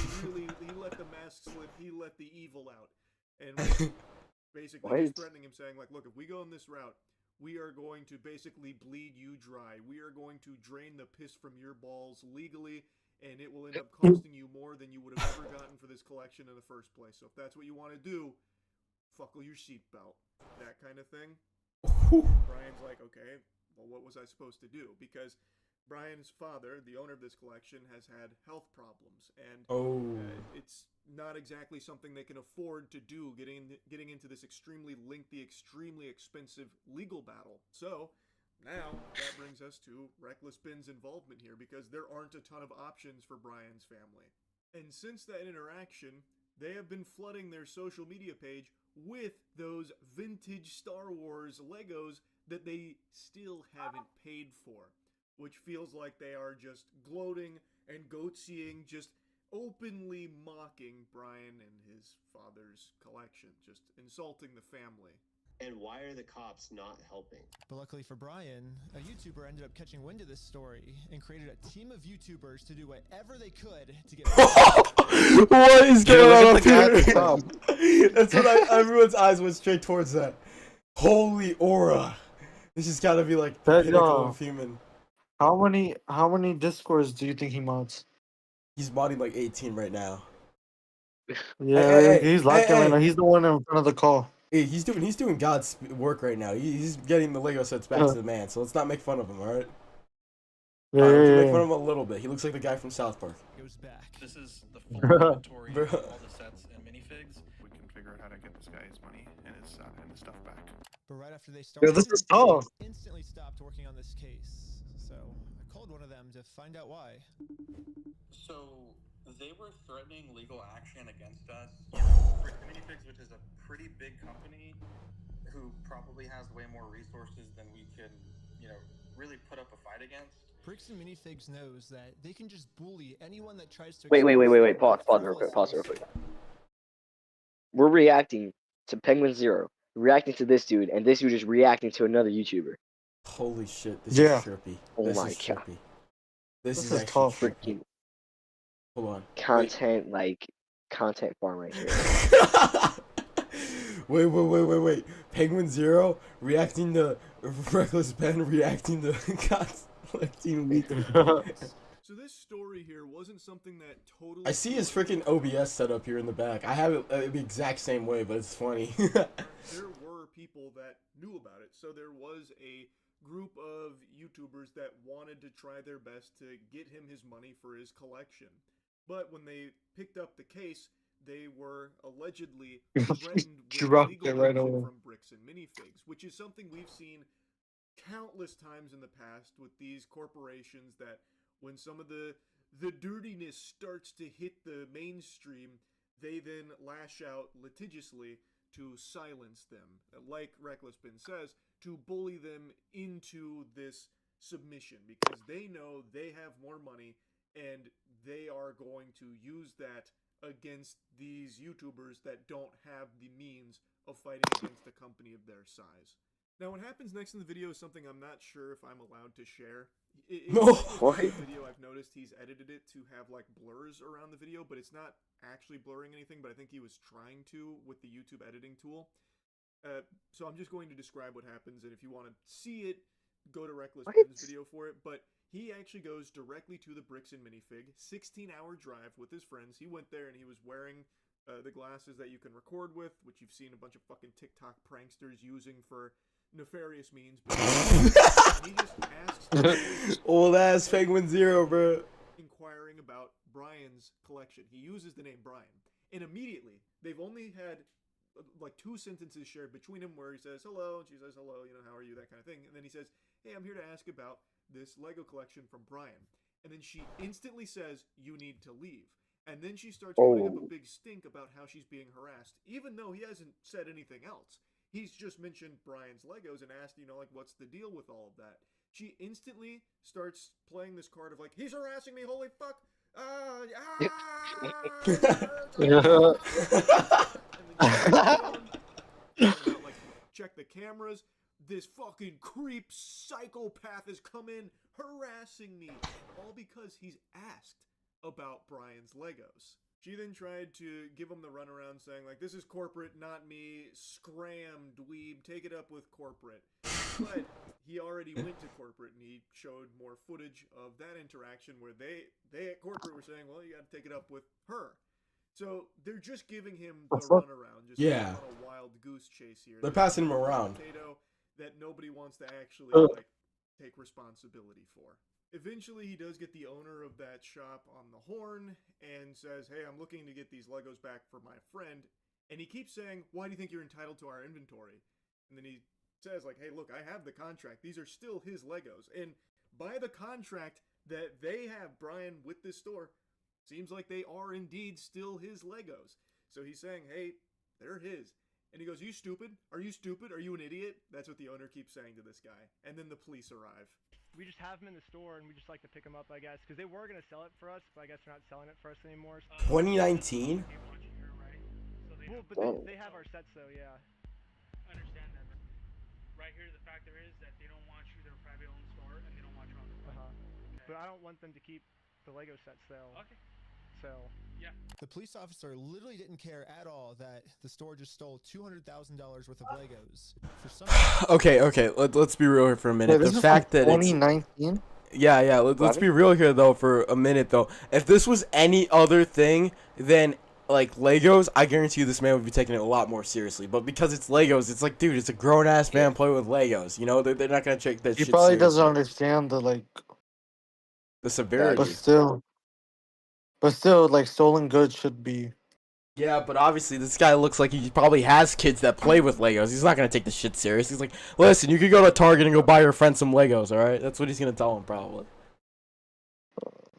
let the mask slip. He let the evil out, and was basically just threatening him, saying like, look, if we go in this route, we are going to basically bleed you dry. We are going to drain the piss from your balls legally, and it will end up costing you more than you would have ever gotten for this collection in the first place. So if that's what you want to do, buckle your seatbelt. That kind of thing. Brian's like, okay, well, what was I supposed to do? Because Brian's father, the owner of this collection, has had health problems, and it's not exactly something they can afford to do, getting into this extremely lengthy, extremely expensive legal battle. So now that brings us to Reckless Ben's involvement here, because there aren't a ton of options for Brian's family. And since that interaction, they have been flooding their social media page with those vintage Star Wars Legos that they still haven't paid for, which feels like they are just gloating and goatseeing, just openly mocking Brian and his father's collection, just insulting the family. And why are the cops not helping? But luckily for Brian, a YouTuber ended up catching wind of this story and created a team of YouTubers to do whatever they could to get. What is going on up here? That's what everyone's eyes went straight towards that. Holy aura! This has got to be like the pinnacle of human. How many Discords do you think he mods? He's modding like 18 right now. Yeah, he's locking right now. He's the one in front of the call. Hey, he's doing God's work right now. He's getting the Lego sets back to the man. So let's not make fun of him, all right? Yeah, we can make fun of him a little bit. He looks like the guy from South Park. Goes back. This is the full inventory of all the sets and minifigs. We can figure out how to get this guy his money and his stuff back. But right after they started, this is tough. Instantly stopped working on this case. So I called one of them to find out why. So they were threatening legal action against us. Bricks Minifigs, which is a pretty big company who probably has way more resources than we can, really put up a fight against. Bricks and Minifigs knows that they can just bully anyone that tries to. Wait. Pause real quick. We're reacting to Penguin Zero, reacting to this dude, and this dude is reacting to another YouTuber. Holy shit! This is trippy. Oh my god! This is tough. Freaking. Hold on. Content farm right here. Wait. Penguin Zero reacting to Reckless Ben reacting to collecting Lethal. So this story here wasn't something that totally. I see his freaking OBS set up here in the back. I have it the exact same way, but it's funny. There were people that knew about it, so there was a group of YouTubers that wanted to try their best to get him his money for his collection. But when they picked up the case, they were allegedly threatened with legal action from Bricks and Minifigs, which is something we've seen countless times in the past with these corporations, that when some of the dirtiness starts to hit the mainstream, they then lash out litigiously to silence them. Like Reckless Ben says, to bully them into this submission, because they know they have more money and they are going to use that against these YouTubers that don't have the means of fighting against a company of their size. Now, what happens next in the video is something I'm not sure if I'm allowed to share. In the video, I've noticed he's edited it to have like blurs around the video, but it's not actually blurring anything, but I think he was trying to with the YouTube editing tool. So I'm just going to describe what happens, and if you want to see it, go to Reckless Ben's video for it. But he actually goes directly to the Bricks and Minifig, 16-hour drive with his friends. He went there and he was wearing the glasses that you can record with, which you've seen a bunch of fucking TikTok pranksters using for nefarious means. But he just asks old ass Penguin Zero, bro, inquiring about Brian's collection. He uses the name Brian, and immediately they've only had like 2 sentences shared between him where he says hello and she says hello, how are you, that kind of thing, and then he says, hey, I'm here to ask about this Lego collection from Brian, and then she instantly says, you need to leave. And then she starts putting up a big stink about how she's being harassed, even though he hasn't said anything else. He's just mentioned Brian's Legos and asked, what's the deal with all of that? She instantly starts playing this card of like, he's harassing me, holy fuck! Like, check the cameras. This fucking creep psychopath has come in harassing me, all because he's asked about Brian's Legos. She then tried to give him the runaround, saying like, "This is corporate, not me. Scram, dweeb. Take it up with corporate." But he already went to corporate, and he showed more footage of that interaction where they at corporate were saying, "Well, you got to take it up with her." So they're just giving him the runaround, just Yeah. on a wild goose chase here. They're passing him around. Potato that nobody wants to actually like take responsibility for. Eventually, he does get the owner of that shop on the horn and says, "Hey, I'm looking to get these Legos back for my friend." And he keeps saying, "Why do you think you're entitled to our inventory?" And then he says, like, "Hey, look, I have the contract. These are still his Legos." And by the contract that they have, Brian, with this store, seems like they are indeed still his Legos. So he's saying, "Hey, they're his." And he goes, "You stupid? Are you stupid? Are you an idiot?" That's what the owner keeps saying to this guy. And then the police arrive. We just have them in the store, and we just like to pick them up, I guess, because they were going to sell it for us, but I guess they're not selling it for us anymore. 2019? Well, but they have our sets, though, yeah. I understand that. Right here, the factor is that they don't want you, they're a private-owned store, and they don't want you on the web. Okay. But I don't want them to keep the Lego sets, though. Okay. So... Yeah. The police officer literally didn't care at all that the store just stole $200,000 worth of Legos. For some Okay, let's be real here for a minute. Wait, the fact that 2019? Yeah, let's be real here though for a minute though. If this was any other thing than like Legos, I guarantee you this man would be taking it a lot more seriously. But because it's Legos, it's like, dude, it's a grown ass man playing with Legos. You know, they're not gonna take that He shit probably seriously. doesn't understand the severity. But still, like, stolen goods should be. Yeah, but obviously this guy looks like he probably has kids that play with Legos. He's not gonna take the shit serious. He's like, listen, you could go to Target and go buy your friend some Legos, all right? That's what he's gonna tell him probably.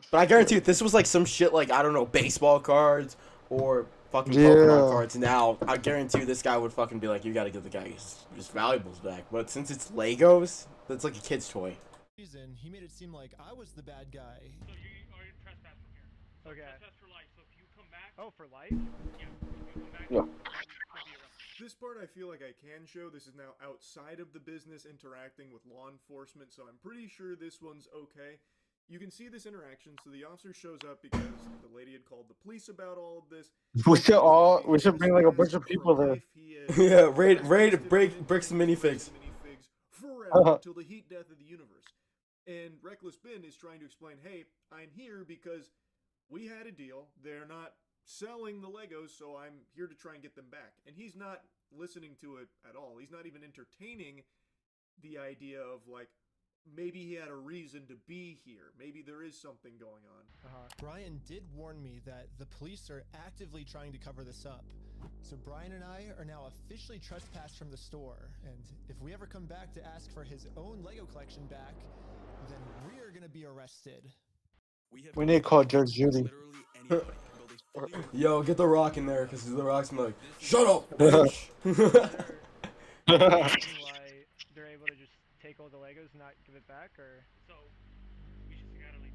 But I guarantee you, if this was like some shit like, I don't know, baseball cards or fucking Pokemon cards now, I guarantee you this guy would fucking be like, you gotta give the guy his valuables back. But since it's Legos, that's like a kid's toy. reason, he made it seem like I was the bad guy. So you are trespass from here. So Okay. Trespass for life. So if you come back. Oh, for life? Yeah. If you come back, Yeah. you'll be arrested. This part I feel like I can show. This is now outside of the business interacting with law enforcement, so I'm pretty sure this one's okay. You can see this interaction. So the officer shows up because the lady had called the police about all of this. We should bring like a bunch of people there. Yeah, break some minifigs. Forever until the heat death of the universe. And Reckless Ben is trying to explain, hey, I'm here because we had a deal. They're not selling the Legos, so I'm here to try and get them back. And he's not listening to it at all. He's not even entertaining the idea of, like, maybe he had a reason to be here. Maybe there is something going on. Brian did warn me that the police are actively trying to cover this up. So Brian and I are now officially trespassed from the store. And if we ever come back to ask for his own Lego collection back, then we're gonna be arrested. We need to call Judge Judy. Yo, get the Rock in there, because the Rock's gonna be like, shut up, bitch. Why they're able to just take all the Legos and not give it back, or? So we just gotta leave.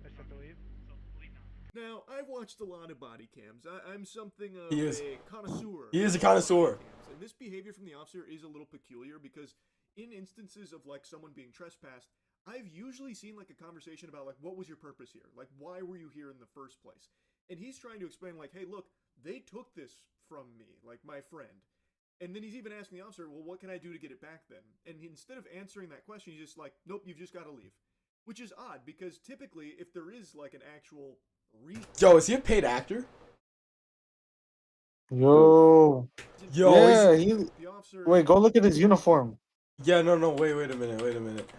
I just have to leave? So leave now. Now, I've watched a lot of body cams. I'm something of He is. a connoisseur. He is a of connoisseur. body cams, and this behavior from the officer is a little peculiar because in instances of like someone being trespassed, I've usually seen like a conversation about like, what was your purpose here? Like, why were you here in the first place? And he's trying to explain like, hey, look, they took this from me, like my friend. And then he's even asking the officer, well, what can I do to get it back then? And instead of answering that question, he's just like, nope, you've just got to leave. Which is odd because typically if there is like an actual reason. Yo, is he a paid actor? Yo, yeah, the officer. Wait, go look at his uniform. Yeah, no, wait a minute.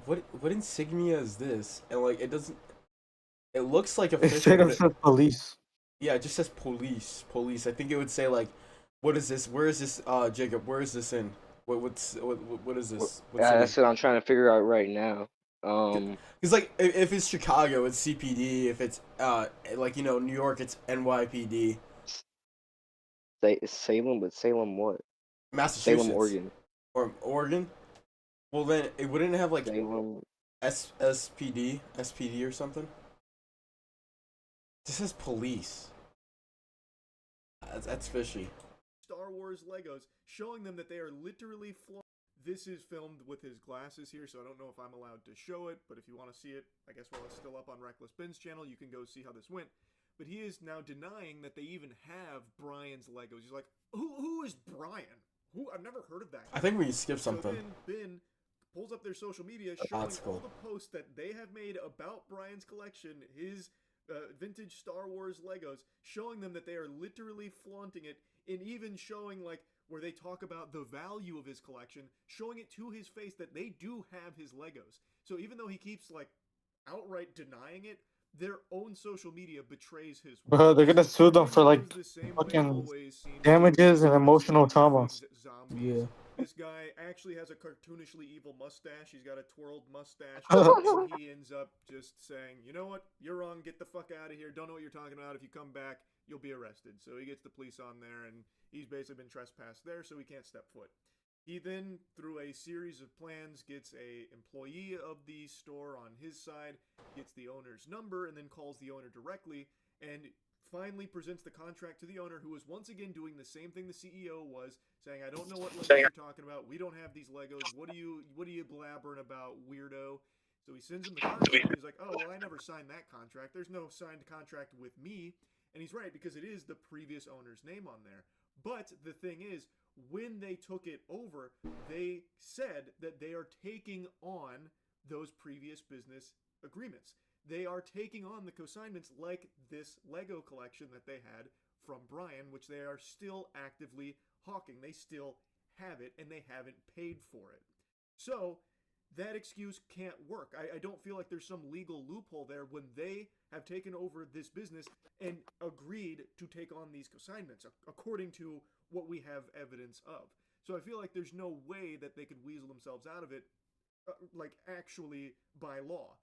What insignia is this? And like, it doesn't. It looks like It straight up says police. Yeah, it just says police. I think it would say like, what is this? Where is this? Jacob, where is this in? What is this? Yeah, that's what I'm trying to figure out right now. Because like, if it's Chicago, it's CPD. If it's like, you know, New York, it's NYPD. Salem, but Salem what? Massachusetts. Salem, Oregon. Or Oregon. Well, then it wouldn't have like Salem. SPD or something. This is police. That's fishy. Star Wars Legos, showing them that they are literally This is filmed with his glasses here, so I don't know if I'm allowed to show it, but if you want to see it, I guess while it's still up on Reckless Ben's channel, you can go see how this went. But he is now denying that they even have Brian's Legos. He's like, who is Brian? Who? I've never heard of that guy. I think we skipped something. So then Ben pulls up their social media, showing all the posts that they have made about Brian's collection, his vintage Star Wars Legos, showing them that they are literally flaunting it, and even showing like where they talk about the value of his collection, showing it to his face that they do have his Legos. So even though he keeps like outright denying it, their own social media betrays his work. Bro, they're gonna sue them for like fucking damages and emotional trauma. Yeah. This guy actually has a cartoonishly evil mustache. He's got a twirled mustache. And he ends up just saying, you know what? You're wrong. Get the fuck out of here. Don't know what you're talking about. If you come back, you'll be arrested. So he gets the police on there, and he's basically been trespassed there, so he can't step foot. He then, through a series of plans, gets a employee of the store on his side, gets the owner's number, and then calls the owner directly, and finally presents the contract to the owner, who is once again doing the same thing the CEO was, saying, I don't know what Legos you're talking about. We don't have these Legos. What are you blabbering about, weirdo? So he sends him the contract, and he's like, oh, well, I never signed that contract. There's no signed contract with me. And he's right, because it is the previous owner's name on there. But the thing is, when they took it over, they said that they are taking on those previous business agreements. They are taking on the consignments like this Lego collection that they had from Brian, which they are still actively hawking. They still have it, and they haven't paid for it. So that excuse can't work. I don't feel like there's some legal loophole there when they have taken over this business and agreed to take on these consignments, according to what we have evidence of. So I feel like there's no way that they could weasel themselves out of it, like actually by law.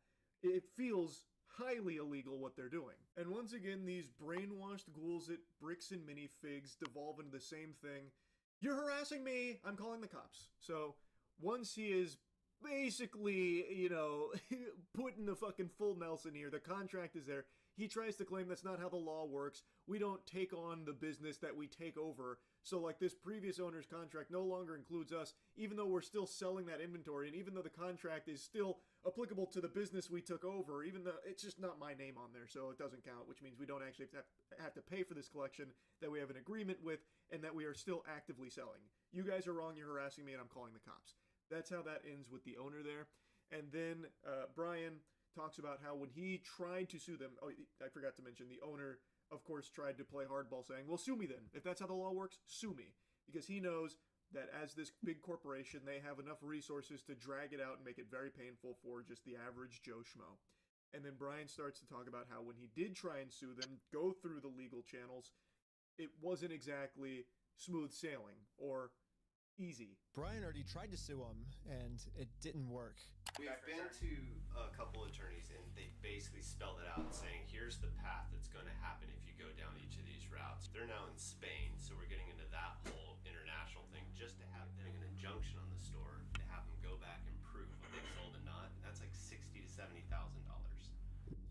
It feels highly illegal what they're doing. And once again, these brainwashed ghouls at Bricks and Minifigs devolve into the same thing. You're harassing me! I'm calling the cops. So once he is basically, you know, putting the fucking full Nelson here, the contract is there, he tries to claim that's not how the law works. We don't take on the business that we take over. So like this previous owner's contract no longer includes us, even though we're still selling that inventory, and even though the contract is still applicable to the business we took over, even though it's just not my name on there, so it doesn't count, which means we don't actually have to pay for this collection that we have an agreement with and that we are still actively selling. You guys are wrong, you're harassing me, and I'm calling the cops. That's how that ends with the owner there. And then Brian talks about how when he tried to sue them, oh, I forgot to mention, the owner, of course, tried to play hardball, saying, well, sue me then. If that's how the law works, sue me. Because he knows that as this big corporation, they have enough resources to drag it out and make it very painful for just the average Joe Schmo. And then Brian starts to talk about how when he did try and sue them, go through the legal channels, it wasn't exactly smooth sailing or easy. Brian already tried to sue him, and it didn't work. We've been to a couple attorneys, and they basically spelled it out, saying here's the path that's going to happen if you go down each of these routes. They're now in Spain, so we're getting into that whole international thing just to have them an injunction on the store to have them go back and prove what they sold and not. That's like $60,000 to $70,000.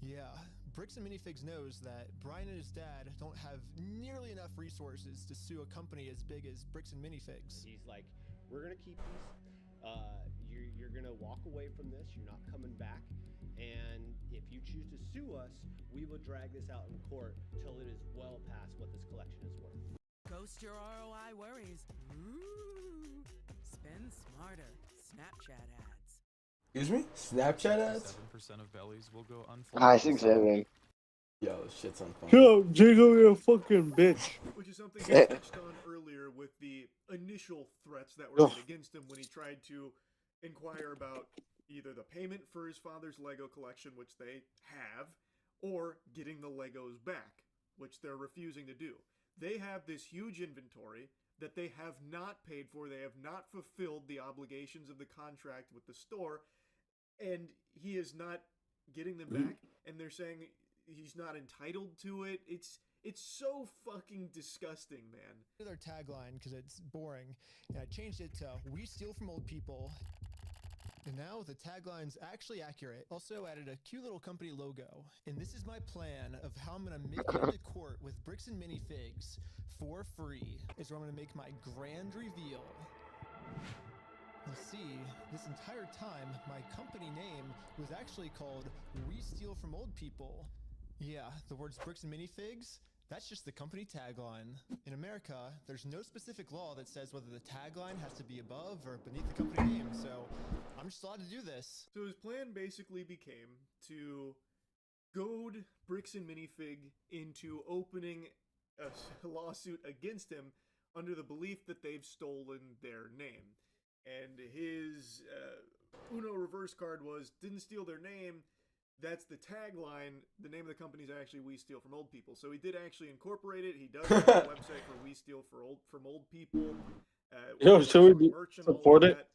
Yeah, Bricks and Minifigs knows that Brian and his dad don't have nearly enough resources to sue a company as big as Bricks and Minifigs. He's like, we're gonna keep these. You're gonna walk away from this. You're not coming back. And if you choose to sue us, we will drag this out in court till it is well past what this collection is worth. Ghost your ROI worries. Ooh, spend smarter. Snapchat ads. Excuse me? Snapchat ads? 7% of bellies will go I think 7. Yo, this shit's on fire. Yo, Jago, you're a fucking bitch. Which is something I touched on earlier with the initial threats that were made against him when he tried to inquire about either the payment for his father's Lego collection, which they have, or getting the Legos back, which they're refusing to do. They have this huge inventory that they have not paid for. They have not fulfilled the obligations of the contract with the store, and he is not getting them back, and they're saying he's not entitled to it. It's so fucking disgusting, man. Their tagline, because it's boring, and I changed it to, we steal from old people And now the tagline's actually accurate. Also added a cute little company logo. And this is my plan of how I'm gonna make it into court with bricks and minifigs for free. Is where I'm gonna make my grand reveal. You'll see, this entire time, my company name was actually called We Steal From Old People. Yeah, the words bricks and minifigs, that's just the company tagline. In America, there's no specific law that says whether the tagline has to be above or beneath the company name, so I'm just allowed to do this. So his plan basically became to goad Bricks and Minifig into opening a lawsuit against him under the belief that they've stolen their name. And his Uno reverse card was, didn't steal their name. That's the tagline. The name of the company is actually We Steal From Old People. So he did actually incorporate it. He does have a website for We Steal From Old People. Yo, should we support it?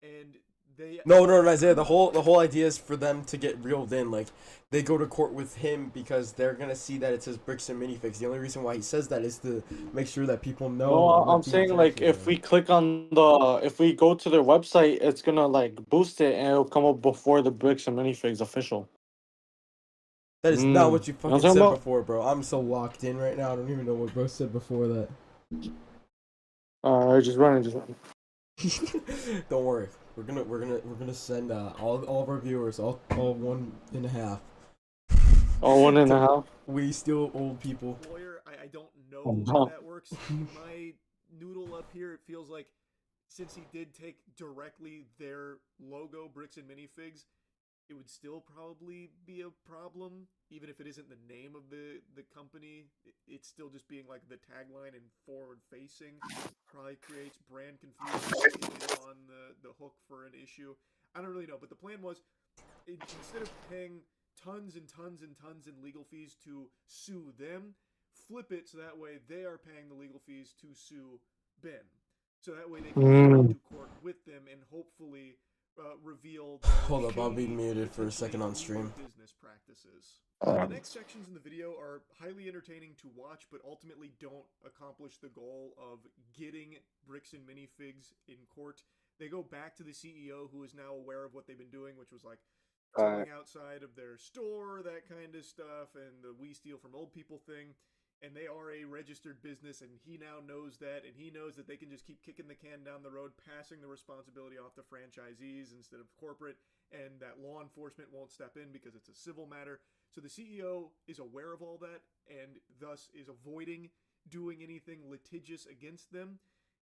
And they No, Isaiah. The whole idea is for them to get reeled in. Like, they go to court with him because they're gonna see that it says bricks and minifigs. The only reason why he says that is to make sure that people know. No, I'm saying like if we click on if we go to their website, it's gonna like boost it and it'll come up before the bricks and minifigs official. That is not what you fucking talking said about? before, bro. I'm so locked in right now. I don't even know what bro said before that. Just running. Don't worry. We're gonna send all of our viewers, all 1.5. Oh, 1.5. We Steal Old People. Lawyer, I don't know how that works. My noodle up here, it feels like since he did take directly their logo, bricks and minifigs, it would still probably be a problem, even if it isn't the name of the company. It's still just being like the tagline and forward facing. Probably creates brand confusion on the hook for an issue. I don't really know, but the plan was instead of paying tons and tons and tons in legal fees to sue them, flip it so that way they are paying the legal fees to sue Ben. So that way they can go to court with them and hopefully reveal. Hold up, I'll be muted for a second on stream. Business practices. The next sections in the video are highly entertaining to watch, but ultimately don't accomplish the goal of getting bricks and minifigs in court. They go back to the CEO, who is now aware of what they've been doing, which was like selling outside of their store, that kind of stuff, and the We Steal From Old People thing. And they are a registered business, and he now knows that, and he knows that they can just keep kicking the can down the road, passing the responsibility off to franchisees instead of corporate, and that law enforcement won't step in because it's a civil matter. So the CEO is aware of all that, and thus is avoiding doing anything litigious against them.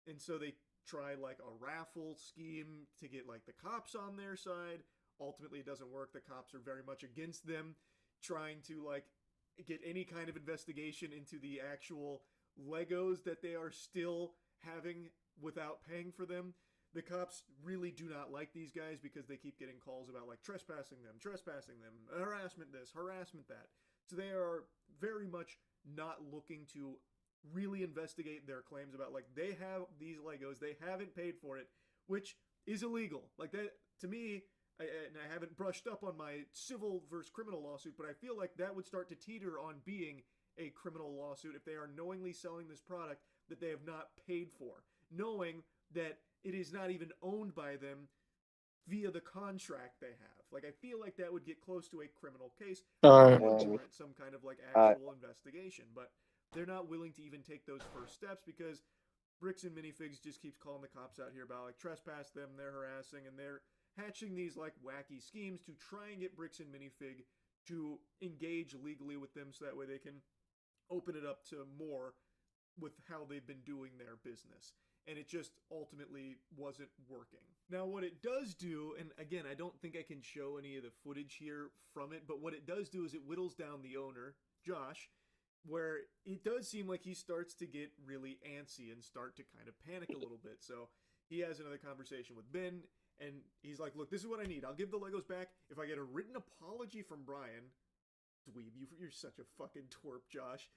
And so they try like a raffle scheme to get like the cops on their side. Ultimately, it doesn't work. The cops are very much against them, trying to like get any kind of investigation into the actual Legos that they are still having without paying for them. The cops really do not like these guys because they keep getting calls about like trespassing them, harassment this, harassment that. So they are very much not looking to really investigate their claims about like they have these Legos, they haven't paid for it, which is illegal. Like that, to me, and I haven't brushed up on my civil versus criminal lawsuit, but I feel like that would start to teeter on being a criminal lawsuit if they are knowingly selling this product that they have not paid for, knowing that it is not even owned by them via the contract they have. Like, I feel like that would get close to a criminal case. That would warrant some kind of like actual investigation, but they're not willing to even take those first steps because Bricks and Minifigs just keeps calling the cops out here about like trespass them, they're harassing, and they're hatching these like wacky schemes to try and get Bricks and Minifig to engage legally with them so that way they can open it up to more with how they've been doing their business. And it just ultimately wasn't working. Now what it does do, and again, I don't think I can show any of the footage here from it, but what it does do is it whittles down the owner, Josh, where it does seem like he starts to get really antsy and start to kind of panic a little bit. So he has another conversation with Ben, and he's like, look, this is what I need. I'll give the Legos back if I get a written apology from Brian. Dweeb, you're such a fucking twerp, Josh.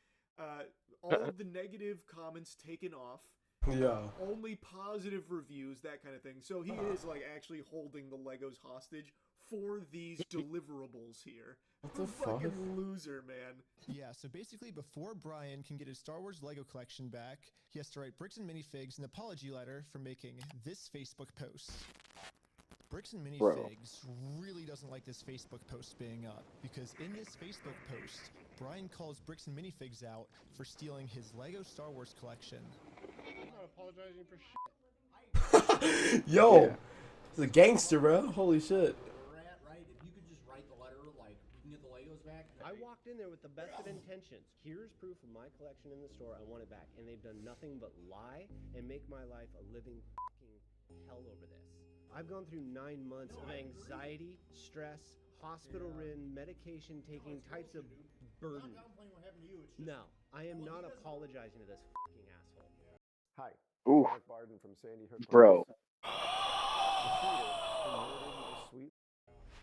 All of the negative comments taken off. Yeah. Only positive reviews, that kind of thing. So he is like actually holding the Legos hostage for these deliverables here. What the fucking loser, man. Yeah, so basically before Brian can get his Star Wars Lego collection back, he has to write Bricks and Minifigs an apology letter for making this Facebook post. Bricks and Bro. Minifigs really doesn't like this Facebook post being up, because in this Facebook post, Brian calls Bricks and Minifigs out for stealing his Lego Star Wars collection. I'm not apologizing for shit. Yo, he's a gangster, bro. Holy shit. Right? If you could just write the letter, like, we can get the Legos back. I walked in there with the best of intentions. Here's proof of my collection in the store. I want it back. And they've done nothing but lie and make my life a living fucking hell over this. I've gone through 9 months of anxiety, stress, hospital-ridden, medication-taking types of burden. No, I am not apologizing to this fucking asshole. Hi, Ooh. Mark Barden from Sandy Hook. Bro.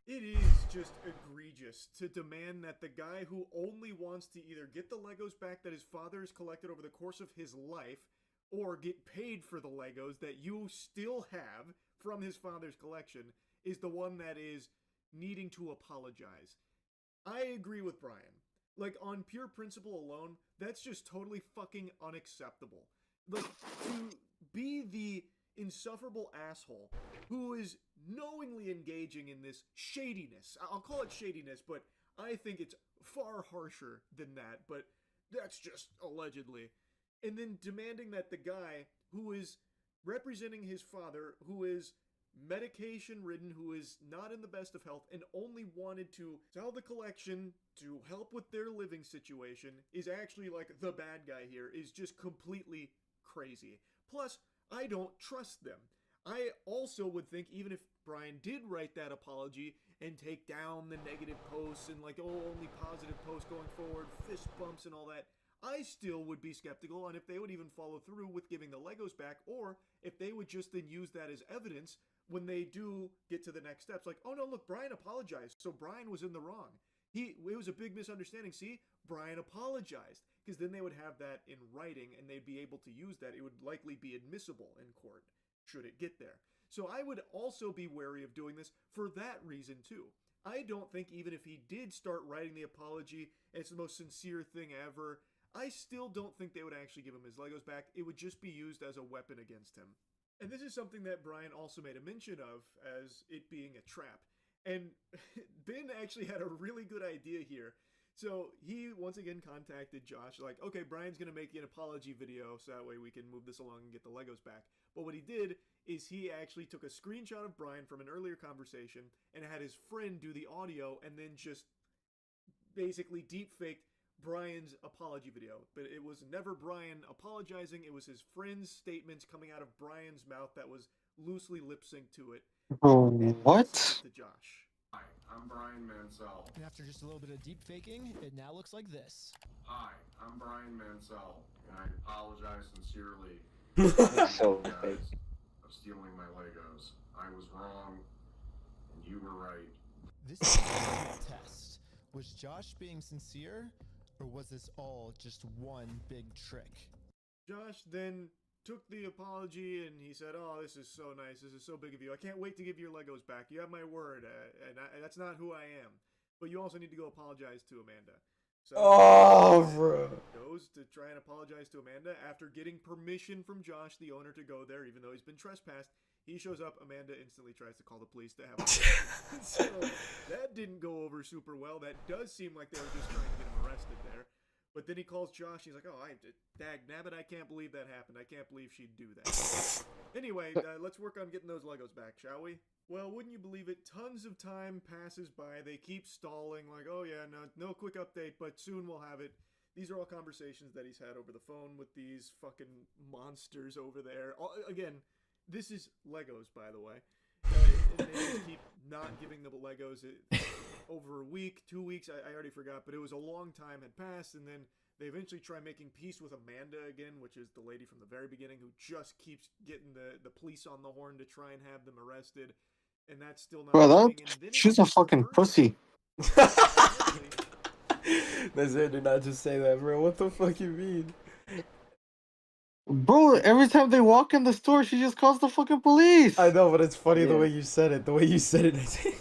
It is just egregious to demand that the guy who only wants to either get the Legos back that his father has collected over the course of his life, or get paid for the Legos that you still have from his father's collection, is the one that is needing to apologize. I agree with Brian. Like, on pure principle alone, that's just totally fucking unacceptable. Like, to be the insufferable asshole who is knowingly engaging in this shadiness. I'll call it shadiness, but I think it's far harsher than that, but that's just allegedly. And then demanding that the guy who is representing his father, who is medication-ridden, who is not in the best of health, and only wanted to sell the collection to help with their living situation, is actually like the bad guy here, is just completely crazy. Plus, I don't trust them. I also would think, even if Brian did write that apology and take down the negative posts and like, oh, only positive posts going forward, fist bumps and all that, I still would be skeptical on if they would even follow through with giving the Legos back, or if they would just then use that as evidence when they do get to the next steps. Like, oh no, look, Brian apologized, so Brian was in the wrong. It was a big misunderstanding. See, Brian apologized. Because then they would have that in writing and they'd be able to use that. It would likely be admissible in court, should it get there. So I would also be wary of doing this for that reason too. I don't think even if he did start writing the apology, and it's the most sincere thing ever, I still don't think they would actually give him his Legos back. It would just be used as a weapon against him. And this is something that Brian also made a mention of as it being a trap. And Ben actually had a really good idea here. So he once again contacted Josh, like, okay, Brian's going to make an apology video so that way we can move this along and get the Legos back. But what he did is he actually took a screenshot of Brian from an earlier conversation and had his friend do the audio and then just basically deep-faked Brian's apology video. But it was never Brian apologizing. It was his friend's statements coming out of Brian's mouth that was loosely lip-synced to it. What? To Josh. Hi, I'm Brian Mansell. And after just a little bit of deep faking, it now looks like this. Hi, I'm Brian Mansell, and I apologize sincerely So guys of stealing my Legos. I was wrong, and you were right. This is a test. Was Josh being sincere, or was this all just one big trick? Josh then took the apology and he said, oh, this is so nice. This is so big of you. I can't wait to give your Legos back. You have my word, and that's not who I am. But you also need to go apologize to Amanda. So bro. Goes to try and apologize to Amanda after getting permission from Josh, the owner, to go there, even though he's been trespassed. He shows up. Amanda instantly tries to call the police to have him. So that didn't go over super well. That does seem like they were just trying to get him arrested there. But then he calls Josh. He's like, oh, dag nabbit, I can't believe that happened. I can't believe she'd do that. Anyway, let's work on getting those Legos back, shall we? Well, wouldn't you believe it? Tons of time passes by. They keep stalling, like, oh yeah, no quick update, but soon we'll have it. These are all conversations that he's had over the phone with these fucking monsters over there. Again, this is Legos, by the way. And they just keep not giving the Legos over a week, 2 weeks, I already forgot, but it was a long time had passed, and then they eventually try making peace with Amanda again, which is the lady from the very beginning who just keeps getting the police on the horn to try and have them arrested, and that's still not Bro, happening. she's a fucking pussy. Nazir did not just say that, bro. What the fuck you mean? Bro, every time they walk in the store, she just calls the fucking police. I know, but it's funny the way you said it. The way you said it, Nazir.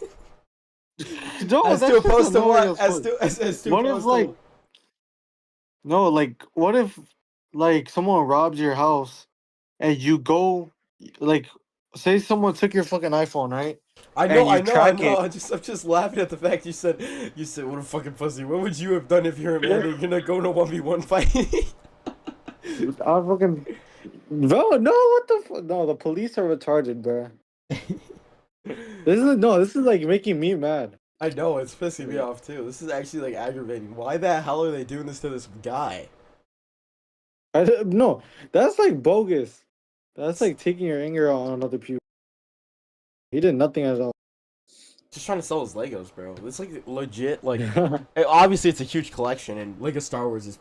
No, as that's to just opposed to annoying what? as fuck. As to What if, opposed like, to... no, like, what if, like, someone robs your house and you go, like, say someone took your fucking iPhone, right? I And know. you track it. I'm just laughing at the fact you said what a fucking pussy. What would you have done if you're a man and you're gonna go in a 1v1 fight? I fucking bro, no, what the fuck? No, the police are retarded, bro. This is like making me mad. I know, it's pissing me off too. This is actually like aggravating. Why the hell are they doing this to this guy? No, that's like bogus. That's like taking your anger out on other people. He did nothing at all. Just trying to sell his Legos, bro. It's like legit. Like, obviously it's a huge collection, and Lego Star Wars is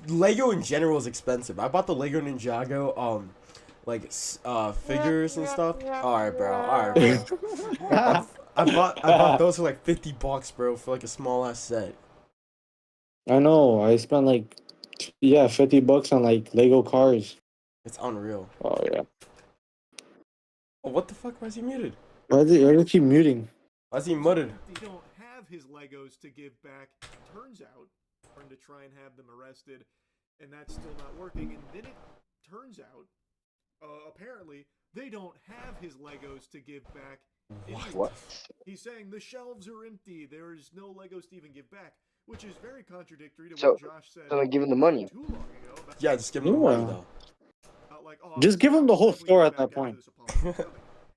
Lego in general is expensive. I bought the Lego Ninjago, figures and stuff. All right, bro. I bought those for like $50, bro, for like a small ass set. I know. I spent like $50 on like Lego cars. It's unreal. Oh yeah. Oh, what the fuck? Why is he muted? Why do you keep muting? Why is he muted? They don't have his Legos to give back. Turns out, to try and have them arrested, and that's still not working. And then it turns out, apparently, they don't have his Legos to give back. What? He's saying the shelves are empty. There is no Legos to even give back, which is very contradictory to So, what Josh said. so like give him the money. Too long ago about Yeah, just give him the money though. Just give him the whole store at that point.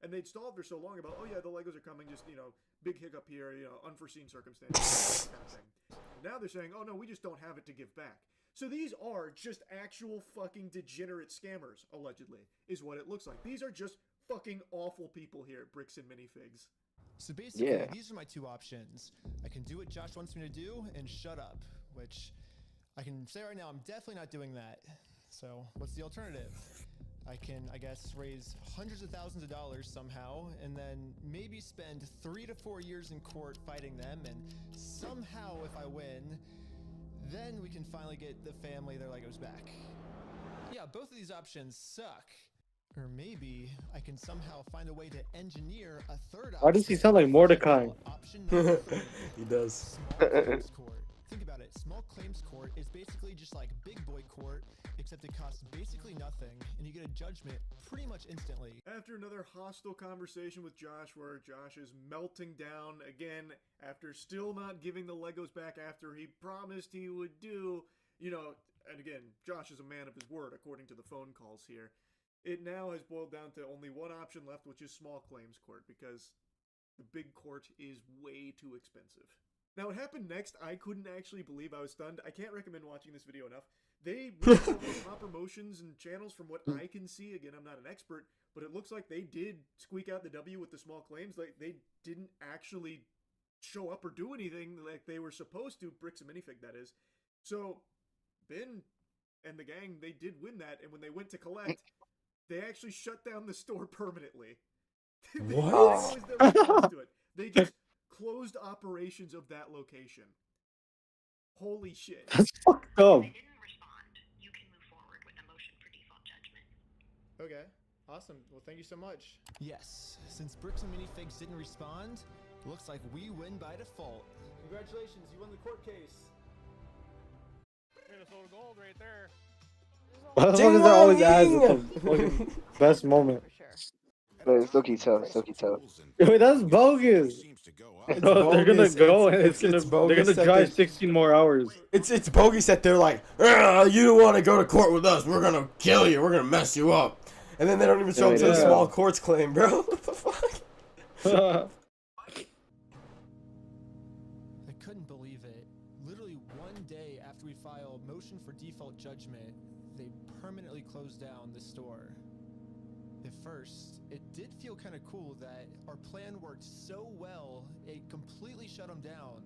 And they'd stalled for so long about, oh yeah, the Legos are coming, just, big hiccup here, unforeseen circumstances, that kind of thing. Now they're saying, oh no, we just don't have it to give back. So these are just actual fucking degenerate scammers, allegedly, is what it looks like. These are just fucking awful people here at Bricks and Minifigs. So basically, these are my two options. I can do what Josh wants me to do and shut up, which I can say right now, I'm definitely not doing that. So what's the alternative? I can, I guess, raise hundreds of thousands of dollars somehow, and then maybe spend 3 to 4 years in court fighting them, and somehow, if I win, then we can finally get the family their Legos back. Yeah, both of these options suck. Or maybe I can somehow find a way to engineer a third option. Why does he sound like Mordecai? Option number 3. He does. Small claims court. Think about it. Small claims court is basically just like big boy court, except it costs basically nothing, and you get a judgment pretty much instantly. After another hostile conversation with Josh, where Josh is melting down again after still not giving the Legos back after he promised he would do, and again, Josh is a man of his word, according to the phone calls here. It now has boiled down to only one option left, which is small claims court, because the big court is way too expensive. Now, what happened next, I couldn't actually believe. I was stunned. I can't recommend watching this video enough. They really top promotions and channels from what I can see. Again, I'm not an expert, but it looks like they did squeak out the W with the small claims. Like, they didn't actually show up or do anything like they were supposed to. Bricks and Minifig, that is. So, Ben and the gang, they did win that, and when they went to collect, they actually shut down the store permanently. What? They just closed operations of that location. Holy shit. That's fucked up. Okay, awesome. Well, thank you so much. Yes, since Bricks and Minifigs didn't respond, looks like we win by default. Congratulations, you won the court case. Minnesota gold right there. Why the fuck is there always ads at the fucking best moment? But it's Loki toe. Wait, that's bogus. No, they're gonna go and they're gonna drive 16 more hours. It's bogus that they're like, you don't want to go to court with us. We're gonna kill you. We're gonna mess you up. And then they don't even show up to the small courts claim, bro. What the fuck? I couldn't believe it. Literally one day after we file motion for default judgment, they permanently closed down the store. At first, it did feel kind of cool that our plan worked so well, it completely shut them down.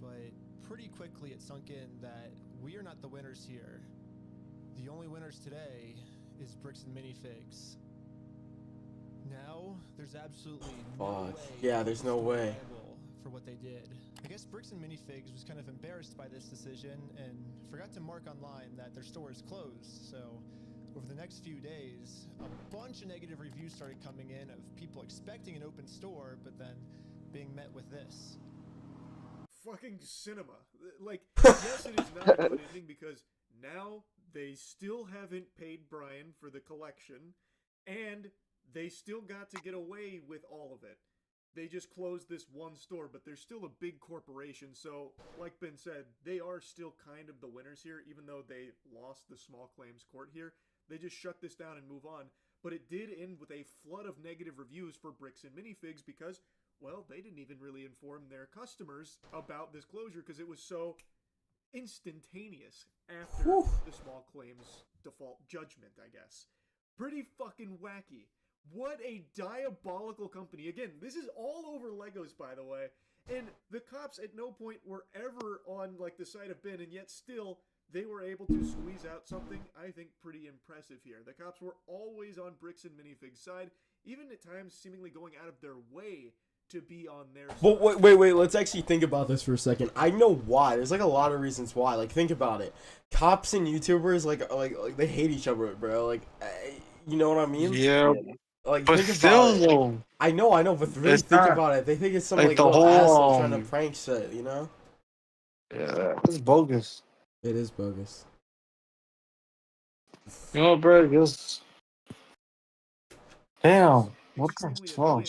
But pretty quickly it sunk in that we are not the winners here. The only winners today is Bricks and Minifigs. Now, there's absolutely no way. Yeah, there's no way. For what they did. I guess Bricks and Minifigs was kind of embarrassed by this decision and forgot to mark online that their store is closed, so over the next few days, a bunch of negative reviews started coming in of people expecting an open store, but then being met with this. Fucking cinema. Like, yes, it is not a good ending because now they still haven't paid Brian for the collection, and they still got to get away with all of it. They just closed this one store, but they're still a big corporation. So, like Ben said, they are still kind of the winners here, even though they lost the small claims court here. They just shut this down and move on. But it did end with a flood of negative reviews for Bricks and Minifigs because, well, they didn't even really inform their customers about this closure because it was so instantaneous after the small claims default judgment, I guess. Pretty fucking wacky. What a diabolical company. Again, this is all over Legos, by the way. And the cops at no point were ever on like the side of Ben, and yet still they were able to squeeze out something I think pretty impressive here. The cops were always on Bricks and Minifig's side, even at times seemingly going out of their way to be on their side. But wait, let's actually think about this for a second. I know why. There's like a lot of reasons why. Like, think about it. Cops and YouTubers, like they hate each other, bro. Like, you know what I mean? Yeah. Like, But think still, about it. though, I know, but really it's think not- about it. They think it's some like like the little whole, asshole trying to prank shit, you know? Yeah, it's bogus. It is bogus. You know, bro, just damn. What the Extremely fuck? annoying.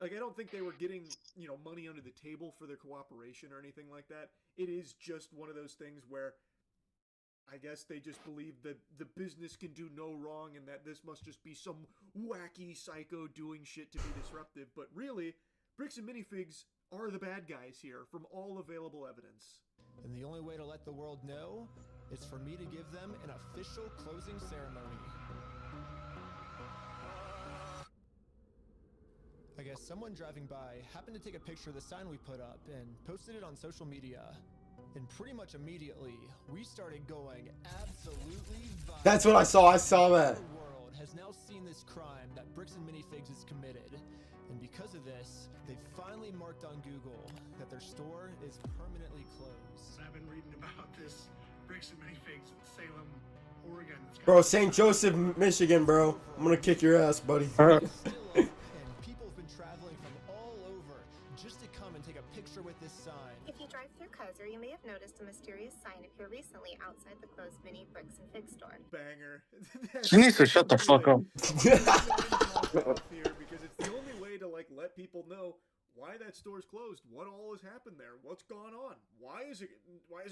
Like, I don't think they were getting, you know, money under the table for their cooperation or anything like that. It is just one of those things where I guess they just believe that the business can do no wrong and that this must just be some wacky psycho doing shit to be disruptive. But really, Bricks and Minifigs are the bad guys here from all available evidence. And the only way to let the world know is for me to give them an official closing ceremony. I guess someone driving by happened to take a picture of the sign we put up and posted it on social media. And pretty much immediately, we started going absolutely viral. That's what I saw. I saw that. The world has now seen this crime that Bricks and Minifigs has committed. And because of this, they finally marked on Google that their store is permanently closed. I've been reading about this Bricks and Minifigs in Salem, Oregon. Bro, St. Joseph, Michigan, bro. I'm gonna kick your ass, buddy. And people have been traveling from all over just to come and take a picture with this sign. If you drive through Kozer, you may have noticed a mysterious sign appear recently outside the closed mini Bricks and Fig store. Banger. She needs to shut the fuck up. Here because it's the only way to like let people know why that store's closed, what all has happened there, what's gone on, why is it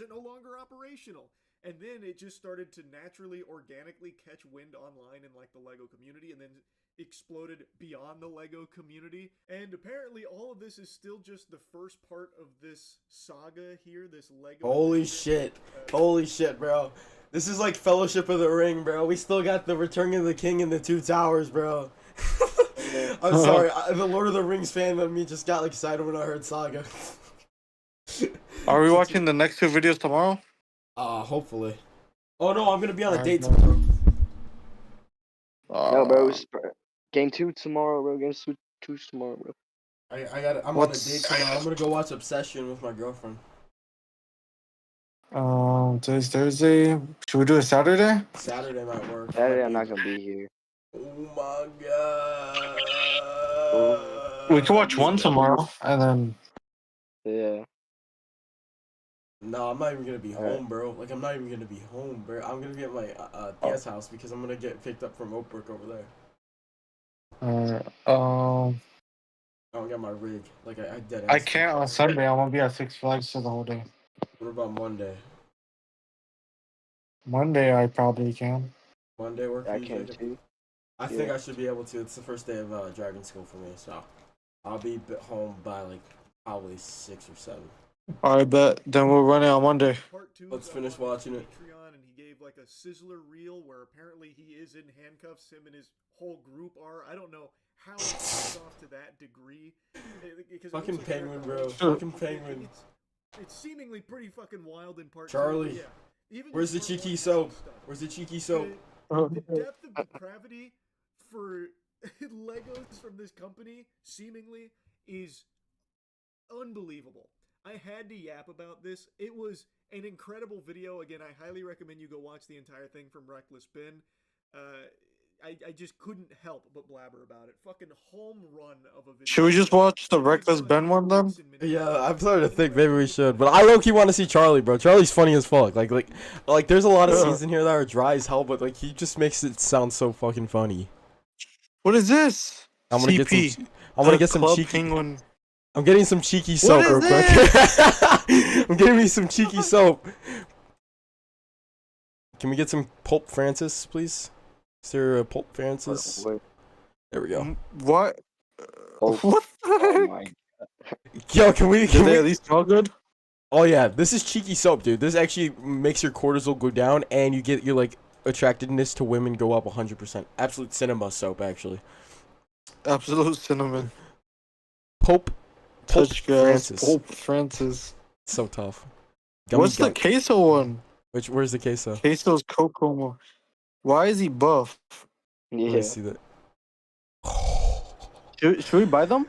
no longer operational. And then it just started to naturally, organically catch wind online in like the Lego community, and then exploded beyond the Lego community. And apparently all of this is still just the first part of this saga here, this Lego. Holy shit, bro. This is like Fellowship of the Ring, bro. We still got the Return of the King and the Two Towers, bro. I'm sorry, the Lord of the Rings fan of me just got excited when I heard Saga. Are we watching the next two videos tomorrow? Hopefully. Oh no, I'm gonna be on a date tomorrow. No, bro. Game 2 tomorrow, bro. Game 2 tomorrow, bro. I'm on a date tomorrow. I'm gonna go watch Obsession with my girlfriend. Today's Thursday. Should we do it Saturday? Saturday might work. Saturday, I'm not gonna be here. Oh my god. We can watch one tomorrow, and then. Yeah. No, I'm not even gonna be home, bro. Like, I'm not even gonna be home, bro. I'm gonna be at my Tia's house because I'm gonna get picked up from Oakbrook over there. I don't got my rig. Like, I dead. I can't on Sunday. I'm gonna be at Six Flags for the whole day. What about Monday? Monday, I probably can. Monday work for I you, can Jacob? too. I think I should be able to. It's the first day of driving school for me, so I'll be home by like probably 6 or 7. I bet. Then we'll run it on Monday. Let's finish watching it. Patreon, and he gave like a sizzler reel where apparently he is in handcuffs. Him and his whole group are. I don't know how it goes off to that degree. Fucking penguin, bro. Fucking penguin. It's seemingly pretty fucking wild in part Charlie. 2. Yeah. Even Where's the cheeky soap? Where's the cheeky soap? The depth of depravity for Legos from this company seemingly is unbelievable. I had to yap about this. It was an incredible video. Again, I highly recommend you go watch the entire thing from Reckless Ben. I just couldn't help but blabber about it. Fucking home run of a video. Should we just watch the Reckless Ben one then? Yeah, I'm starting to think maybe we should, but I low-key want to see Charlie, bro. Charlie's funny as fuck. Like, there's a lot of scenes in here that are dry as hell, but like he just makes it sound so fucking funny. What is this? I'm gonna get CP. some. I'm gonna the get some Club cheeky. Penguin. I'm getting some cheeky What soap is real quick. I'm getting me some cheeky soap. Can we get some Pulp Francis, please? Is there a Pulp Francis? There we go. What? Oh, What the oh heck? my. Yo, can we? Did they at least smell good? Oh yeah, this is cheeky soap, dude. This actually makes your cortisol go down, and you get your like attractiveness to women go up 100%. Absolute cinema soap, actually. Absolute cinnamon. Pope Touch grass. Francis. Pope Francis. So tough. Gummy What's the gut. queso one? Where's the queso? Queso's Kokomo. Why is he buff? Let me Yeah. see that. Should we buy them?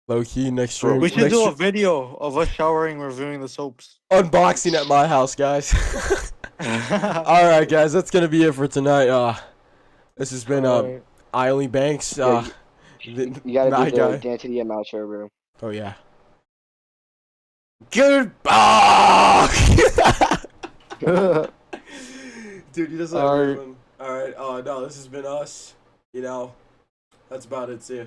Low key next stream. We should next do a stream- video of us showering, reviewing the soaps. unboxing at my house, guys. All right, guys, that's gonna be it for tonight. This has been Alright. Eiley Banks. Yeah, you gotta my do guy. the Dan TDM outro, bro. Oh yeah. Goodbye. Dude, he doesn't have a good one. All right. No, this has been us. You know, that's about it. See ya.